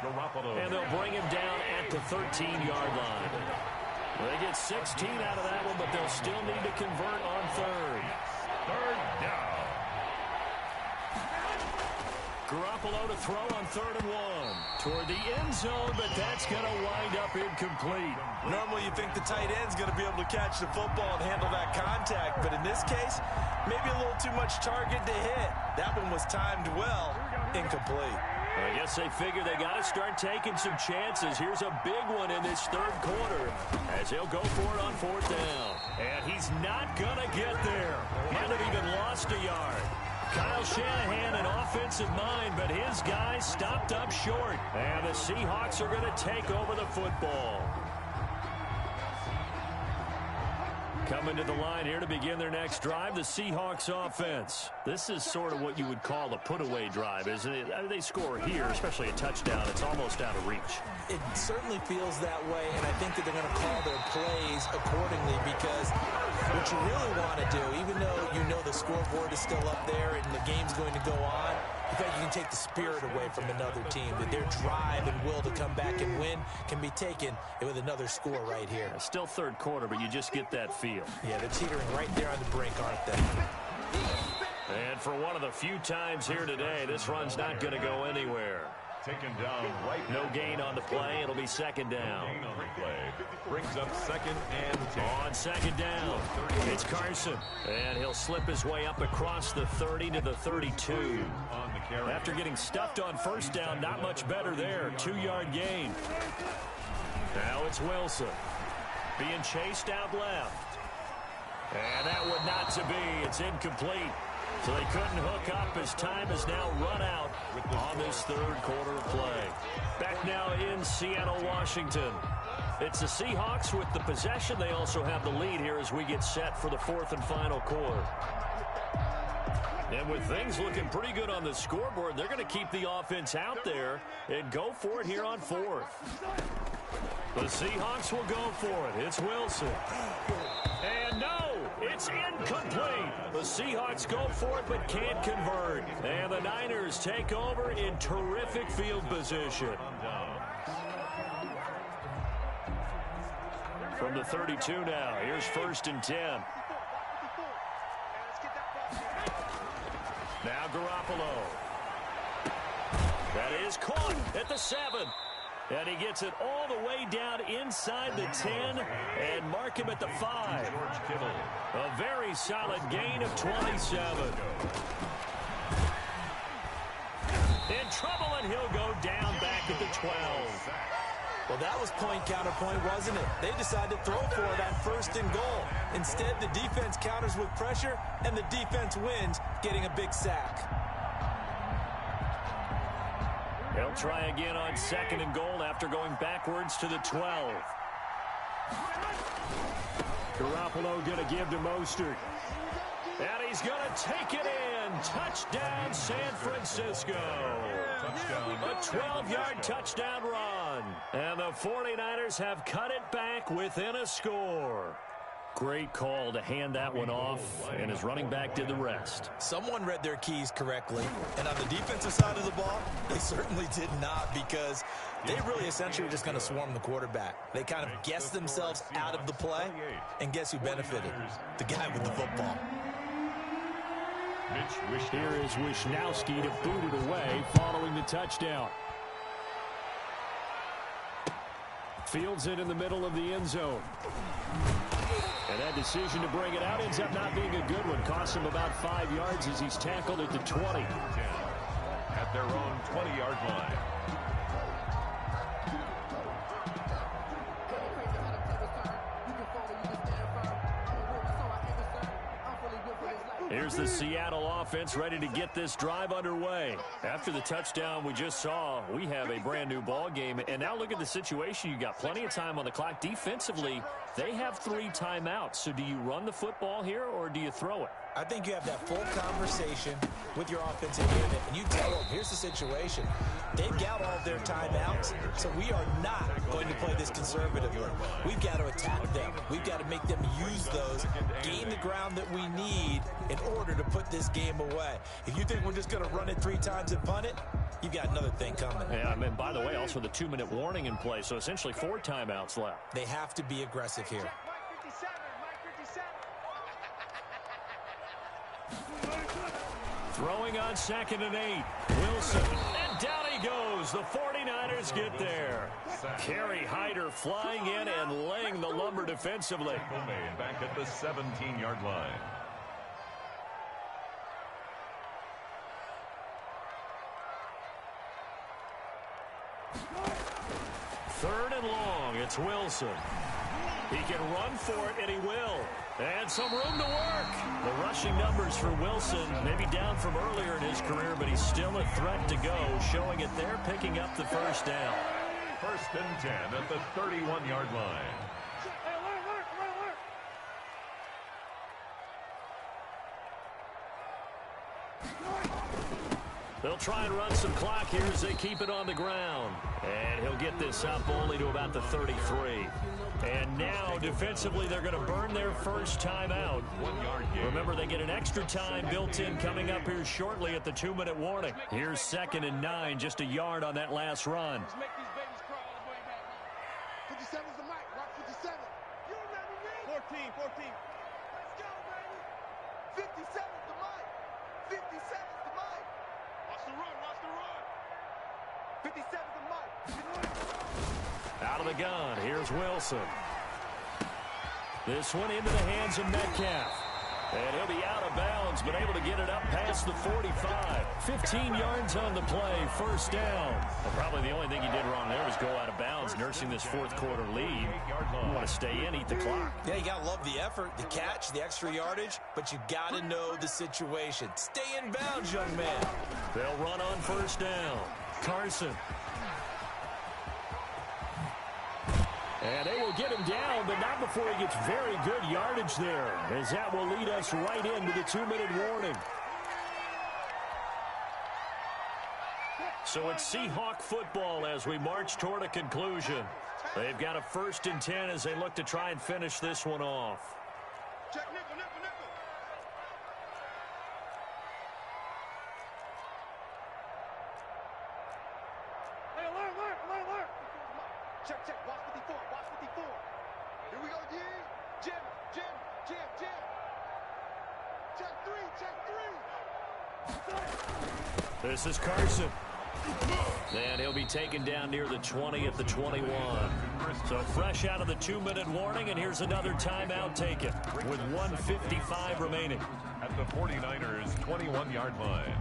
Garoppolo. And they'll bring him down at the 13-yard line. They get 16 out of that one, but they'll still need to convert on 3rd. 3rd down. Garoppolo to throw on 3rd and 1. Toward the end zone, but that's going to wind up incomplete. Normally you think the tight end's going to be able to catch the football and handle that contact, but in this case, maybe a little too much target to hit. That one was timed well, incomplete. I guess they figure they got to start taking some chances. Here's a big one in this 3rd quarter as he'll go for it on 4th down. And he's not going to get there. Might have even lost a yard. Kyle Shanahan, an offensive mind, but his guys stopped up short. And the Seahawks are going to take over the football. Coming to the line here to begin their next drive, the Seahawks offense. This is sort of what you would call a put-away drive, isn't it? They score here, especially a touchdown. It's almost out of reach. It certainly feels that way, and I think that they're going to call their plays accordingly because what you really want to do, even though you know the scoreboard is still up there and the game's going to go on, in fact, you can take the spirit away from another team, that their drive and will to come back and win can be taken with another score right here. Still third quarter, but you just get that feel. Yeah, they're teetering right there on the brink, aren't they? And for one of the few times here today, this run's not going to go anywhere. Taken down right. No gain on the play. It'll be second down. Gain on the play. Brings up 2nd and 10. On second down, it's Carson. And he'll slip his way up across the 30 to the 32. After getting stuffed on first down, not much better there. 2-yard gain. Now it's Wilson. Being chased out left. And that would not to be. It's incomplete. So they couldn't hook up as time has now run out on this third quarter of play. Back now in Seattle, Washington. It's the Seahawks with the possession. They also have the lead here as we get set for the fourth and final quarter. And with things looking pretty good on the scoreboard, they're going to keep the offense out there and go for it here on fourth. The Seahawks will go for it. It's Wilson. And no, it's incomplete. The Seahawks go for it but can't convert. And the Niners take over in terrific field position. From the 32 now, here's 1st and 10. Now Garoppolo. That is caught at the 7. And he gets it all the way down inside the 10 and mark him at the 5. A very solid gain of 27. In trouble, and he'll go down back at the 12. Well, that was point counterpoint, wasn't it? They decided to throw for it on 1st and goal. Instead, the defense counters with pressure, and the defense wins, getting a big sack. They'll try again on 2nd and goal after going backwards to the 12. Garoppolo going to give to Mostert. And he's going to take it in. Touchdown, San Francisco. A 12-yard touchdown run. And the 49ers have cut it back within a score. Great call to hand that one off, and his running back did the rest. Someone read their keys correctly, and on the defensive side of the ball, they certainly did not, because they really essentially were just going to swarm the quarterback. They kind of guessed themselves out of the play, and guess who benefited? The guy with the football. Here is Wisnowski to boot it away following the touchdown. Fields it in the middle of the end zone. And that decision to bring it out ends up not being a good one. Costs him about 5 yards as he's tackled at the 20. At their own 20-yard line. Here's the Seattle offense ready to get this drive underway. After the touchdown we just saw, we have a brand new ball game. And now look at the situation. You got plenty of time on the clock. Defensively, they have 3 timeouts. So do you run the football here or do you throw it? I think you have that full conversation with your offensive unit, and you tell them, here's the situation. They've got all of their timeouts, so we are not going to play this conservatively. We've got to attack them. We've got to make them use those, gain the ground that we need in order to put this game away. If you think we're just going to run it 3 times and punt it, you've got another thing coming. Yeah, and by the way, also the 2-minute warning in play, so essentially 4 timeouts left. They have to be aggressive here. Throwing on 2nd and 8. Wilson. And down he goes. The 49ers get there. Kerry Hyder flying in and laying the lumber defensively. Back at the 17-yard line. Third and long. It's Wilson. He can run for it, and he will. And some room to work. The rushing numbers for Wilson, maybe down from earlier in his career, but he's still a threat to go, showing it there, picking up the first down. 1st and 10 at the 31-yard line. They'll try and run some clock here as they keep it on the ground. And he'll get this up only to about the 33. And now, defensively, they're going to burn their first timeout. 1 yard gain. Remember, they get an extra time built in coming up here shortly at the 2-minute warning. Here's 2nd and 9, just a yard on that last run. 57's the mic. Rock 57. You remember me? 14. Let's go, baby. 57's the mic. 57's the mic. Watch the run. 57's the mic. Out of the gun, here's Wilson. This one into the hands of Metcalf. And he'll be out of bounds, but able to get it up past the 45. 15 yards on the play, first down. Well, probably the only thing he did wrong there was go out of bounds, nursing this fourth quarter lead. You want to stay in, eat the clock. Yeah, you got to love the effort, the catch, the extra yardage, but you got to know the situation. Stay in bounds, young man. They'll run on first down. Carson. And they will get him down, but not before he gets very good yardage there, as that will lead us right into the 2-minute warning. So it's Seahawk football as we march toward a conclusion. They've got a 1st and 10 as they look to try and finish this one off. Check nickel. Hey, alert. Check. Watch 54. Here we go, D. Jim. Check 3. This is Carson. And he'll be taken down near the 20 at the 21. So fresh out of the 2-minute warning, and here's another timeout taken with 1:55 remaining. At the 49ers' 21-yard line.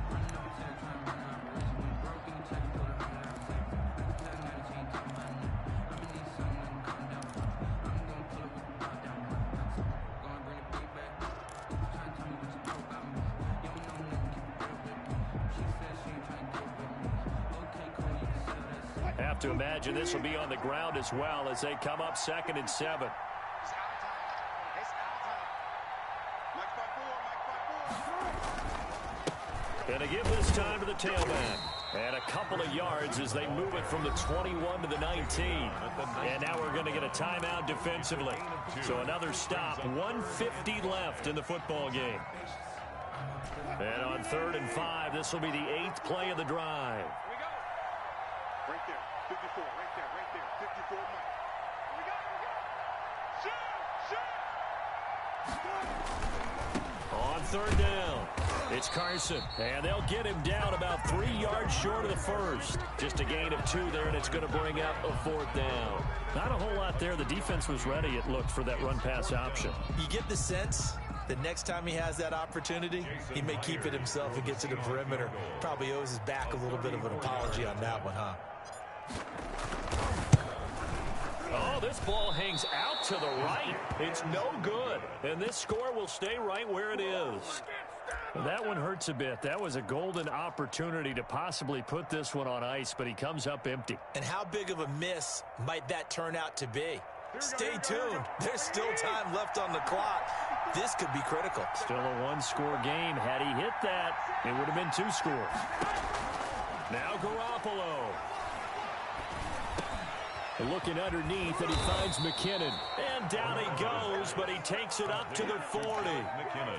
Have to imagine this will be on the ground as well as they come up 2nd and 7. And to give this time to the tailback. And a couple of yards as they move it from the 21 to the 19. And now we're going to get a timeout defensively. So another stop. 1:50 left in the football game. And on 3rd and 5, this will be the 8th play of the drive. Right there. 54. Right there. 54. Here we go. Shoot. On 3rd down, it's Carson. And they'll get him down about 3 yards short of the first. Just a gain of 2 there, and it's going to bring up a 4th down. Not a whole lot there. The defense was ready, it looked, for that run-pass option. You get the sense the next time he has that opportunity, he may keep it himself and get to the perimeter. Probably owes his back a little bit of an apology on that one, huh? Oh, this ball hangs out to the right. It's no good. And this score will stay right where it is. That one hurts a bit. That was a golden opportunity to possibly put this one on ice, but he comes up empty. And how big of a miss might that turn out to be? Stay tuned. There's still time left on the clock. This could be critical. Still a one-score game. Had he hit that, it would have been 2 scores. Now Garoppolo. Looking underneath, and he finds McKinnon. And down he goes, but he takes it up to the 40.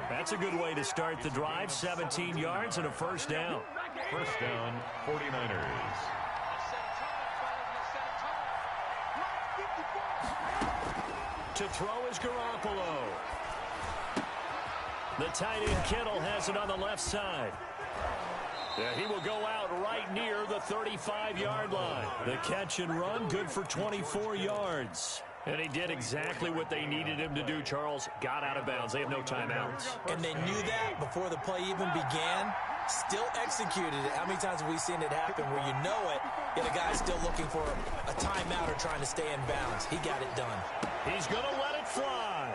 That's a good way to start the drive. 17 yards and a first down. First down, 49ers. To throw is Garoppolo. The tight end Kittle has it on the left side. Yeah, he will go out right near the 35-yard line. The catch and run, good for 24 yards. And he did exactly what they needed him to do, Charles. Got out of bounds. They have no timeouts. And they knew that before the play even began. Still executed it. How many times have we seen it happen where you know it, yet a guy's still looking for a timeout or trying to stay in bounds? He got it done. He's going to let it fly.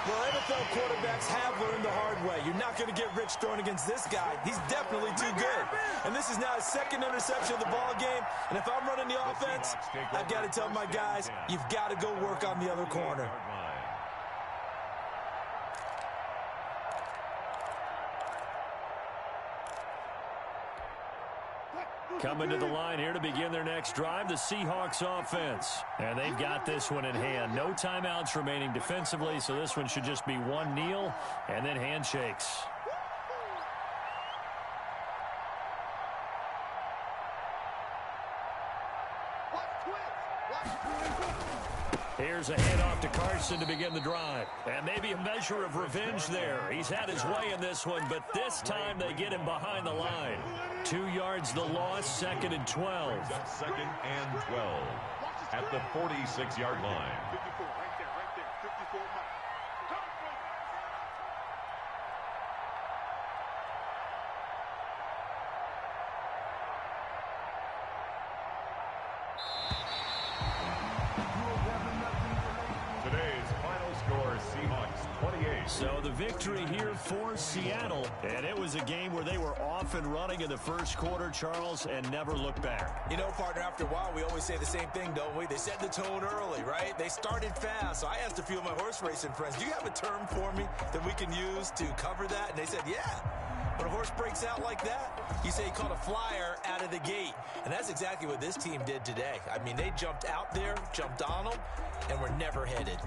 Well, NFL quarterbacks have learned the hard way. You're not going to get rich throwing against this guy. He's definitely too good. And this is now his second interception of the ball game. And if I'm running the offense, I've got to tell my guys, you've got to go work on the other corner. Coming to the line here to begin their next drive, the Seahawks offense. And they've got this one in hand. No timeouts remaining defensively, so this one should just be one kneel and then handshakes. Here's a handoff to Carson to begin the drive. And maybe a measure of revenge there. He's had his way in this one, but this time they get him behind the line. 2 yards the loss, 2nd and 12. 2nd and 12 at the 46-yard line. So the victory here for Seattle, and it was a game where they were off and running in the first quarter, Charles, and never looked back. You know, partner, after a while, we always say the same thing, don't we? They set the tone early, right? They started fast. So I asked a few of my horse racing friends, do you have a term for me that we can use to cover that? And they said, yeah. When a horse breaks out like that, you say he caught a flyer out of the gate. And that's exactly what this team did today. I mean, they jumped out there, jumped on them, and were never headed.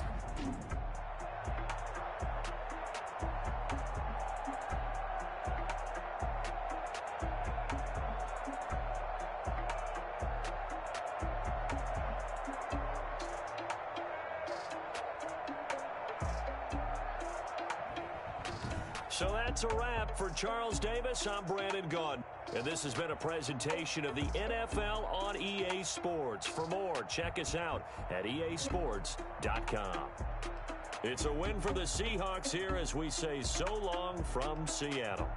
So that's a wrap for Charles Davis. I'm Brandon Gunn. And this has been a presentation of the NFL on EA Sports. For more, check us out at easports.com. It's a win for the Seahawks here as we say so long from Seattle.